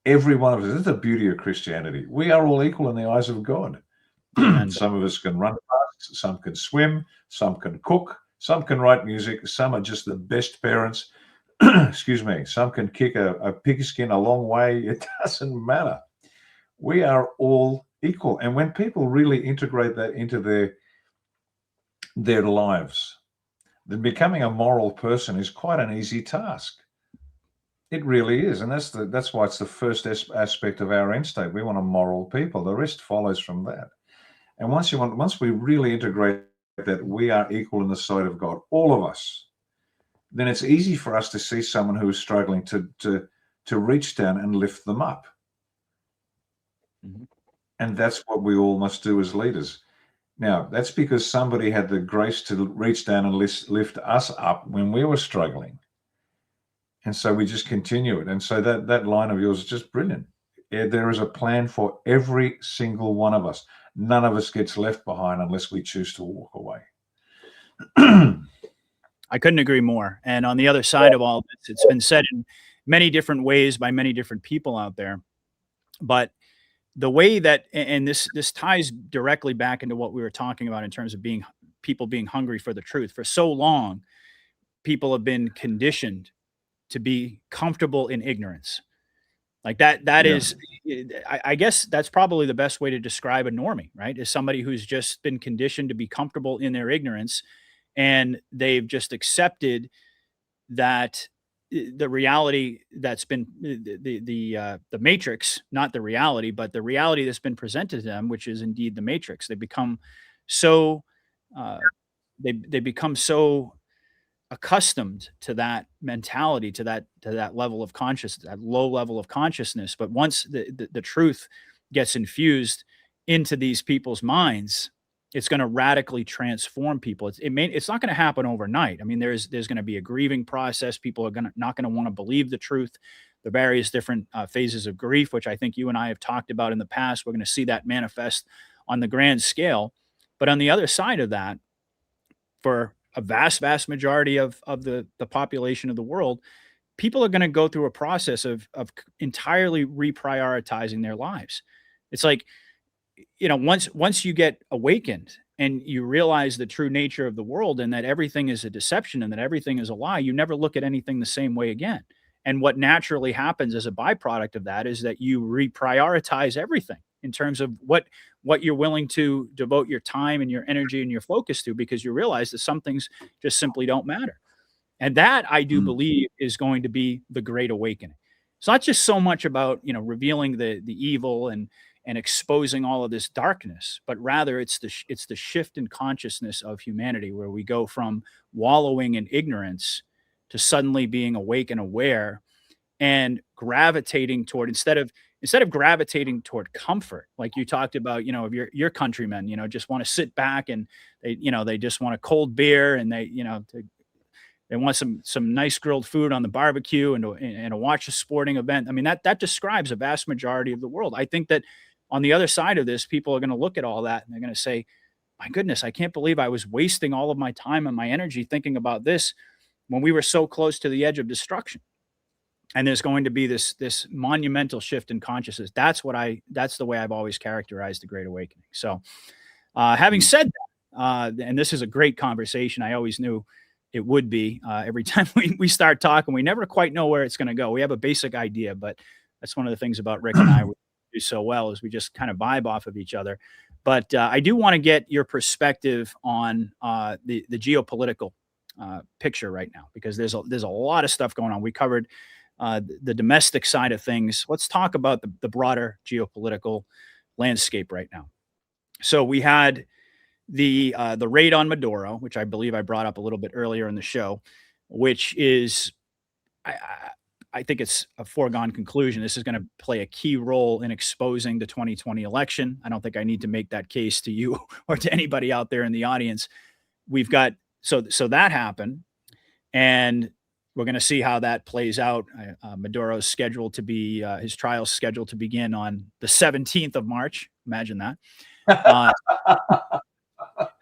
Every one of us. This is the beauty of Christianity. We are all equal in the eyes of God. Some of us can run fast, some can swim, some can cook, some can write music, some are just the best parents. Excuse me. Some can kick a pigskin a long way. It doesn't matter. We are all equal. And when people really integrate that into their lives, then becoming a moral person is quite an easy task. It really is. And that's why it's the first aspect of our end state. We want a moral people. The rest follows from that. And once we really integrate that we are equal in the sight of God, all of us, then it's easy for us to see someone who is struggling to reach down and lift them up. Mm-hmm. And that's what we all must do as leaders. Now, that's because somebody had the grace to reach down and lift us up when we were struggling. And so we just continue it. And so that line of yours is just brilliant. There is a plan for every single one of us. None of us gets left behind unless we choose to walk away. I couldn't agree more. And on the other side of all this, it's been said in many different ways by many different people out there. But the way that, and this ties directly back into what we were talking about in terms of people being hungry for the truth. For so long, people have been conditioned to be comfortable in ignorance. Like that is, I guess that's probably the best way to describe a normie, right? Is somebody who's just been conditioned to be comfortable in their ignorance, and they've just accepted that the reality that's been the matrix, not the reality, but the reality that's been presented to them, which is indeed the matrix. They become so uh, they become so accustomed to that mentality, to that level of consciousness, that low level of consciousness. But once the truth gets infused into these people's minds, it's going to radically transform people. It's not going to happen overnight. I mean, there's going to be a grieving process. People are not going to want to believe the truth. The various different phases of grief, which I think you and I have talked about in the past, we're going to see that manifest on the grand scale. But on the other side of that, for a vast majority of the population of the world, people are going to go through a process of entirely reprioritizing their lives. It's like, once you get awakened and you realize the true nature of the world and that everything is a deception and that everything is a lie, you never look at anything the same way again. And what naturally happens as a byproduct of that is that you reprioritize everything in terms of what you're willing to devote your time and your energy and your focus to, because you realize that some things just simply don't matter. And that, I do believe, is going to be the great awakening. It's not just so much about, revealing the evil and exposing all of this darkness, but rather it's the shift in consciousness of humanity, where we go from wallowing in ignorance to suddenly being awake and aware, and gravitating toward, instead of gravitating toward comfort, like you talked about, of your countrymen, just want to sit back and they just want a cold beer, and they want some nice grilled food on the barbecue and to watch a sporting event. I mean, that describes a vast majority of the world. I think that on the other side of this, people are going to look at all that and they're going to say, my goodness, I can't believe I was wasting all of my time and my energy thinking about this when we were so close to the edge of destruction. And there's going to be this monumental shift in consciousness. That's the way I've always characterized the Great Awakening. So having said that, and this is a great conversation, I always knew it would be. Every time we start talking, we never quite know where it's going to go. We have a basic idea, but that's one of the things about Rick and I we do so well, is we just kind of vibe off of each other. But I do want to get your perspective on the geopolitical picture right now, because there's a lot of stuff going on. We covered the domestic side of things. Let's talk about the broader geopolitical landscape right now. So we had the raid on Maduro, which I believe I brought up a little bit earlier in the show, which is, I think it's a foregone conclusion. This is going to play a key role in exposing the 2020 election. I don't think I need to make that case to you or to anybody out there in the audience. We've got, so that happened, and we're going to see how that plays out. Maduro's scheduled to be, his trial's scheduled to begin on the 17th of March. Imagine that.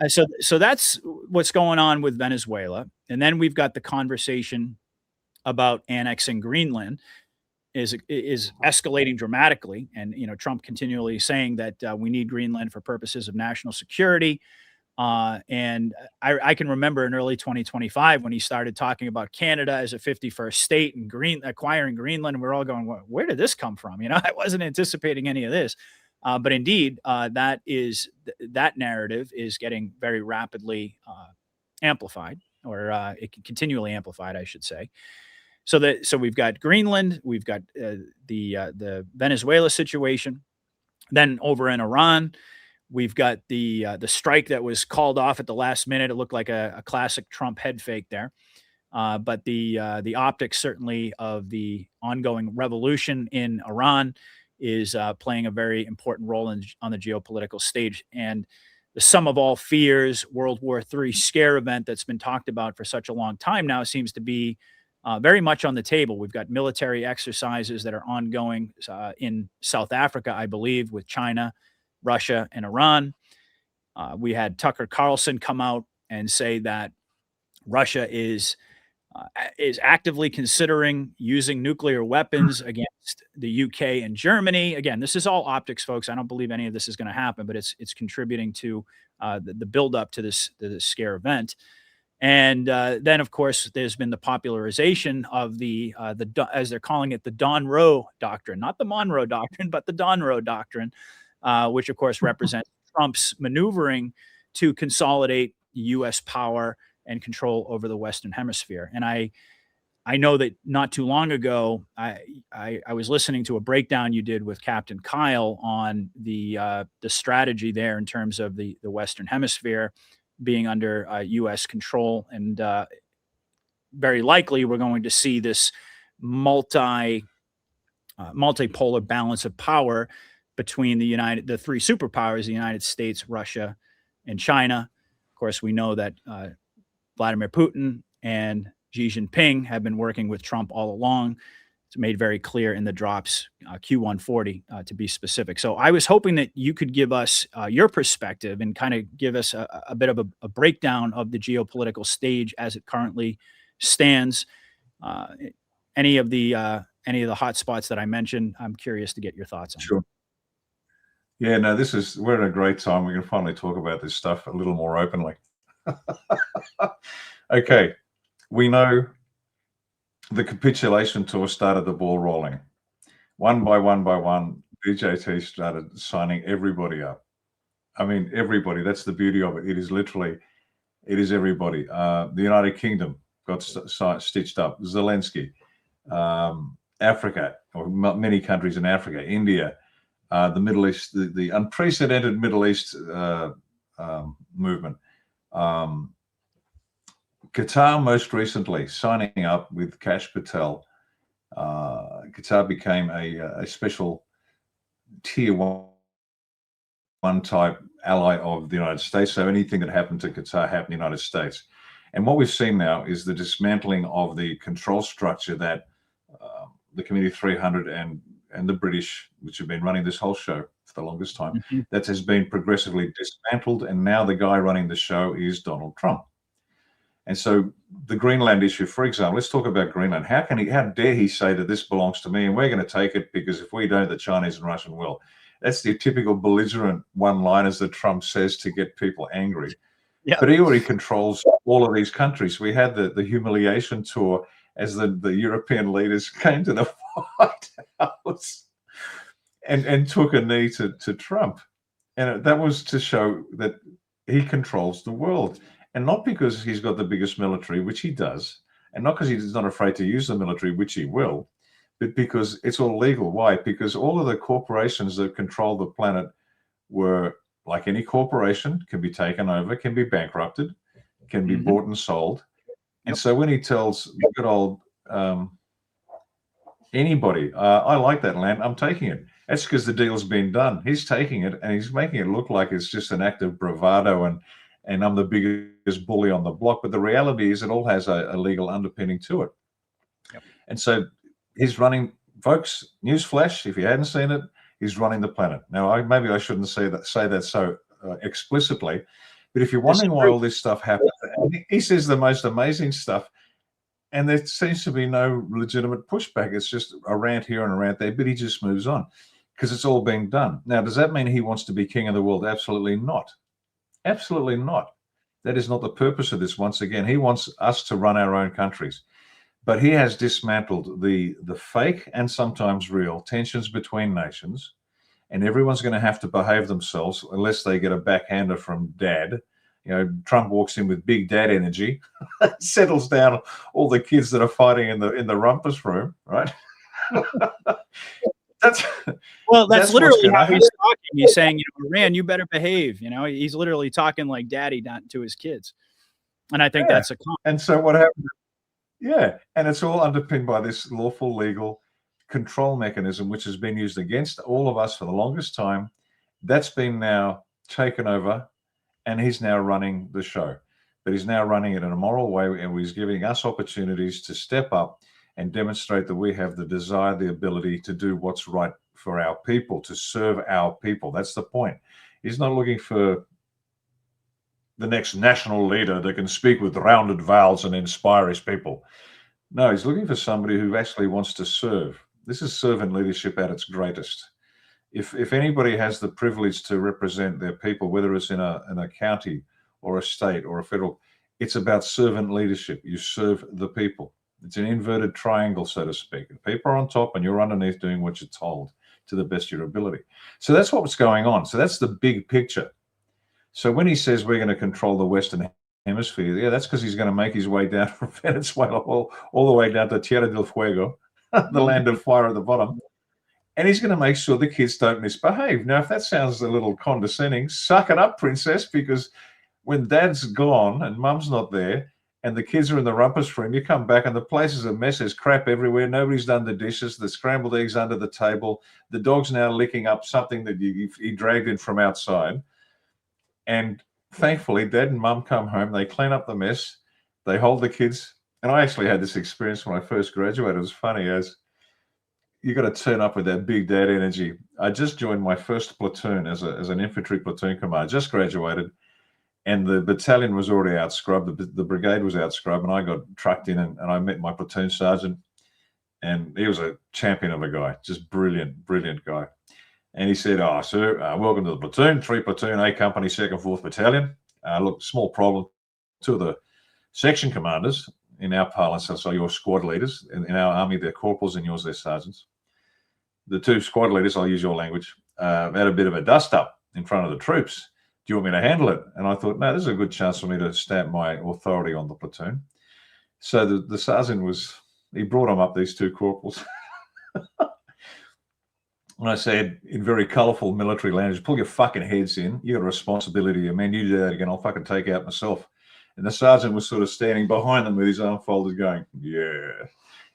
So that's what's going on with Venezuela. And then we've got the conversation about annexing Greenland is escalating dramatically. And, Trump continually saying that we need Greenland for purposes of national security. And I can remember in early 2025 when he started talking about Canada as a 51st state and acquiring Greenland, and we're all going, where did this come from? I wasn't anticipating any of this. But indeed, that narrative is getting very rapidly amplified, or it continually amplified, I should say. So we've got Greenland, we've got the Venezuela situation. Then over in Iran, we've got the strike that was called off at the last minute. It looked like a classic Trump head fake there. But the optics certainly of the ongoing revolution in Iran is playing a very important role on the geopolitical stage. And the sum of all fears, World War III scare event that's been talked about for such a long time now seems to be very much on the table. We've got military exercises that are ongoing in South Africa, I believe, with China, Russia, and Iran. We had Tucker Carlson come out and say that Russia is actively considering using nuclear weapons against the UK and Germany. Again, this is all optics, folks. I don't believe any of this is going to happen, but it's contributing to the buildup to this scare event. And then, of course, there's been the popularization of as they're calling it, the Donroe Doctrine, not the Monroe Doctrine, but the Donroe Doctrine, which, of course, represents Trump's maneuvering to consolidate U.S. power and control over the Western Hemisphere. And I know that not too long ago, I was listening to a breakdown you did with Captain Kyle on the strategy there in terms of the Western Hemisphere being under U.S. control, and very likely we're going to see this multipolar balance of power between the three superpowers: the United States, Russia, and China. Of course, we know that Vladimir Putin and Xi Jinping have been working with Trump all along. It's made very clear in the drops, Q140 to be specific. So I was hoping that you could give us your perspective and kind of give us a bit of a breakdown of the geopolitical stage as it currently stands. Any of the hot spots that I mentioned, I'm curious to get your thoughts on. Sure. Yeah, no, we're at a great time. We can finally talk about this stuff a little more openly. Okay, we know the capitulation tour started the ball rolling. One by one, DJT started signing everybody up. I mean, everybody. That's the beauty of it. It is everybody. The United Kingdom got stitched up. Zelensky, Africa, or many countries in Africa, India, the Middle East, the unprecedented Middle East movement. Qatar most recently signing up with Kash Patel. Qatar became a special tier one type ally of the United States. So anything that happened to Qatar happened in the United States. And what we've seen now is the dismantling of the control structure that the Committee 300 and the British, which have been running this whole show for the longest time, that has been progressively dismantled. And now the guy running the show is Donald Trump. And so the Greenland issue, for example, let's talk about Greenland. How dare he say that this belongs to me and we're going to take it because if we don't, the Chinese and Russian will. That's the typical belligerent one-liners that Trump says to get people angry. Yeah. But he already controls all of these countries. We had the humiliation tour as the European leaders came to the White House and took a knee to Trump. And that was to show that he controls the world. And not because he's got the biggest military, which he does, and not because he's not afraid to use the military, which he will, but because it's all legal. Why? Because all of the corporations that control the planet were, like any corporation, can be taken over, can be bankrupted, can be bought and sold. And so when he tells good old anybody, I like that land, I'm taking it. That's because the deal's been done. He's taking it and he's making it look like it's just an act of bravado and I'm the biggest bully on the block. But the reality is it all has a legal underpinning to it. Yep. And so he's running, folks, newsflash, if you hadn't seen it, he's running the planet. Now, maybe I shouldn't say that so explicitly, but if you're wondering why all this stuff happened, he says the most amazing stuff, and there seems to be no legitimate pushback. It's just a rant here and a rant there, but he just moves on because it's all being done. Now, does that mean he wants to be king of the world? Absolutely not. Absolutely not. That is not the purpose of this. Once again, he wants us to run our own countries. But he has dismantled the fake and sometimes real tensions between nations, and everyone's going to have to behave themselves unless they get a backhander from dad. You know, Trump walks in with big dad energy, settles down all the kids that are fighting in the rumpus room, right? That's literally how he's talking. He's saying, Iran, you better behave. He's literally talking like daddy down to his kids. And I think that's a comment. And so what happened? Yeah. And it's all underpinned by this lawful legal control mechanism, which has been used against all of us for the longest time. That's been now taken over and he's now running the show. but he's now running it in a moral way, and he's giving us opportunities to step up and demonstrate that we have the desire, the ability to do what's right for our people, to serve our people. That's the point. He's not looking for the next national leader that can speak with rounded vowels and inspire his people. No, he's looking for somebody who actually wants to serve. This is servant leadership at its greatest. If anybody has the privilege to represent their people, whether it's in a county or a state or a federal, it's about servant leadership. You serve the people. It's an inverted triangle, so to speak. The people are on top and you're underneath doing what you're told to the best of your ability. So that's what's going on. So that's the big picture. So when he says we're going to control the Western Hemisphere, yeah, that's because he's going to make his way down from Venezuela all the way down to Tierra del Fuego, the land of fire at the bottom. And he's going to make sure the kids don't misbehave. Now, if that sounds a little condescending, suck it up, princess, because when dad's gone and mum's not there and the kids are in the rumpus room, you come back and the place is a mess. There's crap everywhere. Nobody's done the dishes. The scrambled eggs under the table. The dog's now licking up something that he dragged in from outside. And thankfully, dad and mum come home. They clean up the mess. They hold the kids. And I actually had this experience when I first graduated. It was funny as you got to turn up with that big dad energy. I just joined my first platoon as an infantry platoon commander. Just graduated, and the battalion was already out scrubbed. The brigade was out scrubbed, and I got trucked in, and I met my platoon sergeant, and he was a champion of a guy, just brilliant, brilliant guy. And he said, "Oh, sir, welcome to the platoon, 3 platoon, A company, 2nd, 4th battalion. Look, small problem. 2 of the section commanders, in our parlance, so your squad leaders. In our army, they're corporals, and yours, they're sergeants. The 2 squad leaders, I'll use your language, had a bit of a dust up in front of the troops. Do you want me to handle it?" And I thought, no, this is a good chance for me to stamp my authority on the platoon. So the sergeant he brought him up, these 2 corporals. And I said, in very colourful military language, pull your fucking heads in. You got a responsibility. Man, you do that again, I'll fucking take out myself. And the sergeant was sort of standing behind them with his arm folded going, yeah.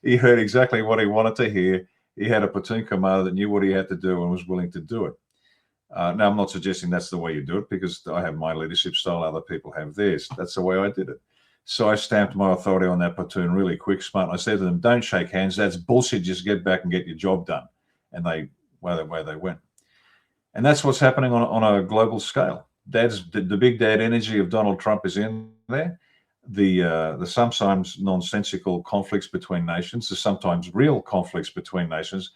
He heard exactly what he wanted to hear. He had a platoon commander that knew what he had to do and was willing to do it. Now, I'm not suggesting that's the way you do it, because I have my leadership style. Other people have theirs. That's the way I did it. So I stamped my authority on that platoon really quick, smart. And I said to them, don't shake hands. That's bullshit. Just get back and get your job done. And they went. And that's what's happening on a global scale. The big dad energy of Donald Trump is in there. The sometimes nonsensical conflicts between nations, the sometimes real conflicts between nations,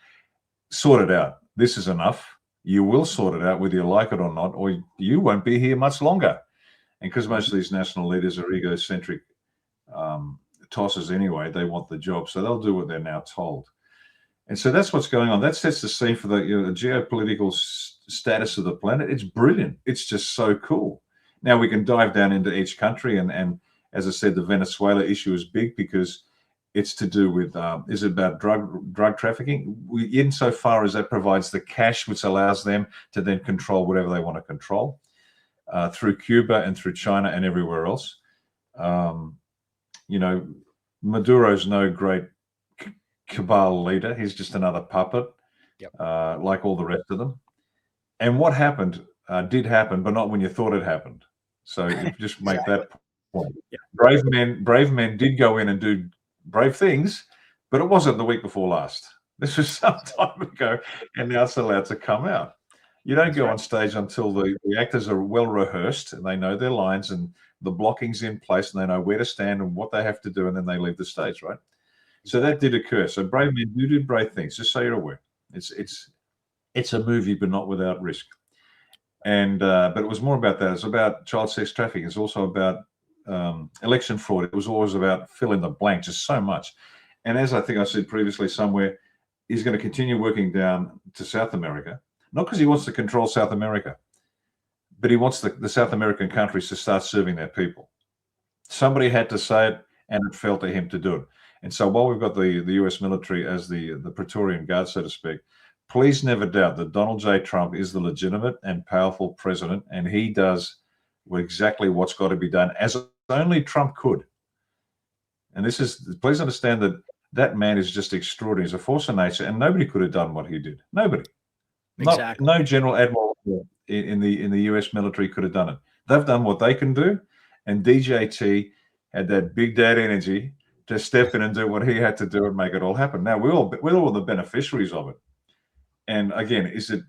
sort it out. This is enough. You will sort it out whether you like it or not, or you won't be here much longer. And because most of these national leaders are egocentric tosses anyway, they want the job, so they'll do what they're now told. And so that's what's going on. That sets the scene for the geopolitical status of the planet. It's brilliant. It's just so cool. Now we can dive down into each country, and as I said, the Venezuela issue is big because it's to do with, is it about drug trafficking? Insofar as that provides the cash which allows them to then control whatever they want to control through Cuba and through China and everywhere else. Maduro's no great cabal leader. He's just another puppet, like all the rest of them. And what happened did happen, but not when you thought it happened. So you just make that point. Yeah. Brave men did go in and do brave things, but it wasn't the week before last. This was some time ago, and now it's allowed to come out. You don't go on stage until the actors are well rehearsed and they know their lines and the blocking's in place and they know where to stand and what they have to do, and then they leave the stage, right? So that did occur. So brave men do brave things, just so you're aware. It's a movie, but not without risk. And but it was more about that. It's about child sex trafficking. It's also about election fraud. It was always about fill in the blank, just so much. And as I think I said previously somewhere, he's going to continue working down to South America, not because he wants to control South America, but he wants the South American countries to start serving their people. Somebody had to say it, and it fell to him to do it. And so while we've got the US military as the Praetorian Guard, so to speak, please never doubt that Donald J. Trump is the legitimate and powerful president, and he does exactly what's got to be done, as only Trump could. And please understand that man is just extraordinary. He's a force of nature, and nobody could have done what he did. Nobody. Exactly. No general admiral in the US military could have done it. They've done what they can do, And DJT had that big dad energy to step in and do what he had to do and make it all happen. Now we're all the beneficiaries of it. And again, is it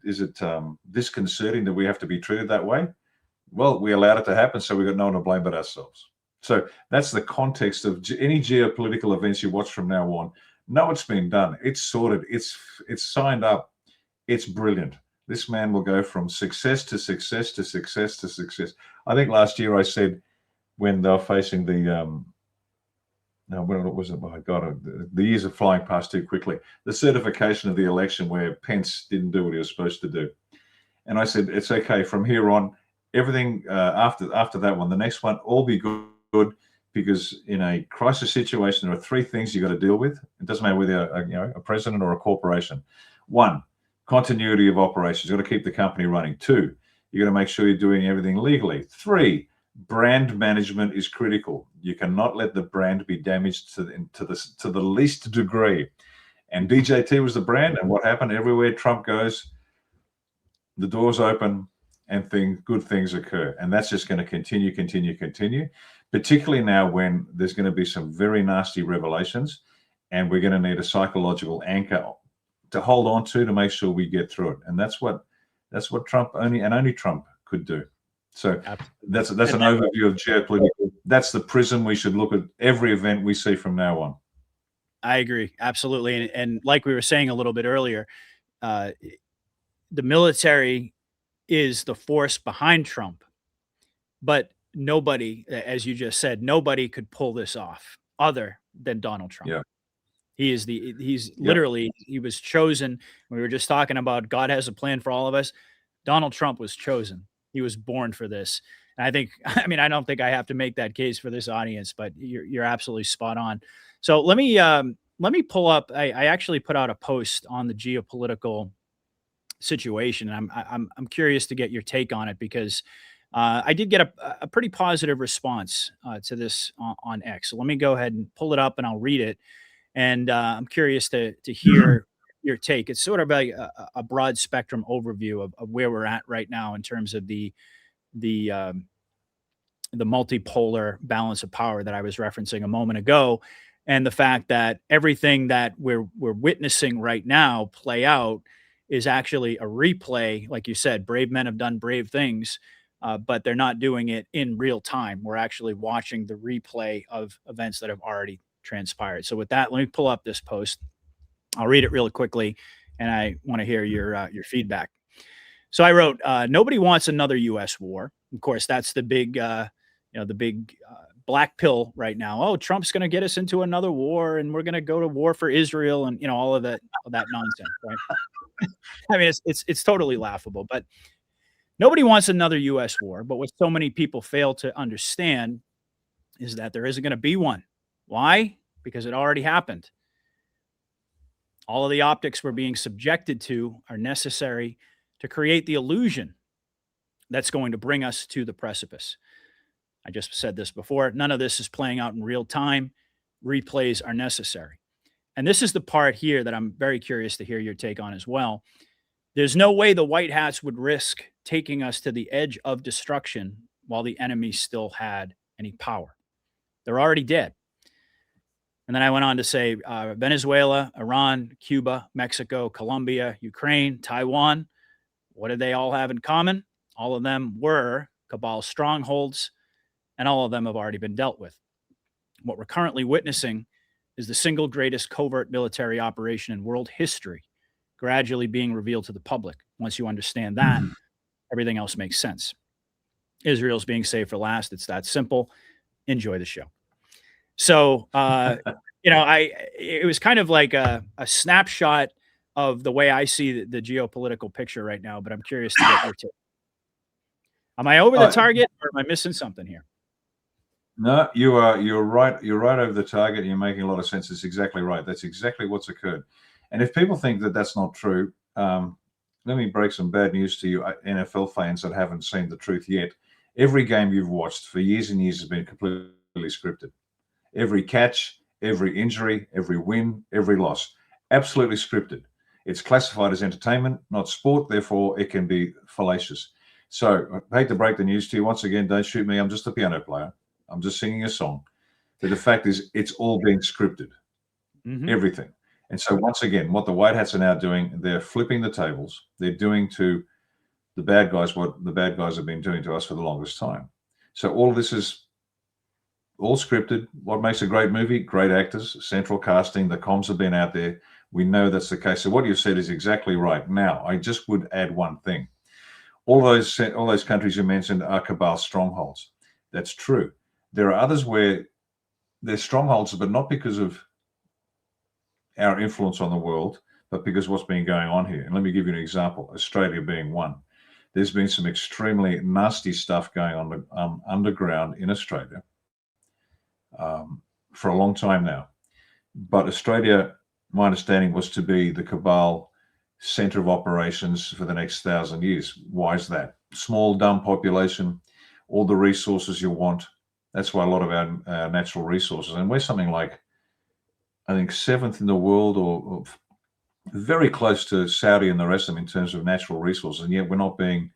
disconcerting that we have to be treated that way? Well, we allowed it to happen, so we got no one to blame but ourselves. So that's the context of any geopolitical events you watch from now on. No, it's been done. It's sorted. It's signed up. It's brilliant. This man will go from success to success to success to success. I think last year I said when they were facing the no, when was it? My God, the years are flying past too quickly. The certification of the election where Pence didn't do what he was supposed to do, and I said it's okay from here on. Everything after that one, the next one, all be good, because in a crisis situation there are three things you got to deal with. It doesn't matter whether you're a president or a corporation. One, continuity of operations. You've got to keep the company running. Two, you got to make sure you're doing everything legally. Three, brand management is critical. You cannot let the brand be damaged to the least degree. And DJT was the brand, and what happened? Everywhere Trump goes, the doors open and good things occur. And that's just going to continue, particularly now when there's going to be some very nasty revelations, and we're going to need a psychological anchor to hold on to make sure we get through it. And that's what Trump only Trump could do. So that's an overview of geopolitical. That's the prism we should look at every event we see from now on. I agree. Absolutely. And like we were saying a little bit earlier, the military is the force behind Trump, but nobody, as you just said, nobody could pull this off other than Donald Trump. Yeah. He's literally, he was chosen. We were just talking about God has a plan for all of us. Donald Trump was chosen. He was born for this. And I don't think I have to make that case for this audience, but you're absolutely spot on. So let me pull up, I actually put out a post on the geopolitical situation. And I'm curious to get your take on it, because I did get a pretty positive response to this on X. So let me go ahead and pull it up and I'll read it. And I'm curious to hear your take. It's sort of a broad spectrum overview of where we're at right now in terms of the multipolar balance of power that I was referencing a moment ago, and the fact that everything that we're witnessing right now play out is actually a replay. Like you said, brave men have done brave things, but they're not doing it in real time. We're actually watching the replay of events that have already transpired. So with that, let me pull up this post. I'll read it really quickly, and I want to hear your feedback. So I wrote, nobody wants another U.S. war. Of course, that's the big, black pill right now. Oh, Trump's going to get us into another war, and we're going to go to war for Israel, and all of that nonsense, right? I mean, it's totally laughable. But nobody wants another U.S. war. But what so many people fail to understand is that there isn't going to be one. Why? Because it already happened. All of the optics we're being subjected to are necessary to create the illusion that's going to bring us to the precipice. I just said this before. None of this is playing out in real time. Replays are necessary. And this is the part here that I'm very curious to hear your take on as well. There's no way the white hats would risk taking us to the edge of destruction while the enemy still had any power. They're already dead. And then I went on to say Venezuela, Iran, Cuba, Mexico, Colombia, Ukraine, Taiwan. What did they all have in common? All of them were cabal strongholds, and all of them have already been dealt with. What we're currently witnessing is the single greatest covert military operation in world history gradually being revealed to the public. Once you understand that, everything else makes sense. Israel's being saved for last. It's that simple. Enjoy the show. So, it was kind of like a snapshot of the way I see the geopolitical picture right now, but I'm curious to get your take. Am I over the target, or am I missing something here? No, you're right. You're right over the target. You're making a lot of sense. It's exactly right. That's exactly what's occurred. And if people think that that's not true, let me break some bad news to you, NFL fans that haven't seen the truth yet. Every game you've watched for years and years has been completely scripted. Every catch, every injury, every win, every loss, absolutely scripted. It's classified as entertainment, not sport. Therefore, it can be fallacious. So I hate to break the news to you once again. Don't shoot me. I'm just a piano player. I'm just singing a song. But the fact is, it's all being scripted, everything. And so once again, what the white hats are now doing, they're flipping the tables. They're doing to the bad guys what the bad guys have been doing to us for the longest time. So all of this is all scripted. What makes a great movie? Great actors, central casting. The comms have been out there. We know that's the case. So what you said is exactly right. Now, I just would add one thing. All those countries you mentioned are cabal strongholds. That's true. There are others where they're strongholds, but not because of our influence on the world, but because of what's been going on here. And let me give you an example, Australia being one. There's been some extremely nasty stuff going on underground in Australia for a long time now. But Australia, my understanding, was to be the cabal center of operations for the next 1,000 years. Why is that? Small, dumb population, all the resources you want. That's why a lot of our natural resources, and we're something like, I think, 7th in the world, or very close to Saudi and the rest of them in terms of natural resources, and yet we're not being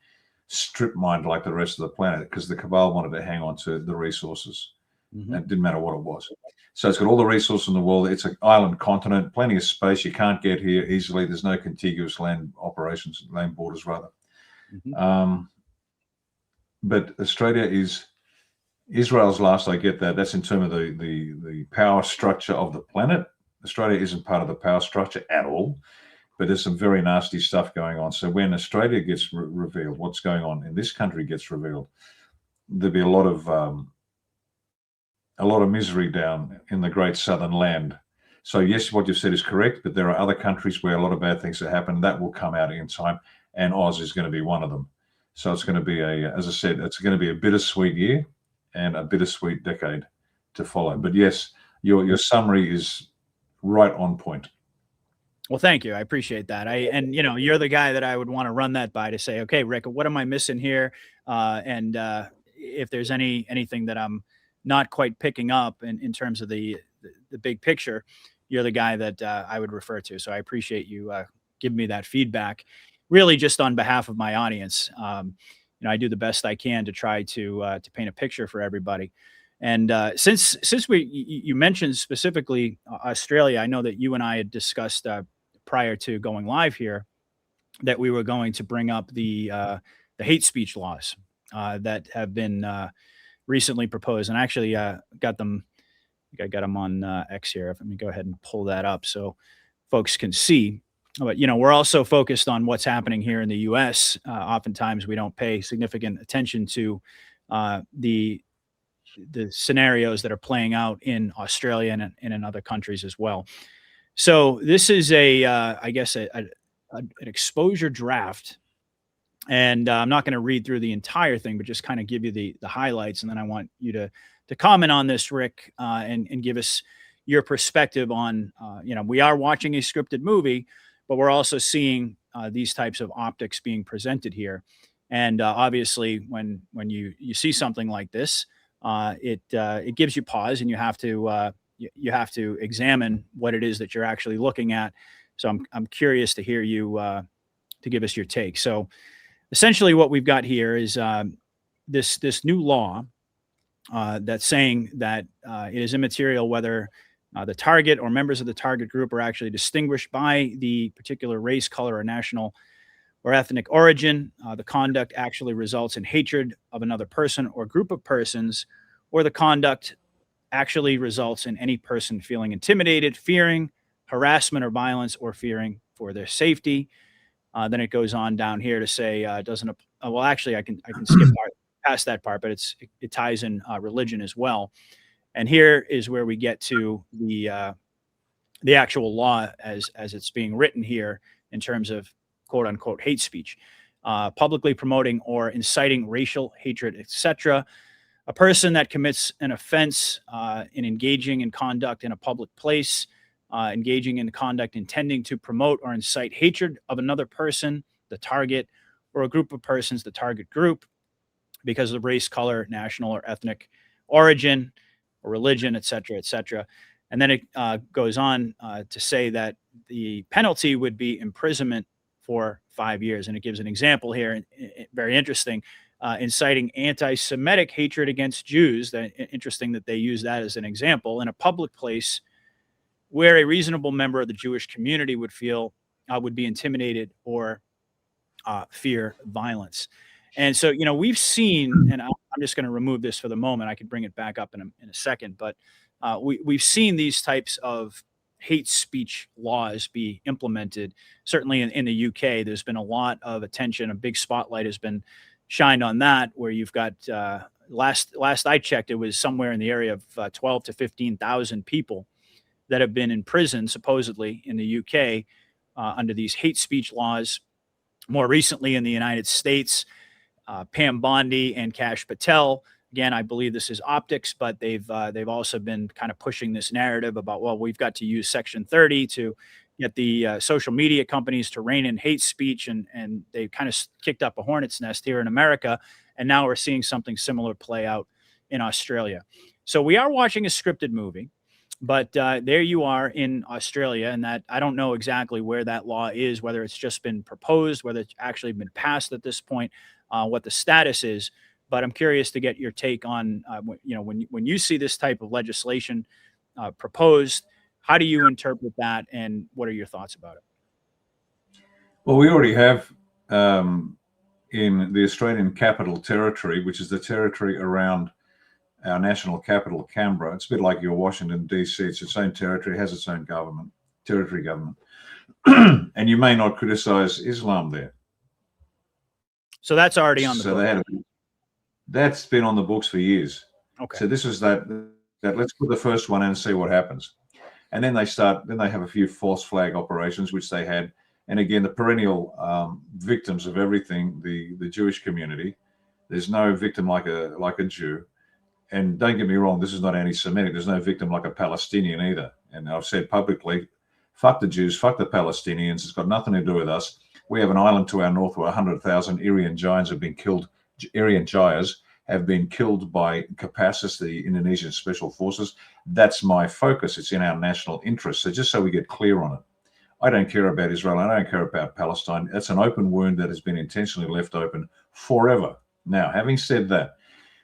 strip mined like the rest of the planet because the cabal wanted to hang on to the resources. And it didn't matter what it was. So it's got all the resources in the world. It's an island continent, plenty of space. You can't get here easily. There's no contiguous land operations, land borders rather. But Australia is Israel's last. I get that. That's in terms of the power structure of the planet. Australia isn't part of the power structure at all, but there's some very nasty stuff going on. So when Australia gets revealed, what's going on in this country gets revealed, there'll be a lot of misery down in the great southern land. So yes, what you've said is correct, but there are other countries where a lot of bad things have happened. That will come out in time, and Oz is going to be one of them. So it's going to be as I said, it's going to be a bittersweet year and a bittersweet decade to follow. But yes, your summary is right on point. Well, thank you. I appreciate that. And you're the guy that I would want to run that by to say, okay, Rick, what am I missing here? And if there's anything that I'm not quite picking up in terms of the big picture, you're the guy that I would refer to. So I appreciate you giving me that feedback, really just on behalf of my audience. I do the best I can to try to paint a picture for everybody. And since you mentioned specifically Australia, I know that you and I had discussed prior to going live here that we were going to bring up the hate speech laws that have been recently proposed, and I actually got them. I think I got them on X here. Let me go ahead and pull that up so folks can see. But we're also focused on what's happening here in the U.S. Oftentimes, we don't pay significant attention to the scenarios that are playing out in Australia and in other countries as well. So this is I guess an exposure draft. And I'm not going to read through the entire thing, but just kind of give you the highlights. And then I want you to comment on this, Rick, and give us your perspective on, we are watching a scripted movie, but we're also seeing these types of optics being presented here. And obviously, when you see something like this, it gives you pause, and you have to examine what it is that you're actually looking at. So I'm curious to hear you to give us your take. So essentially, what we've got here is this new law that's saying that it is immaterial whether the target or members of the target group are actually distinguished by the particular race, color, or national or ethnic origin. The conduct actually results in hatred of another person or group of persons, or the conduct actually results in any person feeling intimidated, fearing harassment or violence, or fearing for their safety. Then it goes on down here to say doesn't. Well, actually, I can skip past that part, but it ties in religion as well. And here is where we get to the actual law as it's being written here in terms of quote unquote hate speech, publicly promoting or inciting racial hatred, etc. A person that commits an offense in engaging in conduct in a public place, engaging in conduct intending to promote or incite hatred of another person, the target, or a group of persons, the target group, because of race, color, national or ethnic origin, or religion, et cetera, et cetera. And then it goes on to say that the penalty would be imprisonment for 5 years. And it gives an example here, very interesting. inciting anti-Semitic hatred against Jews. Interesting that they use that as an example in a public place where a reasonable member of the Jewish community would feel would be intimidated or fear violence. And so, we've seen, and I'm just going to remove this for the moment. I could bring it back up in a second, but we've seen these types of hate speech laws be implemented. Certainly in the UK, there's been a lot of attention. A big spotlight has been shined on that, where you've got last I checked, it was somewhere in the area of 12 to 15,000 people that have been in prison supposedly in the UK under these hate speech laws. More recently in the United States, Pam Bondi and Kash Patel. Again, I believe this is optics, but they've also been kind of pushing this narrative about, well, we've got to use Section 30 to get the social media companies to rein in hate speech, and they kind of kicked up a hornet's nest here in America, and now we're seeing something similar play out in Australia. So we are watching a scripted movie, but there you are in Australia, and that I don't know exactly where that law is, whether it's just been proposed, whether it's actually been passed at this point, what the status is. But I'm curious to get your take on, when you see this type of legislation proposed, how do you interpret that, and what are your thoughts about it? Well, we already have in the Australian Capital Territory, which is the territory around our national capital, Canberra. It's a bit like your Washington, D.C. It's its own territory, has its own government, territory government. And you may not criticize Islam there. So that's already on the book. That's been on the books for years. Okay. So this is that let's put the first one in and see what happens. And then they have a few false flag operations, which they had. And again, the perennial victims of everything, the Jewish community. There's no victim like a Jew. And don't get me wrong, this is not anti-Semitic. There's no victim like a Palestinian either. And I've said publicly, fuck the Jews, fuck the Palestinians. It's got nothing to do with us. We have an island to our north where 100,000 Aryan Giants have been killed. Aryan Gyres have been killed by Capassus, the Indonesian Special Forces. That's my focus. It's in our national interest. So just so we get clear on it, I don't care about Israel. I don't care about Palestine. That's an open wound that has been intentionally left open forever. Now, having said that,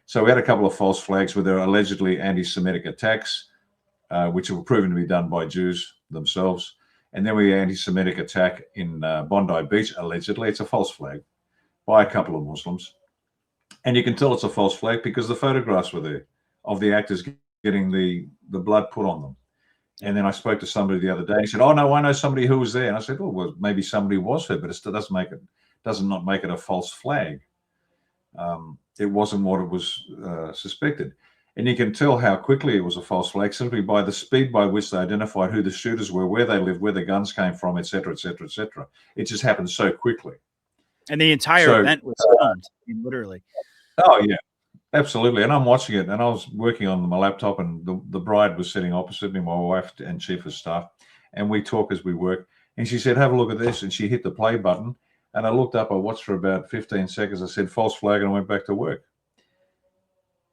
so we had a couple of false flags where there are allegedly anti-Semitic attacks, which were proven to be done by Jews themselves. And then we had an anti-Semitic attack in Bondi Beach, allegedly. It's a false flag by a couple of Muslims. And you can tell it's a false flag because the photographs were there of the actors getting the blood put on them. And then I spoke to somebody the other day. He said, "Oh no, I know somebody who was there." And I said, "Well, maybe somebody was there, but it still does not make it a false flag. It wasn't what it was suspected." And you can tell how quickly it was a false flag simply by the speed by which they identified who the shooters were, where they lived, where the guns came from, et cetera, et cetera, et cetera. It just happened so quickly. And the entire event was filmed, literally. Oh yeah, absolutely. And I'm watching it, and I was working on my laptop, and the bride was sitting opposite me, my wife and chief of staff, and we talk as we work. And she said, "Have a look at this," and she hit the play button. And I looked up, I watched for about 15 seconds. I said, "False flag," and I went back to work.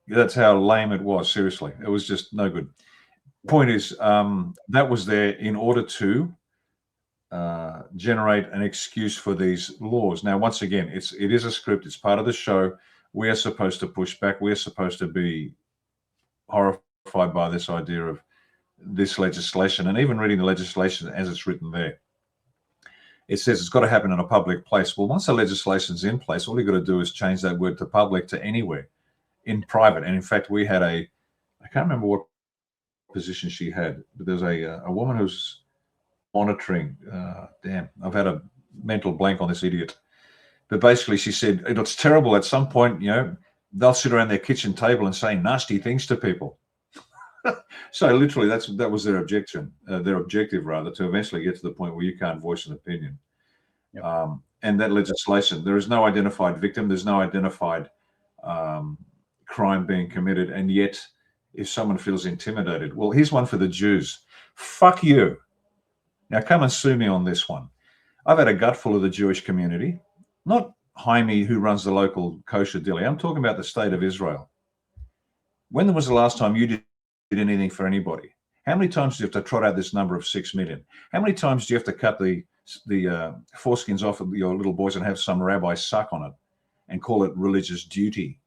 That's how lame it was. Seriously, it was just no good. Point is, that was there in order to generate an excuse for these laws. Now, once again, it is a script. It's part of the show. We are supposed to push back. We're supposed to be horrified by this idea of this legislation. And even reading the legislation as it's written there, it says it's got to happen in a public place. Well, once the legislation's in place, all you've got to do is change that word to public to anywhere in private. And in fact, we had I can't remember what position she had, but there's a woman who's monitoring, I've had a mental blank on this idiot. But basically she said, it's terrible at some point, they'll sit around their kitchen table and say nasty things to people. So literally that was their objective rather, to eventually get to the point where you can't voice an opinion. Yep. And that legislation, there is no identified victim. There's no identified crime being committed. And yet if someone feels intimidated, well, here's one for the Jews. Fuck you. Now come and sue me on this one. I've had a gutful of the Jewish community, not Jaime, who runs the local kosher deli. I'm talking about the state of Israel. When was the last time you did anything for anybody? How many times do you have to trot out this number of 6 million? How many times do you have to cut the foreskins off of your little boys and have some rabbi suck on it and call it religious duty.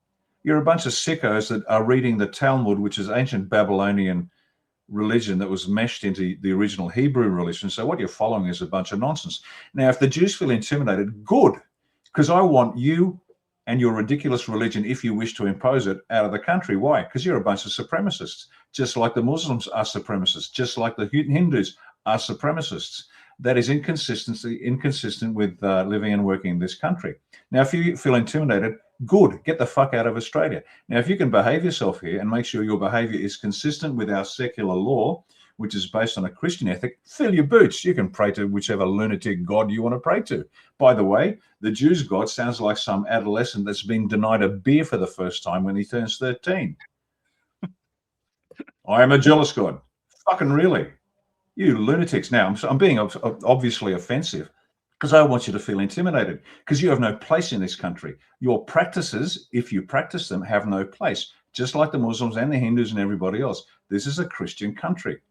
You're a bunch of sickos that are reading the Talmud, which is ancient Babylonian religion that was meshed into the original Hebrew religion. So what you're following is a bunch of nonsense. Now, if the Jews feel intimidated, good, because I want you and your ridiculous religion, if you wish to impose it, out of the country. Why? Because you're a bunch of supremacists, just like the Muslims are supremacists, just like the Hindus are supremacists. That is inconsistent with living and working in this country. Now, if you feel intimidated, good, get the fuck out of Australia. Now, if you can behave yourself here and make sure your behavior is consistent with our secular law, which is based on a Christian ethic, fill your boots. You can pray to whichever lunatic God you want to pray to. By the way, the Jews' God sounds like some adolescent that's been denied a beer for the first time when he turns 13. I am a jealous God. Fucking really. You lunatics. Now, I'm being obviously offensive because I want you to feel intimidated because you have no place in this country. Your practices, if you practice them, have no place, just like the Muslims and the Hindus and everybody else. This is a Christian country.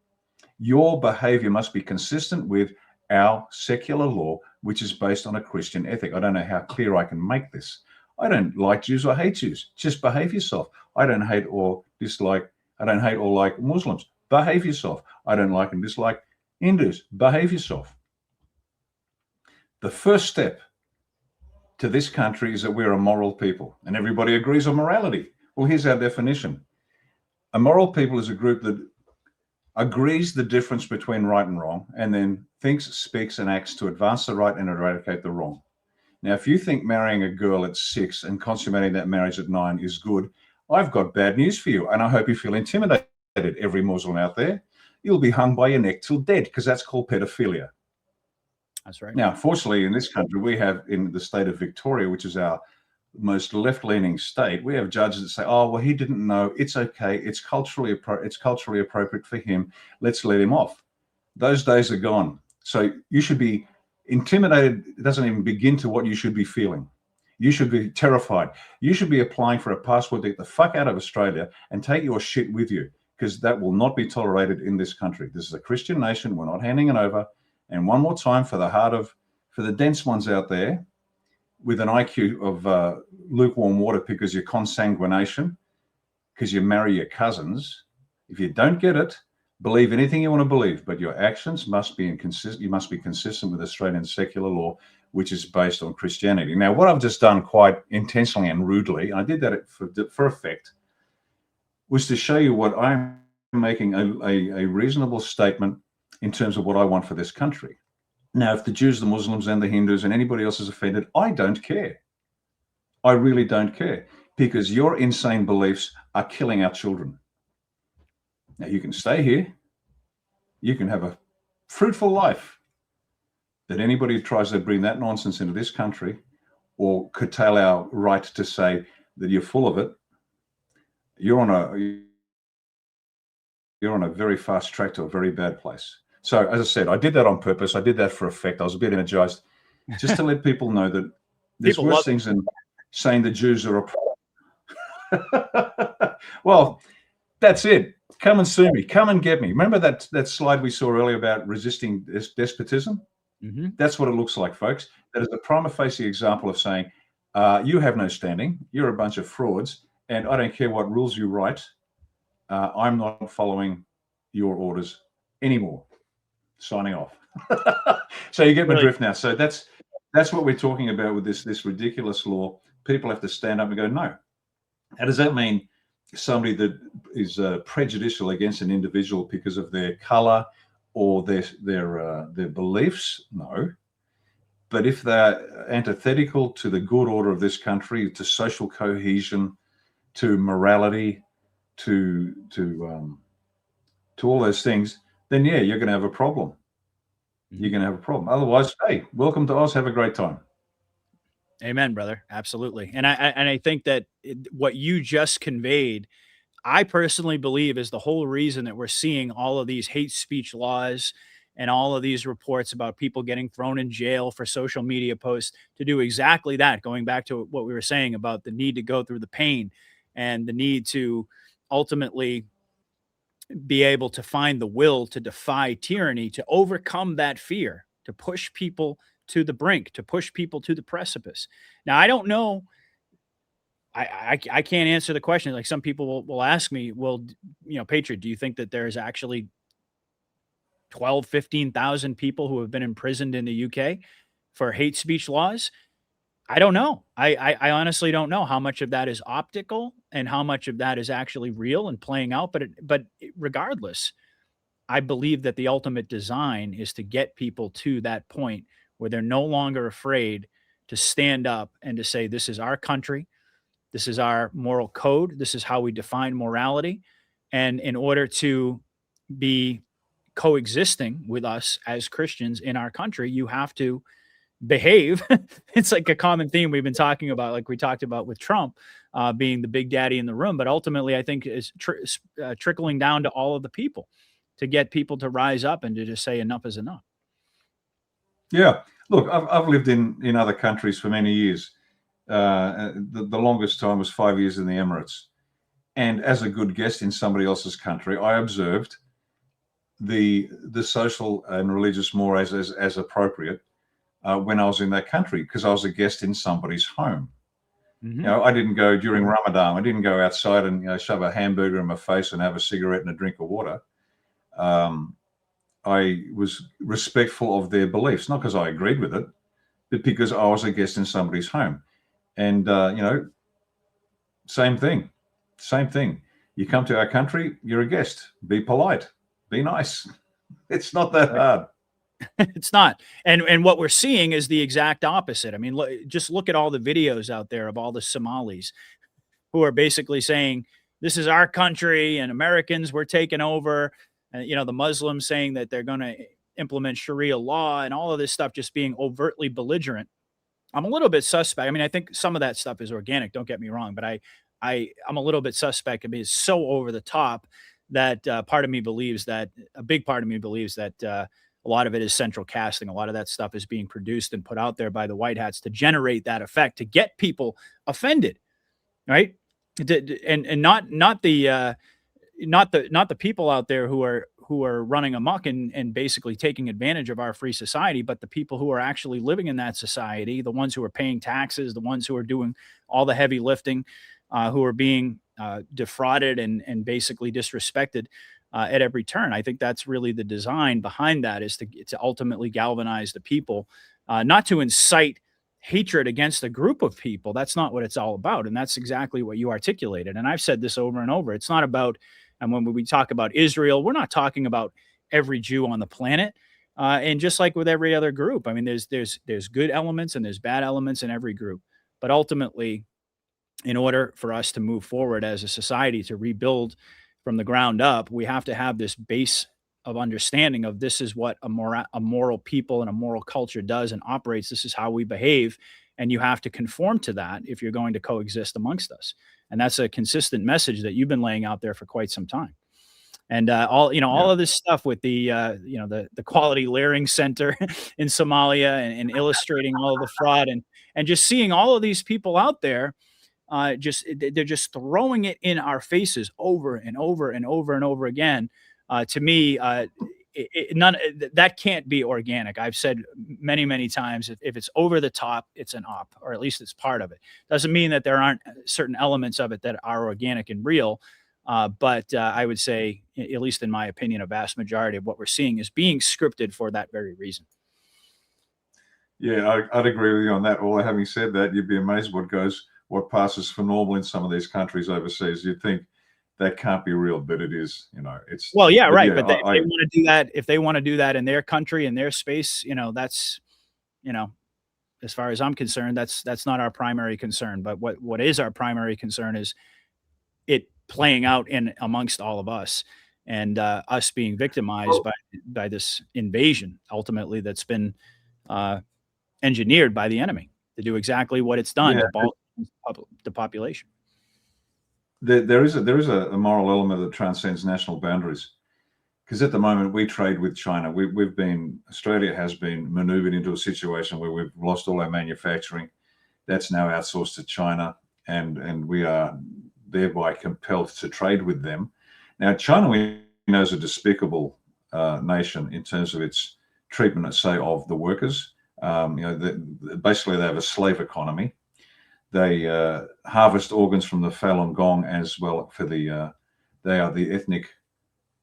Your behavior must be consistent with our secular law, which is based on a Christian ethic. I don't know how clear I can make this. I don't like Jews or hate Jews. Just behave yourself. I don't hate or like Muslims. Behave yourself. I don't like and dislike Hindus. Behave yourself. The first step to this country is that we're a moral people, and everybody agrees on morality. Well, here's our definition. A moral people is a group that agrees the difference between right and wrong, and then thinks, speaks, and acts to advance the right and eradicate the wrong. Now, if you think marrying a girl at 6 and consummating that marriage at 9 is good, I've got bad news for you, and I hope you feel intimidated, every Muslim out there. You'll be hung by your neck till dead, because that's called pedophilia. That's right. Now, fortunately, in this country, we have, in the state of Victoria, which is our most left-leaning state, we have judges that say, "Oh, well, he didn't know. It's okay. It's culturally appropriate for him. Let's let him off." Those days are gone. So you should be intimidated. It doesn't even begin to what you should be feeling. You should be terrified. You should be applying for a passport to get the fuck out of Australia and take your shit with you, because that will not be tolerated in this country. This is a Christian nation. We're not handing it over. And one more time, for the dense ones out there with an IQ of lukewarm water because you're consanguination, because you marry your cousins. If you don't get it, believe anything you want to believe, but your actions must be you must be consistent with Australian secular law, which is based on Christianity. Now, what I've just done quite intentionally and rudely, and I did that for effect, was to show you what I'm making a reasonable statement in terms of what I want for this country. Now, if the Jews, the Muslims, and the Hindus and anybody else is offended, I don't care. I really don't care, because your insane beliefs are killing our children. Now, you can stay here. You can have a fruitful life. That anybody who tries to bring that nonsense into this country or curtail our right to say that you're full of it, you're on a very fast track to a very bad place. So, as I said, I did that on purpose. I did that for effect. I was a bit energized, just to let people know that there's worse things than saying the Jews are a well, that's it. Come and sue me. Come and get me. Remember that slide we saw earlier about resisting despotism? Mm-hmm. That's what it looks like, folks. That is a prima facie example of saying, you have no standing. You're a bunch of frauds, and I don't care what rules you write. I'm not following your orders anymore. Signing off. So you get my drift now. So that's what we're talking about with this ridiculous law. People have to stand up and go, no. How does that mean somebody that is prejudicial against an individual because of their color or their beliefs? No. But if they're antithetical to the good order of this country, to social cohesion, to morality, to all those things, then yeah, you're going to have a problem. You're going to have a problem. Otherwise, hey, welcome to Oz. Have a great time. Amen, brother. Absolutely. And I think that what you just conveyed, I personally believe is the whole reason that we're seeing all of these hate speech laws and all of these reports about people getting thrown in jail for social media posts, to do exactly that. Going back to what we were saying about the need to go through the pain and the need to ultimately be able to find the will to defy tyranny, to overcome that fear, to push people to the brink, to push people to the precipice. Now, I don't know I can't answer the question. Like, some people will ask me, well, Patriot, do you think that there's actually 12, 15,000 people who have been imprisoned in the UK for hate speech laws? I don't know. I honestly don't know how much of that is optical and how much of that is actually real and playing out. But regardless, I believe that the ultimate design is to get people to that point where they're no longer afraid to stand up and to say, this is our country. This is our moral code. This is how we define morality. And in order to be coexisting with us as Christians in our country, you have to behave. It's like a common theme we've been talking about, like we talked about with Trump being the big daddy in the room. But ultimately, I think is trickling down to all of the people to get people to rise up and to just say enough is enough. Yeah. Look, I've lived in other countries for many years. The longest time was 5 years in the Emirates. And as a good guest in somebody else's country, I observed the social and religious mores as appropriate when I was in that country, because I was a guest in somebody's home. Mm-hmm. I didn't go during Ramadan. I didn't go outside and shove a hamburger in my face and have a cigarette and a drink of water. I was respectful of their beliefs, not because I agreed with it, but because I was a guest in somebody's home. And, same thing. You come to our country, you're a guest. Be polite, be nice. It's not that hard. It's not. And what we're seeing is the exact opposite. I mean, just look at all the videos out there of all the Somalis who are basically saying, this is our country and Americans were taken over. And, the Muslims saying that they're going to implement Sharia law and all of this stuff, just being overtly belligerent. I'm a little bit suspect. I mean, I think some of that stuff is organic, don't get me wrong, but I'm a little bit suspect. I mean, it's so over the top that a big part of me believes that a lot of it is central casting. A lot of that stuff is being produced and put out there by the white hats to generate that effect, to get people offended, right? And not the people out there who are running amok and basically taking advantage of our free society, but the people who are actually living in that society, the ones who are paying taxes, the ones who are doing all the heavy lifting, who are being defrauded and basically disrespected at every turn. I think that's really the design behind that, is to ultimately galvanize the people, not to incite hatred against a group of people. That's not what it's all about. And that's exactly what you articulated. And I've said this over and over. It's not about, and when we talk about Israel, we're not talking about every Jew on the planet. And just like with every other group, I mean, there's good elements and there's bad elements in every group. But ultimately, in order for us to move forward as a society, to rebuild from the ground up, we have to have this base of understanding of, this is what a moral people and a moral culture does and operates. This is how we behave. And you have to conform to that if you're going to coexist amongst us. And that's a consistent message that you've been laying out there for quite some time. And all of this stuff with the Quality Layering Center in Somalia and illustrating all of the fraud and just seeing all of these people out there, they're just throwing it in our faces over and over and over and over again. To me, that can't be organic. I've said many, many times, if it's over the top, it's an op, or at least it's part of it. Doesn't mean that there aren't certain elements of it that are organic and real. But I would say, at least in my opinion, a vast majority of what we're seeing is being scripted for that very reason. Yeah, I'd agree with you on that. Although, having said that, you'd be amazed what passes for normal in some of these countries overseas. You'd think that can't be real, but it is. It's well, yeah, right. Yeah, but if they want to do that, if they want to do that in their country, in their space, that's, as far as I'm concerned, that's not our primary concern. But what is our primary concern is it playing out in amongst all of us, and us being victimized by this invasion, ultimately, that's been engineered by the enemy to do exactly what it's done, to balk the population. There is a moral element that transcends national boundaries, because at the moment we trade with China. Australia has been maneuvered into a situation where we've lost all our manufacturing. That's now outsourced to China, and we are thereby compelled to trade with them. Now, China, we know, is a despicable nation in terms of its treatment, say, of the workers. Basically they have a slave economy. They harvest organs from the Falun Gong as well for the, they are the ethnic,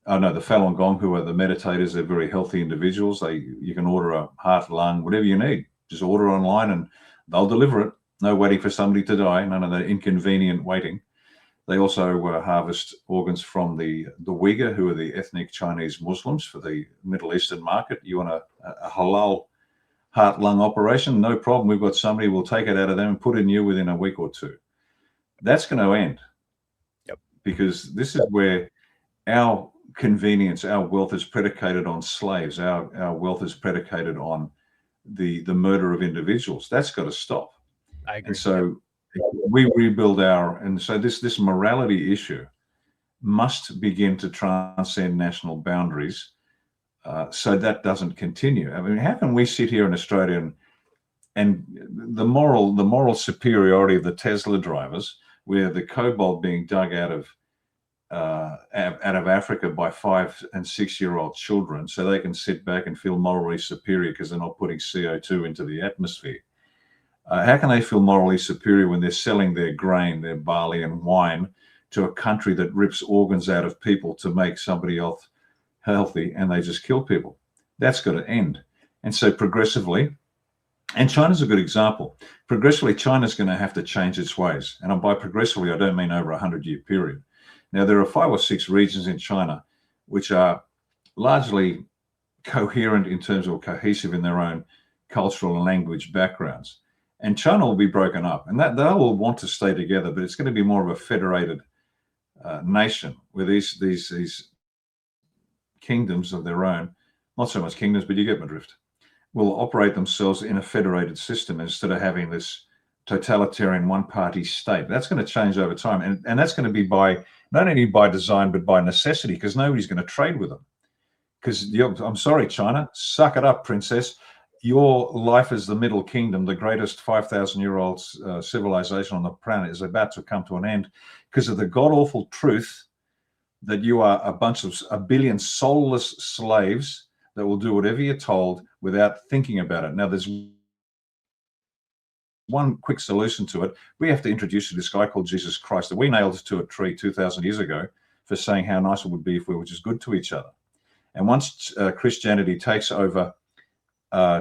oh no, the Falun Gong, who are the meditators. They're very healthy individuals. You can order a heart, lung, whatever you need. Just order online and they'll deliver it. No waiting for somebody to die, none of that inconvenient waiting. They also harvest organs from the Uyghur, who are the ethnic Chinese Muslims for the Middle Eastern market. You want a halal heart lung operation? No problem. We've got somebody, we'll take it out of them and put it in you within a week or two. That's going to end. Yep. Because this is where our convenience, our wealth is predicated on slaves. Our wealth is predicated on the murder of individuals. That's got to stop. I agree. And so we rebuild and so this morality issue must begin to transcend national boundaries, so that doesn't continue. I mean, how can we sit here in Australia and the moral superiority of the Tesla drivers, where the cobalt being dug out of Africa by 5 and 6 year old children, so they can sit back and feel morally superior because they're not putting CO2 into the atmosphere? How can they feel morally superior when they're selling their grain, their barley and wine to a country that rips organs out of people to make somebody else healthy, and they just kill people? That's got to end. And so progressively, and China's a good example, progressively China's going to have to change its ways. And by progressively, I don't mean over a 100-year period. Now, there are 5 or 6 regions in China which are largely coherent in terms of cohesive in their own cultural and language backgrounds. And China will be broken up, and that they will want to stay together, but it's going to be more of a federated nation where these kingdoms of their own, not so much kingdoms, but you get my drift, will operate themselves in a federated system instead of having this totalitarian one-party state. That's going to change over time, and that's going to be by not only by design but by necessity, because nobody's going to trade with them. Because I'm sorry, China, suck it up, princess. Your life as the Middle Kingdom, the greatest 5,000-year-old civilization on the planet, is about to come to an end because of the god-awful truth that you are a billion soulless slaves that will do whatever you're told without thinking about it. Now, there's one quick solution to it. We have to introduce this guy called Jesus Christ that we nailed to a tree 2,000 years ago for saying how nice it would be if we were just good to each other. And once Christianity takes over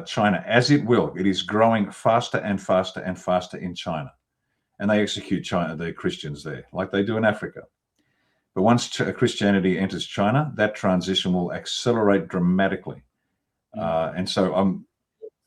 China, as it will, it is growing faster and faster and faster in China, and they execute the Christians there like they do in Africa. But once Christianity enters China, that transition will accelerate dramatically. And so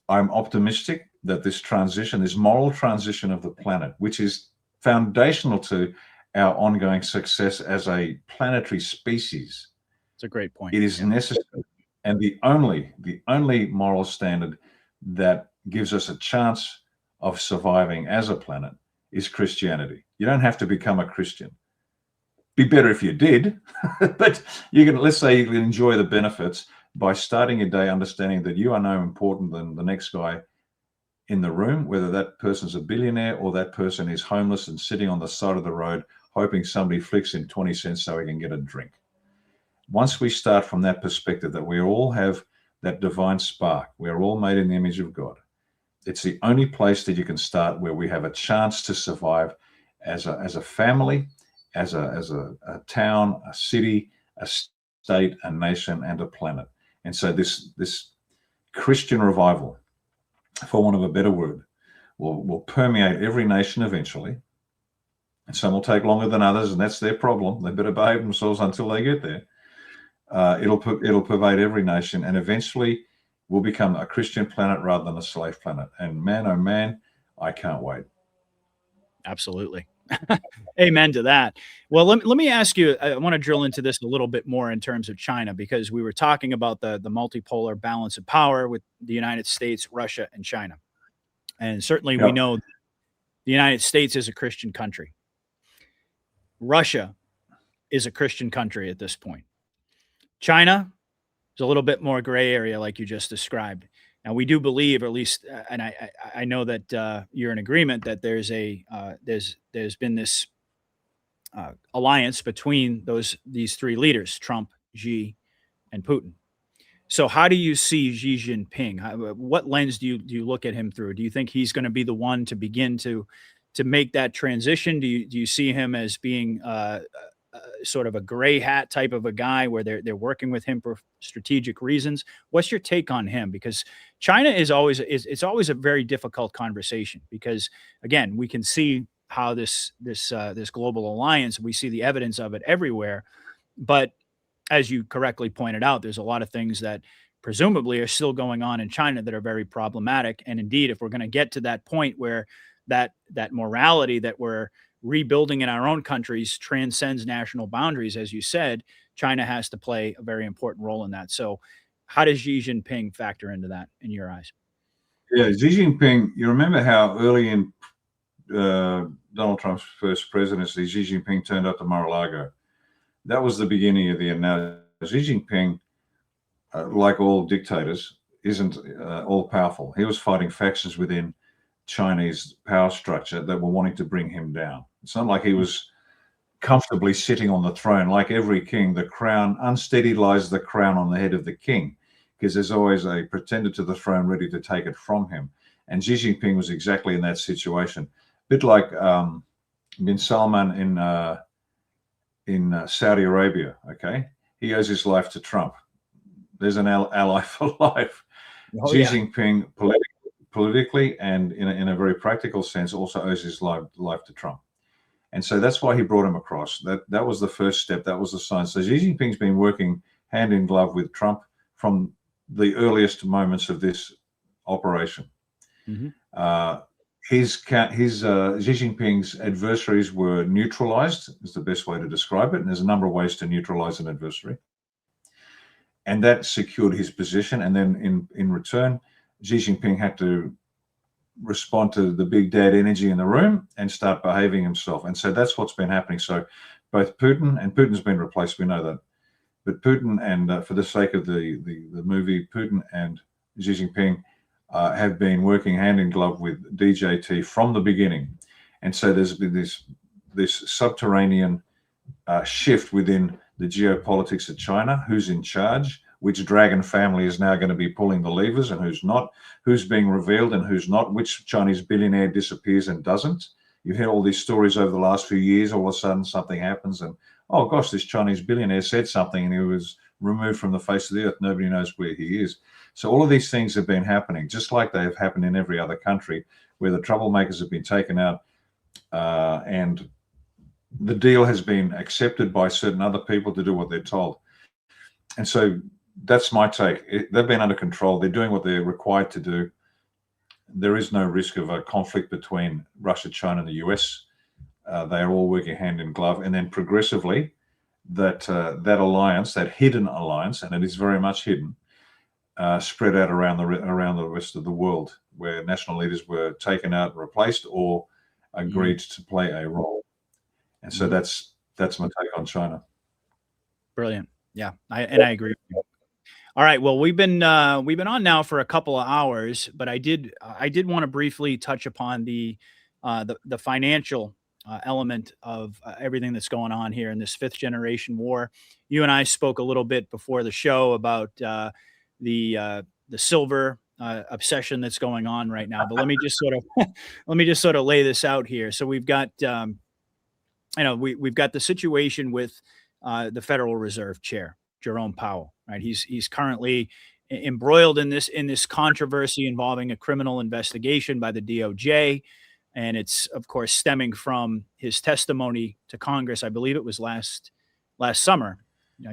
I'm optimistic that this transition, this moral transition of the planet, which is foundational to our ongoing success as a planetary species, it's a great point. It is necessary. And the only moral standard that gives us a chance of surviving as a planet is Christianity. You don't have to become a Christian. Be better if you did, but let's say you can enjoy the benefits by starting your day understanding that you are no important than the next guy in the room, whether that person's a billionaire or that person is homeless and sitting on the side of the road hoping somebody flicks him 20 cents so he can get a drink. Once we start from that perspective, that we all have that divine spark, we're all made in the image of God, it's the only place that you can start where we have a chance to survive as a family, as a town, a city, a state, a nation, and a planet. And so this Christian revival, for want of a better word, will permeate every nation eventually. And some will take longer than others, and that's their problem. They better behave themselves until they get there. It'll pervade every nation, and eventually we'll become a Christian planet rather than a slave planet. And man, oh man, I can't wait. Absolutely. Amen to that. Well, let me ask you, I want to drill into this a little bit more in terms of China, because we were talking about the multipolar balance of power with the United States, Russia, and China. And certainly we know the United States is a Christian country. Russia is a Christian country at this point. China is a little bit more gray area, like you just described. Now, we do believe, or at least, and I know that you're in agreement that there's been this alliance between these 3 leaders, Trump, Xi, and Putin. So, how do you see Xi Jinping? What lens do you look at him through? Do you think he's going to be the one to begin to to make that transition? Do you see him as being sort of a gray hat type of a guy where they're working with him for strategic reasons? What's your take on him? Because China is it's always a very difficult conversation, because again, we can see how this global alliance, we see the evidence of it everywhere, but as you correctly pointed out, there's a lot of things that presumably are still going on in China that are very problematic. And indeed, if we're going to get to that point where that morality that we're rebuilding in our own countries transcends national boundaries, as you said, China has to play a very important role in that. So, how does Xi Jinping factor into that in your eyes? Yeah, Xi Jinping. You remember how early in Donald Trump's first presidency, Xi Jinping turned up to Mar-a-Lago. That was the beginning of the end. Now, Xi Jinping, like all dictators, isn't all powerful. He was fighting factions within Chinese power structure that were wanting to bring him down. It's not like he was comfortably sitting on the throne. Like every king, the crown, unsteady lies the crown on the head of the king, because there's always a pretender to the throne ready to take it from him. And Xi Jinping was exactly in that situation. A bit like bin Salman in Saudi Arabia, okay? He owes his life to Trump. There's an ally for life. Oh, Xi yeah. Jinping politically and in a very practical sense also owes his life to Trump. And so that's why he brought him across. That was the first step. That was the sign. So Xi Jinping's been working hand in glove with Trump from the earliest moments of this operation. Mm-hmm. Xi Jinping's adversaries were neutralized, is the best way to describe it. And there's a number of ways to neutralize an adversary. And that secured his position. And then in return, Xi Jinping had to respond to the big dad energy in the room and start behaving himself. And so that's what's been happening. So both Putin, and Putin's been replaced, we know that, but Putin and for the sake of the movie, Putin and Xi Jinping have been working hand in glove with DJT from the beginning. And so there's been this subterranean shift within the geopolitics of China, who's in charge, which dragon family is now going to be pulling the levers and who's not, who's being revealed and who's not, which Chinese billionaire disappears and doesn't. You've heard all these stories over the last few years. All of a sudden something happens and, oh gosh, this Chinese billionaire said something and he was removed from the face of the earth. Nobody knows where he is. So all of these things have been happening, just like they have happened in every other country where the troublemakers have been taken out and the deal has been accepted by certain other people to do what they're told. And so that's my take. They've been under control. They're doing what they're required to do. There is no risk of a conflict between Russia, China, and the US. They are all working hand in glove. And then progressively, that alliance, that hidden alliance, and it is very much hidden, spread out around the rest of the world, where national leaders were taken out and replaced or agreed to play a role. And so that's my take on China. Brilliant. Yeah, I agree with you. All right. Well, we've been on now for a couple of hours, but I did want to briefly touch upon the financial element of everything that's going on here in this fifth generation war. You and I spoke a little bit before the show about the silver obsession that's going on right now. But let me just sort of lay this out here. So we've got we've got the situation with the Federal Reserve Chair, Jerome Powell, right? He's currently embroiled in this controversy involving a criminal investigation by the DOJ, and it's of course stemming from his testimony to Congress. I believe it was last summer,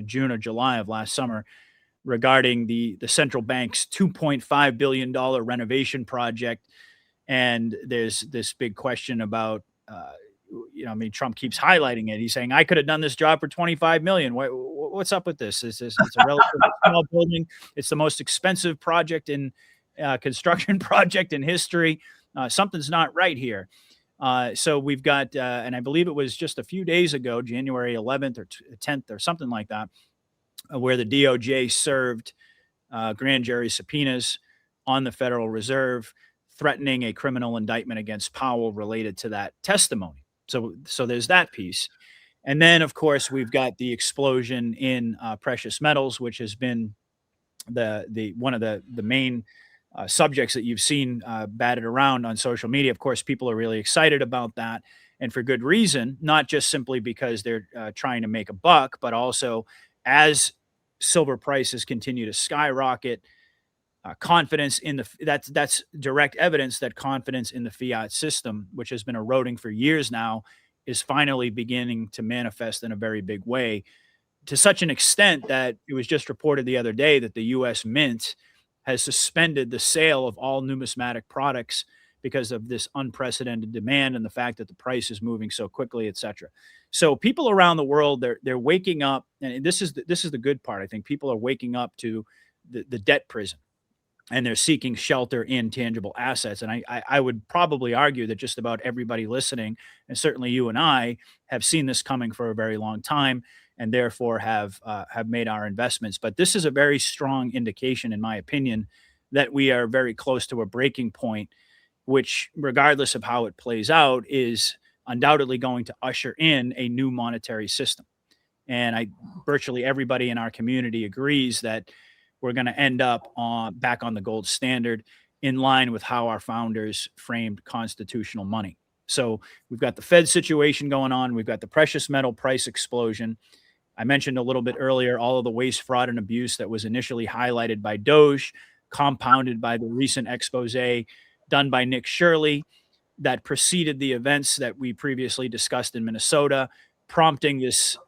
June or July of last summer, regarding the central bank's $2.5 billion renovation project. And there's this big question about Trump keeps highlighting it. He's saying, I could have done this job for 25 million. What's up with this? It's a relatively small building. It's the most expensive project in construction project in history. Something's not right here. So we've got, and I believe it was just a few days ago, January 11th or 10th or something like that, where the DOJ served grand jury subpoenas on the Federal Reserve, threatening a criminal indictment against Powell related to that testimony. So there's that piece. And then, of course, we've got the explosion in precious metals, which has been the one of the main subjects that you've seen batted around on social media. Of course, people are really excited about that, and for good reason, not just simply because they're trying to make a buck, but also as silver prices continue to skyrocket, confidence in that's direct evidence that confidence in the fiat system, which has been eroding for years now, is finally beginning to manifest in a very big way, to such an extent that it was just reported the other day that the US Mint has suspended the sale of all numismatic products because of this unprecedented demand and the fact that the price is moving so quickly, et cetera. So people around the world, they're waking up, and this is the good part. I think people are waking up to the debt prison, and they're seeking shelter in tangible assets. And I would probably argue that just about everybody listening, and certainly you and I, have seen this coming for a very long time, and therefore have made our investments. But this is a very strong indication, in my opinion, that we are very close to a breaking point, which, regardless of how it plays out, is undoubtedly going to usher in a new monetary system. And virtually everybody in our community agrees that we're going to end up back on the gold standard, in line with how our founders framed constitutional money. So we've got the Fed situation going on. We've got the precious metal price explosion. I mentioned a little bit earlier all of the waste, fraud, and abuse that was initially highlighted by Doge, compounded by the recent expose done by Nick Shirley that preceded the events that we previously discussed in Minnesota, prompting this,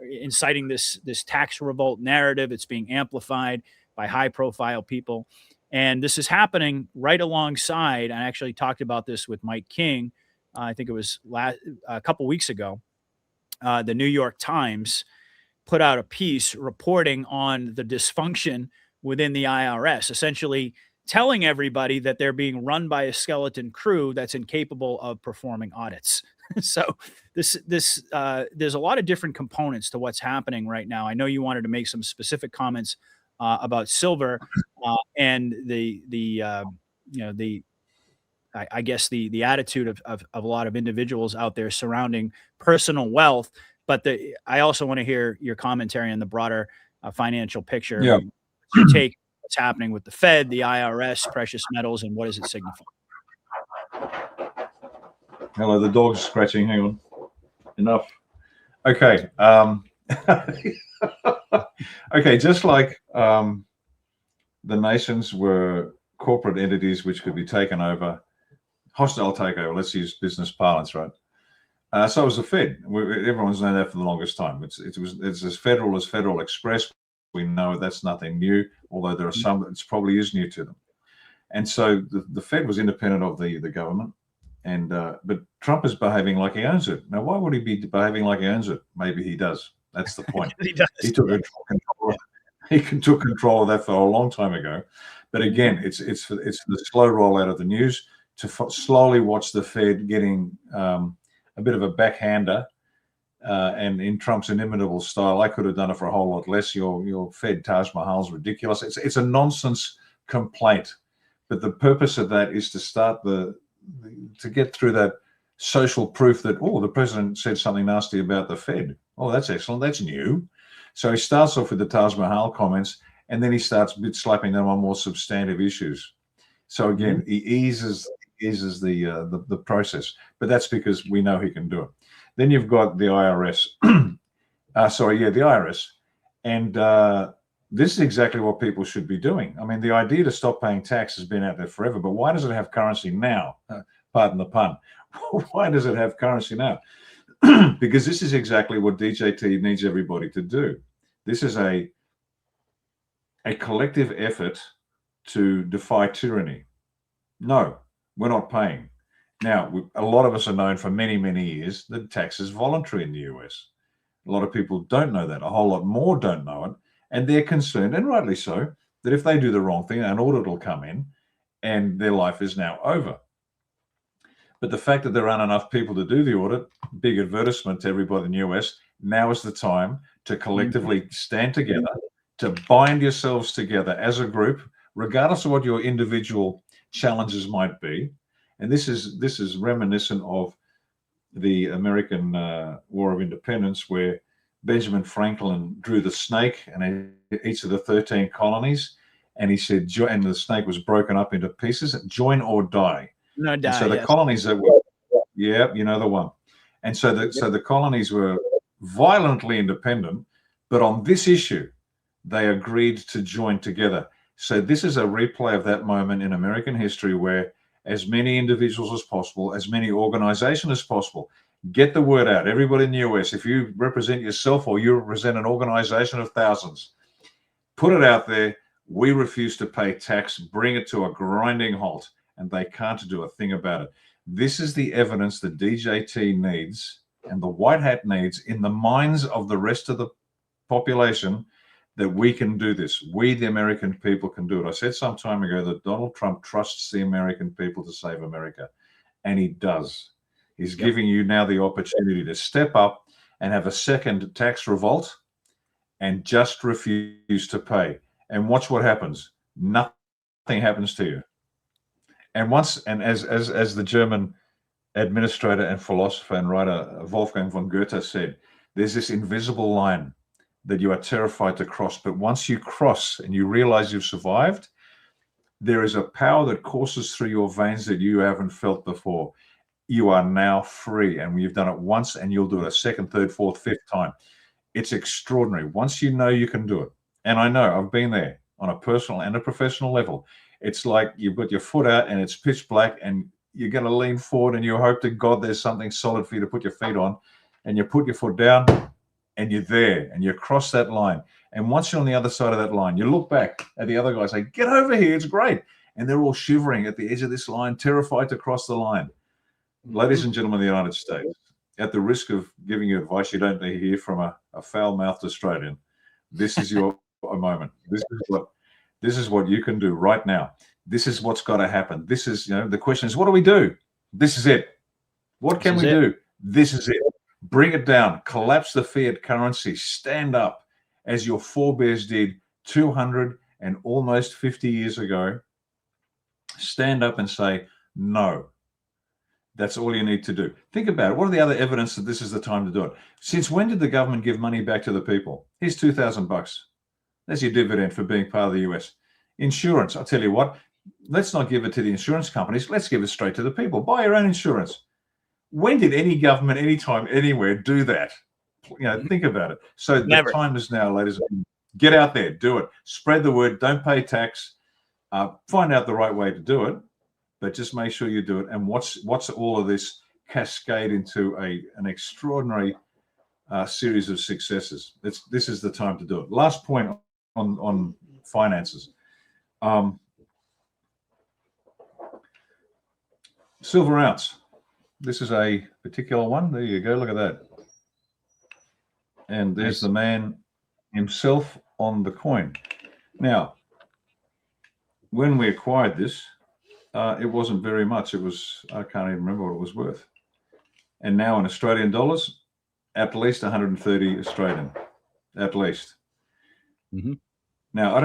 inciting this tax revolt narrative. It's being amplified by high-profile people, and this is happening right alongside. I actually talked about this with Mike King. I think it was a couple weeks ago. The New York Times put out a piece reporting on the dysfunction within the IRS, essentially telling everybody that they're being run by a skeleton crew that's incapable of performing audits. So there's a lot of different components to what's happening right now. I know you wanted to make some specific comments about silver and I guess the attitude of a lot of individuals out there surrounding personal wealth. But I also want to hear your commentary on the broader financial picture. Yeah. Your take what's happening with the Fed, the IRS, precious metals, and what does it signify? Hello, the dog's scratching. Hang on. Enough. Okay. Okay. Just like the nations were corporate entities which could be taken over, hostile takeover. Let's use business parlance, right? So was the Fed. Everyone's known that for the longest time. It's as Federal Express. We know that's nothing new, although there are some that probably is new to them. And so the Fed was independent of the government, and but Trump is behaving like he owns it. Now, why would he be behaving like he owns it? Maybe he does. That's the point. He does. He took control. He took control of that for a long time ago. But again, it's the slow rollout of the news to slowly watch the Fed getting a bit of a backhander. And in Trump's inimitable style, I could have done it for a whole lot less. Your Fed Taj Mahal's ridiculous. It's a nonsense complaint, but the purpose of that is to start to get through that social proof that, oh, the president said something nasty about the Fed. Oh, that's excellent. That's new. So he starts off with the Taj Mahal comments, and then he starts slapping them on more substantive issues. So again, he eases the process, but that's because we know he can do it. Then you've got the IRS. The IRS. And this is exactly what people should be doing. I mean, the idea to stop paying tax has been out there forever, but why does it have currency now? Pardon the pun. Why does it have currency now? Because this is exactly what DJT needs everybody to do. This is a collective effort to defy tyranny. No, we're not paying. Now, a lot of us are known for many, many years that tax is voluntary in the US. A lot of people don't know that. A whole lot more don't know it. And they're concerned, and rightly so, that if they do the wrong thing, an audit will come in and their life is now over. But the fact that there aren't enough people to do the audit, big advertisement to everybody in the US, now is the time to collectively stand together, to bind yourselves together as a group, regardless of what your individual challenges might be. And this is reminiscent of the American War of Independence, where Benjamin Franklin drew the snake and each of the 13 colonies, And he said, and the snake was broken up into pieces, join or die. No And die. so the Yes. colonies that were, yeah, you know the one. And so the colonies were violently independent, but on this issue, they agreed to join together. So this is a replay of that moment in American history where as many individuals as possible, as many organizations as possible, get the word out. Everybody in the US, if you represent yourself or you represent an organization of thousands, put it out there. We refuse to pay tax, bring it to a grinding halt, and they can't do a thing about it. This is the evidence that DJT needs and the white hat needs in the minds of the rest of the population that we can do this. We, the American people, can do it. I said some time ago that Donald Trump trusts the American people to save America, and he does. He's giving you now the opportunity to step up and have a second tax revolt and just refuse to pay. And watch what happens. Nothing happens to you. And as the German administrator and philosopher and writer Wolfgang von Goethe said, there's this invisible line that you are terrified to cross. But once you cross and you realize you've survived, there is a power that courses through your veins that you haven't felt before. You are now free. And you've done it once and you'll do it a second, third, fourth, fifth time. It's extraordinary. Once you know you can do it. And I know I've been there on a personal and a professional level. It's like you've got your foot out and it's pitch black and you're going to lean forward and you hope to God there's something solid for you to put your feet on, and you put your foot down and you're there and you cross that line. And once you're on the other side of that line, you look back at the other guy and say, get over here, it's great. And they're all shivering at the edge of this line, terrified to cross the line. Ladies and gentlemen of the United States, at the risk of giving you advice you don't need to hear from a foul-mouthed Australian, this is your moment. This is what you can do right now. This is what's got to happen. This is, the question is, what do we do? This is it. What can we do? This is it. Bring it down. Collapse the fiat currency. Stand up as your forebears did 200 and almost 50 years ago. Stand up and say, no. That's all you need to do. Think about it. What are the other evidence that this is the time to do it? Since when did the government give money back to the people? Here's $2,000. That's your dividend for being part of the US. Insurance, I'll tell you what, let's not give it to the insurance companies. Let's give it straight to the people. Buy your own insurance. When did any government, anytime, anywhere do that? Think about it. So the time is now, ladies and gentlemen. Get out there, do it. Spread the word. Don't pay tax. Find out the right way to do it, but just make sure you do it. And watch all of this cascade into an extraordinary series of successes. This is the time to do it. Last point on finances. Silver ounce. This is a particular one. There you go. Look at that. And there's the man himself on the coin. Now, when we acquired this, it wasn't very much. It was, I can't even remember what it was worth. And now in Australian dollars, at least 130 Australian, at least. Mm-hmm. Now, I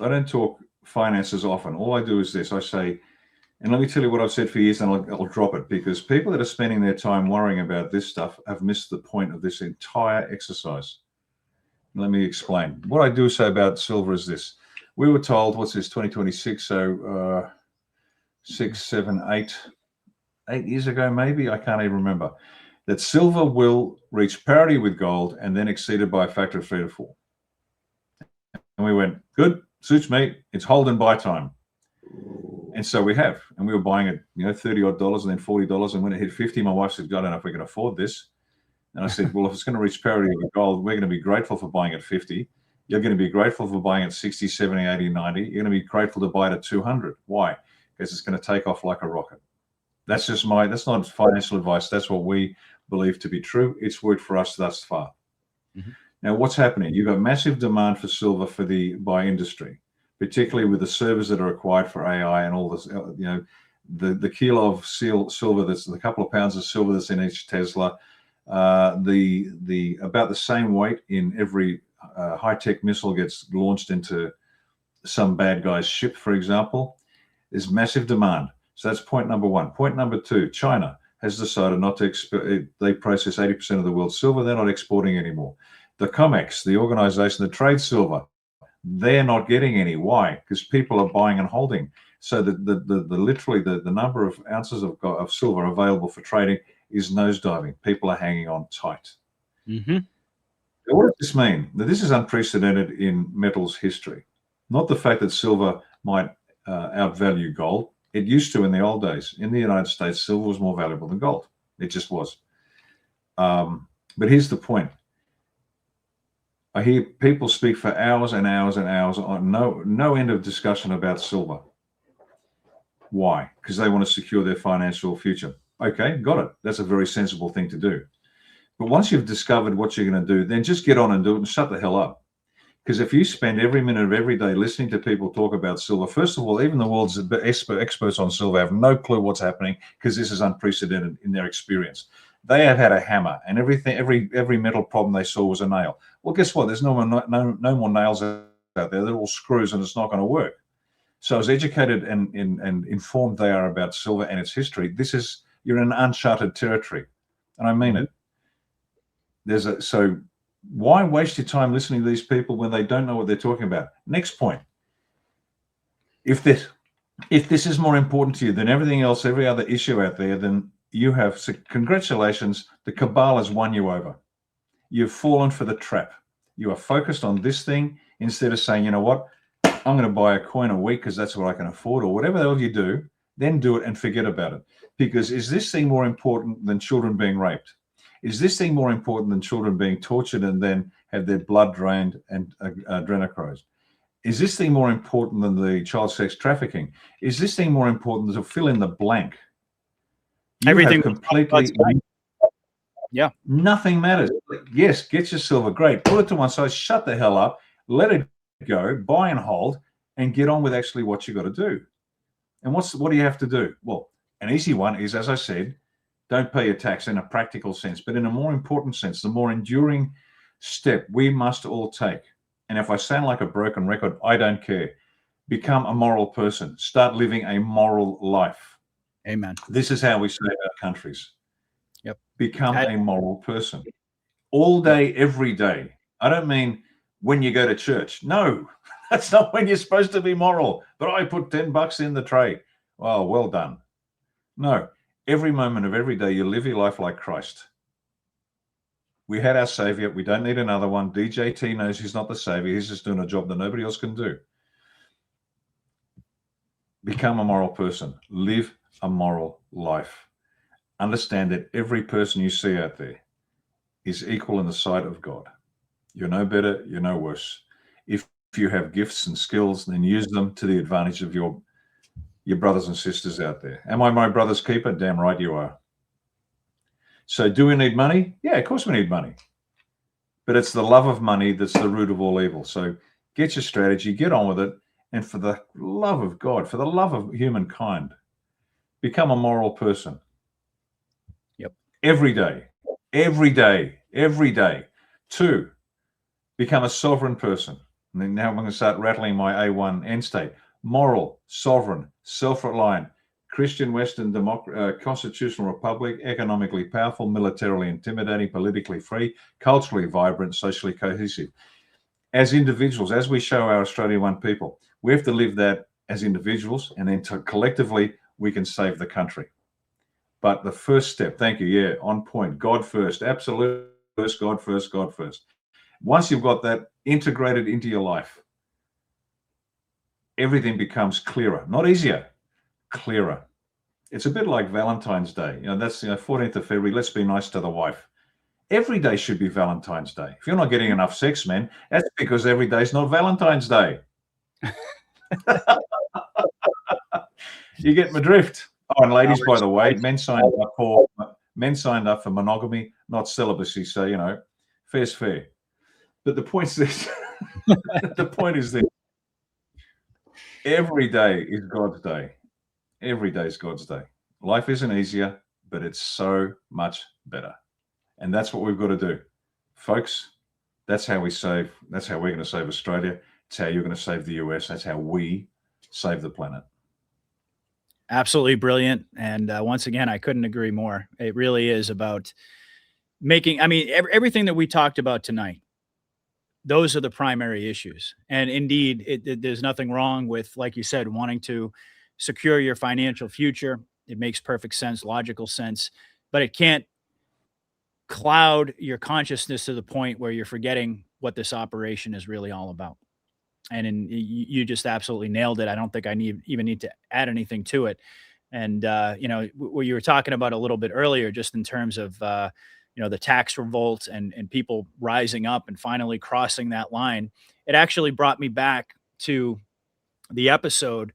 don't talk finances often. All I do is this. I say, and let me tell you what I've said for years, and I'll drop it, because people that are spending their time worrying about this stuff have missed the point of this entire exercise. Let me explain. What I do say about silver is this. We were told, what's this, 2026, so 6, 7, 8 years ago, maybe, I can't even remember, that silver will reach parity with gold and then exceeded by a factor of 3 to 4. And we went, good, suits me, it's hold and buy time. And so we have, and we were buying it, $30 odd and then $40. And when it hit 50, my wife said, I don't know if we can afford this. And I said, well, if it's going to reach parity with gold, we're going to be grateful for buying at 50. You're going to be grateful for buying at 60, 70, 80, 90. You're going to be grateful to buy it at 200. Why? Because it's going to take off like a rocket. That's not financial advice. That's what we believe to be true. It's worked for us thus far. Mm-hmm. Now, what's happening? You've got massive demand for silver by industry, particularly with the servers that are required for AI and all this, the kilo of silver, that's the couple of pounds of silver that's in each Tesla, about the same weight in every high-tech missile gets launched into some bad guy's ship, for example. There's massive demand. So that's point number one. Point number two, China has decided not to export. They process 80% of the world's silver. They're not exporting anymore. The COMEX, the organization that trades silver, they're not getting any. Why? Because people are buying and holding. So literally the number of ounces of silver available for trading is nosediving. People are hanging on tight. Mm-hmm. What does this mean? Now, this is unprecedented in metals history. Not the fact that silver might outvalue gold. It used to in the old days. In the United States, silver was more valuable than gold. It just was. But here's the point. I hear people speak for hours and hours and hours on no end of discussion about silver. Why? Because they want to secure their financial future. Okay, got it. That's a very sensible thing to do. But once you've discovered what you're going to do, then just get on and do it and shut the hell up. Because if you spend every minute of every day listening to people talk about silver, first of all, even the world's experts on silver have no clue what's happening because this is unprecedented in their experience. They have had a hammer, and every metal problem they saw was a nail. Well, guess what? There's no more nails out there. They're all screws, and it's not going to work. So as educated and informed they are about silver and its history, you're in uncharted territory, and I mean it. So why waste your time listening to these people when they don't know what they're talking about? Next point. If this is more important to you than everything else, every other issue out there, then you have congratulations. The cabal has won you over. You've fallen for the trap. You are focused on this thing instead of saying, you know what, I'm going to buy a coin a week because that's what I can afford, or whatever the hell you do, then do it and forget about it. Because is this thing more important than children being raped? Is this thing more important than children being tortured and then have their blood drained and adrenochrome? Is this thing more important than the child sex trafficking? Is this thing more important than to fill in the blank? Everything completely, yeah, nothing matters. Yes, get your silver, great. Put it to one side, shut the hell up, let it go, buy and hold, and get on with actually what you got to do. And what do you have to do? Well, an easy one is, as I said, don't pay your tax in a practical sense, but in a more important sense, the more enduring step we must all take. And if I sound like a broken record, I don't care. Become a moral person. Start living a moral life. Amen. This is how we save our countries. Yep. Become a moral person. All day, every day. I don't mean when you go to church. No, that's not when you're supposed to be moral. But I put $10 in the tray. Oh, well done. No. Every moment of every day, you live your life like Christ. We had our savior. We don't need another one. DJT knows he's not the savior. He's just doing a job that nobody else can do. Become a moral person. Live a moral life. Understand that every person you see out there is equal in the sight of God. You're no better. You're no worse. If you have gifts and skills, then use them to the advantage of your brothers and sisters out there. Am I my brother's keeper? Damn right you are. So do we need money? Yeah, of course we need money. But it's the love of money that's the root of all evil. So get your strategy, get on with it. And for the love of God, for the love of humankind, become a moral person. Yep. Every day, every day, every day. 2, become a sovereign person. And then now I'm going to start rattling my A1 end state. Moral, sovereign, self-reliant, Christian Western constitutional republic, economically powerful, militarily intimidating, politically free, culturally vibrant, socially cohesive. As individuals, as we show our Australia One people, we have to live that as individuals, and then collectively we can save the country. But the first step, thank you, yeah, on point, God first, absolute first, God first, God first. Once you've got that integrated into your life, everything becomes clearer, not easier, clearer. It's a bit like Valentine's Day. That's 14th of February. Let's be nice to the wife. Every day should be Valentine's Day. If you're not getting enough sex, man, that's because every day is not Valentine's Day. You get my drift. Oh, and ladies, by the way, men signed up for monogamy, not celibacy. So, fair's fair. But the point is this. The point is this. Every day is God's day. Every day is God's day. Life isn't easier, but it's so much better. And that's what we've got to do. Folks, that's how we save. That's how we're going to save Australia. It's how you're going to save the US. That's how we save the planet. Absolutely brilliant. And once again, I couldn't agree more. It really is about making, everything that we talked about tonight, those are the primary issues. And indeed, there's nothing wrong with, like you said, wanting to secure your financial future. It makes perfect sense, logical sense, but it can't cloud your consciousness to the point where you're forgetting what this operation is really all about. And you just absolutely nailed it. I don't think I even need to add anything to it. And what you were talking about a little bit earlier, just in terms of the tax revolt and people rising up and finally crossing that line, it actually brought me back to the episode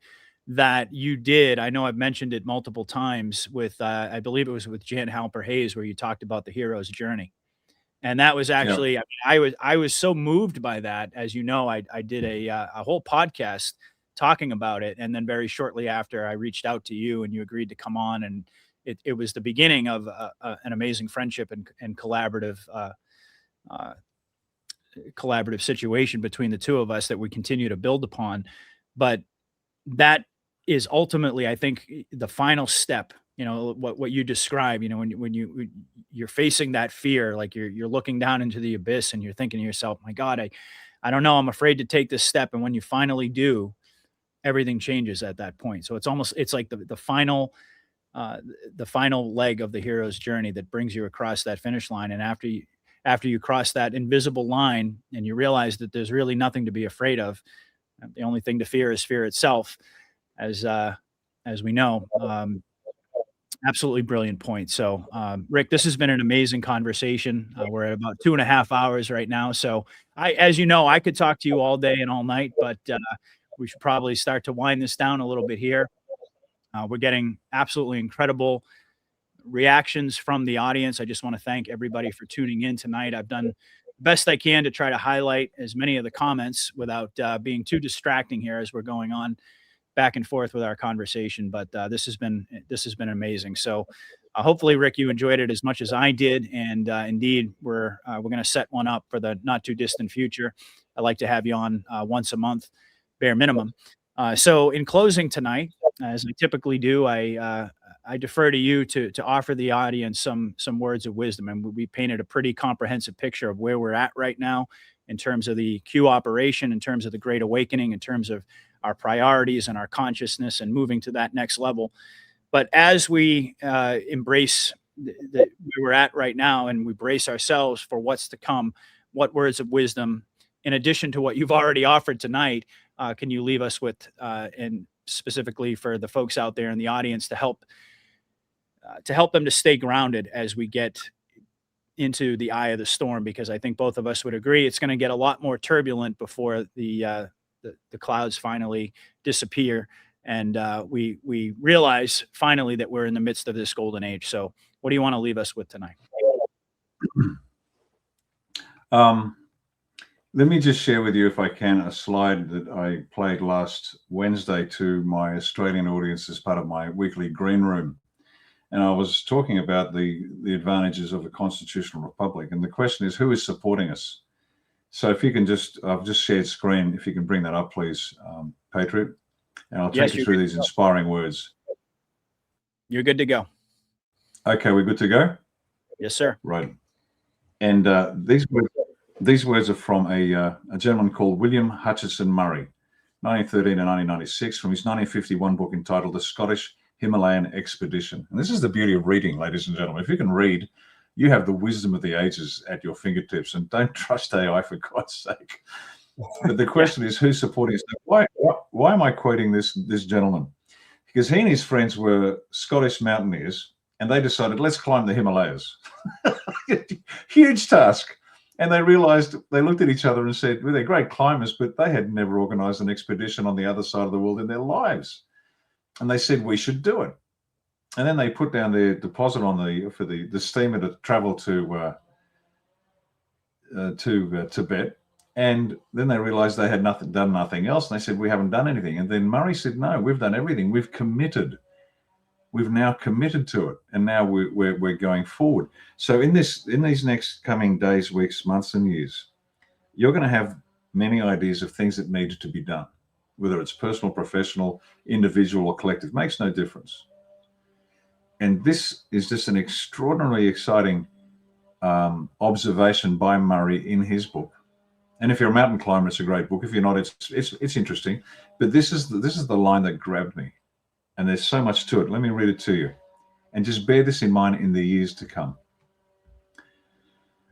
that you did. I know I've mentioned it multiple times with, I believe it was with Jan Halper Hayes, where you talked about the hero's journey. And that was Yeah. actually, I was so moved by that. As you know, I did a whole podcast talking about it. And then very shortly after, I reached out to you and you agreed to come on. And it was the beginning of an amazing friendship and collaborative situation between the two of us that we continue to build upon. But that is ultimately, I think, the final step. What you describe. You're facing that fear, like you're looking down into the abyss, and you're thinking to yourself, "My God, I don't know. I'm afraid to take this step." And when you finally do, everything changes at that point. So it's like the final leg of the hero's journey that brings you across that finish line. And after you cross that invisible line, and you realize that there's really nothing to be afraid of, the only thing to fear is fear itself, as we know. Absolutely brilliant point. So, Rick, this has been an amazing conversation. We're at about 2.5 hours right now. So as you know, I could talk to you all day and all night, but we should probably start to wind this down a little bit here. We're getting absolutely incredible reactions from the audience. I just want to thank everybody for tuning in tonight. I've done the best I can to try to highlight as many of the comments without being too distracting here as we're going on back and forth with our conversation. But this has been amazing. So hopefully, Rick, you enjoyed it as much as I did. And indeed, we're going to set one up for the not too distant future. I'd like to have you on once a month, bare minimum. So in closing tonight, as I typically do, I defer to you to offer the audience some words of wisdom. And we painted a pretty comprehensive picture of where we're at right now in terms of the Q operation, in terms of the Great Awakening, in terms of our priorities and our consciousness and moving to that next level. But as we embrace where we're at right now, and we brace ourselves for what's to come, what words of wisdom, in addition to what you've already offered tonight, can you leave us with, and specifically for the folks out there in the audience, to help them to stay grounded as we get into the eye of the storm? Because I think both of us would agree it's going to get a lot more turbulent before the clouds finally disappear, and we realize finally that we're in the midst of this golden age. So what do you want to leave us with tonight? Let me just share with you, if I can, a slide that I played last Wednesday to my Australian audience as part of my weekly green room. And I was talking about the advantages of a constitutional republic. And the question is, who is supporting us? So if you can I've just shared screen. If you can bring that up, please, Patriot. And I'll take you through these inspiring words. You're good to go. Okay, we're good to go? Yes, sir. Right. And these words are from a gentleman called William Hutchinson Murray, 1913 to 1996, from his 1951 book entitled The Scottish Himalayan Expedition. And this is the beauty of reading, ladies and gentlemen. If you can read, you have the wisdom of the ages at your fingertips, and don't trust AI, for God's sake. But the question is, who's supporting us? Why am I quoting this gentleman? Because he and his friends were Scottish mountaineers, and they decided, let's climb the Himalayas. Huge task. And they realized, they looked at each other and said, well, they're great climbers, but they had never organized an expedition on the other side of the world in their lives. And they said, we should do it. And then they put down their deposit for the steamer to travel to Tibet. And then they realized they had done nothing else. And they said, we haven't done anything. And then Murray said, no, we've done everything. We've committed. We've now committed to it. And now we're going forward. So in these next coming days, weeks, months, and years, you're going to have many ideas of things that need to be done, whether it's personal, professional, individual, or collective, makes no difference. And this is just an extraordinarily exciting observation by Murray in his book. And if you're a mountain climber, it's a great book. If you're not, it's interesting. But this is the line that grabbed me, and there's so much to it. Let me read it to you, and just bear this in mind in the years to come.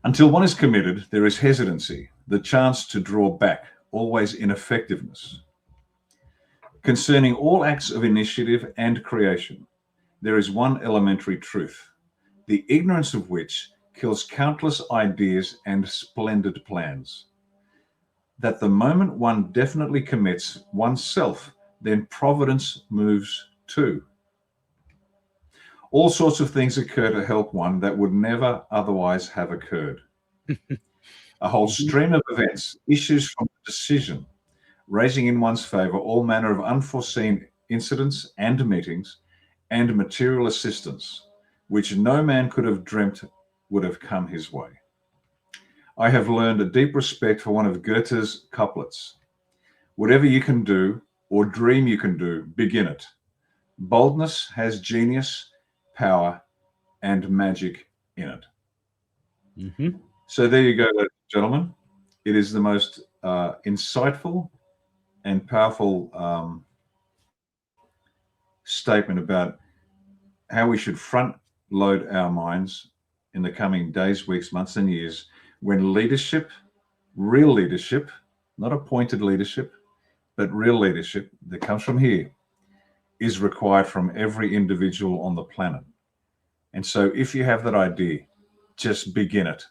Until one is committed, there is hesitancy, the chance to draw back, always ineffectiveness. Concerning all acts of initiative and creation, there is one elementary truth, the ignorance of which kills countless ideas and splendid plans. That the moment one definitely commits oneself, then providence moves too. All sorts of things occur to help one that would never otherwise have occurred. A whole stream of events issues from the decision, raising in one's favor all manner of unforeseen incidents and meetings and material assistance, which no man could have dreamt would have come his way. I have learned a deep respect for one of Goethe's couplets. Whatever you can do or dream you can do, begin it. Boldness has genius, power, and magic in it. Mm-hmm. So there you go, ladies and gentlemen. It is the most insightful and powerful statement about how we should front load our minds in the coming days, weeks, months, and years when leadership, real leadership, not appointed leadership, but real leadership that comes from here, is required from every individual on the planet. And so if you have that idea, just begin it.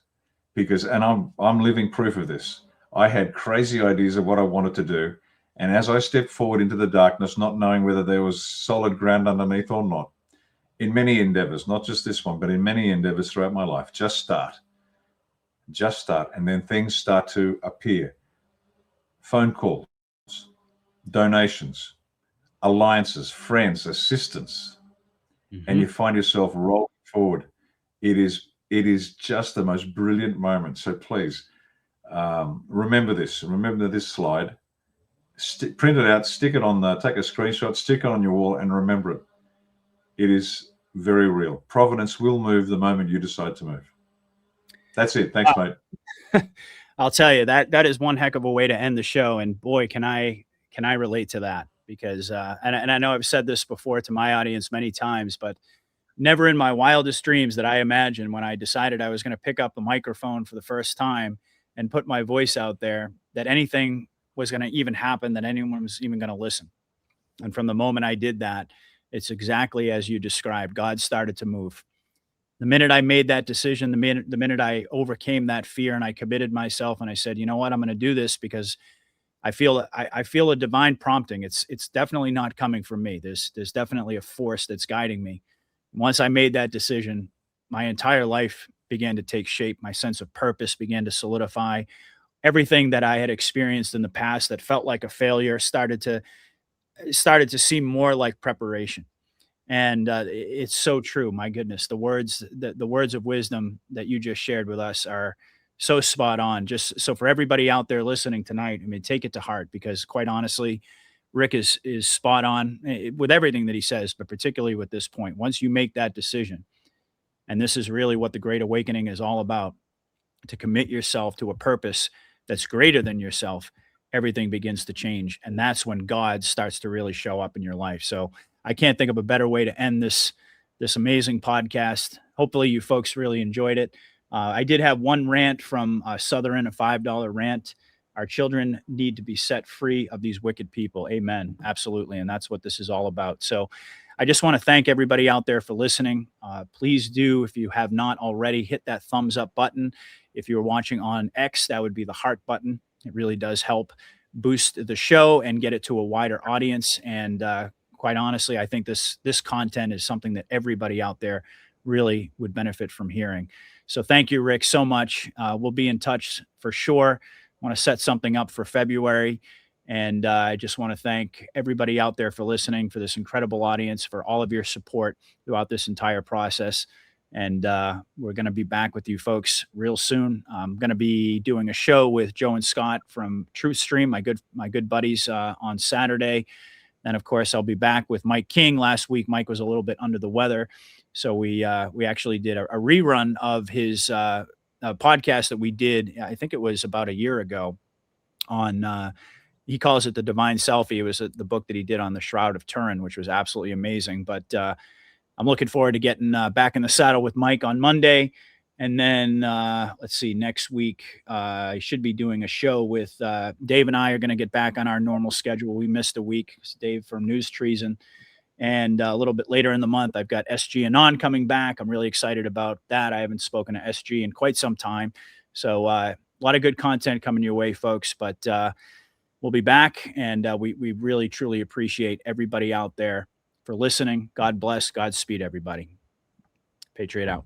Because, and I'm living proof of this. I had crazy ideas of what I wanted to do. And as I stepped forward into the darkness, not knowing whether there was solid ground underneath or not, in many endeavors, not just this one, but in many endeavors throughout my life, just start. And then things start to appear. Phone calls, donations, alliances, friends, assistance, and you find yourself rolling forward. It is just the most brilliant moment. So please remember this. Remember this slide. Print it out. Stick it on. Take a screenshot. Stick it on your wall, and remember it. It is very real. Providence will move the moment you decide to move. That's it. Thanks, mate. I'll tell you that is one heck of a way to end the show. And boy, can I relate to that, because and I know I've said this before to my audience many times, but never in my wildest dreams that I imagined, when I decided I was going to pick up the microphone for the first time and put my voice out there, that anything was going to even happen, that anyone was even going to listen. And from the moment I did that, it's exactly as you described. God started to move. The minute I made that decision, the minute I overcame that fear and I committed myself and I said, you know what, I'm going to do this because I feel a divine prompting. It's definitely not coming from me. There's definitely a force that's guiding me. Once I made that decision, my entire life began to take shape. My sense of purpose began to solidify. Everything that I had experienced in the past that felt like a failure started to seem more like preparation. And it's so true. My goodness, the words of wisdom that you just shared with us are so spot on. Just so for everybody out there listening tonight, I mean, take it to heart, because quite honestly, Rick is spot on with everything that he says, but particularly with this point. Once you make that decision, and this is really what the Great Awakening is all about, to commit yourself to a purpose that's greater than yourself, everything begins to change. And that's when God starts to really show up in your life. So I can't think of a better way to end this amazing podcast. Hopefully you folks really enjoyed it. I did have one rant from Southern, a $5 rant. Our children need to be set free of these wicked people. Amen. Absolutely. And that's what this is all about. So I just want to thank everybody out there for listening. Please do, if you have not already, hit that thumbs up button. If you're watching on X, that would be the heart button. It really does help boost the show and get it to a wider audience. And quite honestly, I think this content is something that everybody out there really would benefit from hearing. So thank you, Rick, so much. We'll be in touch for sure. I want to set something up for February. And I just want to thank everybody out there for listening, for this incredible audience, for all of your support throughout this entire process. And we're going to be back with you folks real soon. I'm going to be doing a show with Joe and Scott from Truth Stream, my good buddies, on Saturday. And of course, I'll be back with Mike King. Last week, Mike was a little bit under the weather, so we actually did a rerun of his podcast that we did. I think it was about a year ago. on, he calls it the Divine Selfie. It was the book that he did on the Shroud of Turin, which was absolutely amazing. But I'm looking forward to getting back in the saddle with Mike on Monday. And then let's see, next week, I should be doing a show with Dave, and I are going to get back on our normal schedule. We missed a week. It's Dave from News Treason. And a little bit later in the month, I've got SG Anon coming back. I'm really excited about that. I haven't spoken to SG in quite some time. So a lot of good content coming your way, folks. But we'll be back, and we really, truly appreciate everybody out there for listening. God bless. Godspeed, everybody. Patriot out.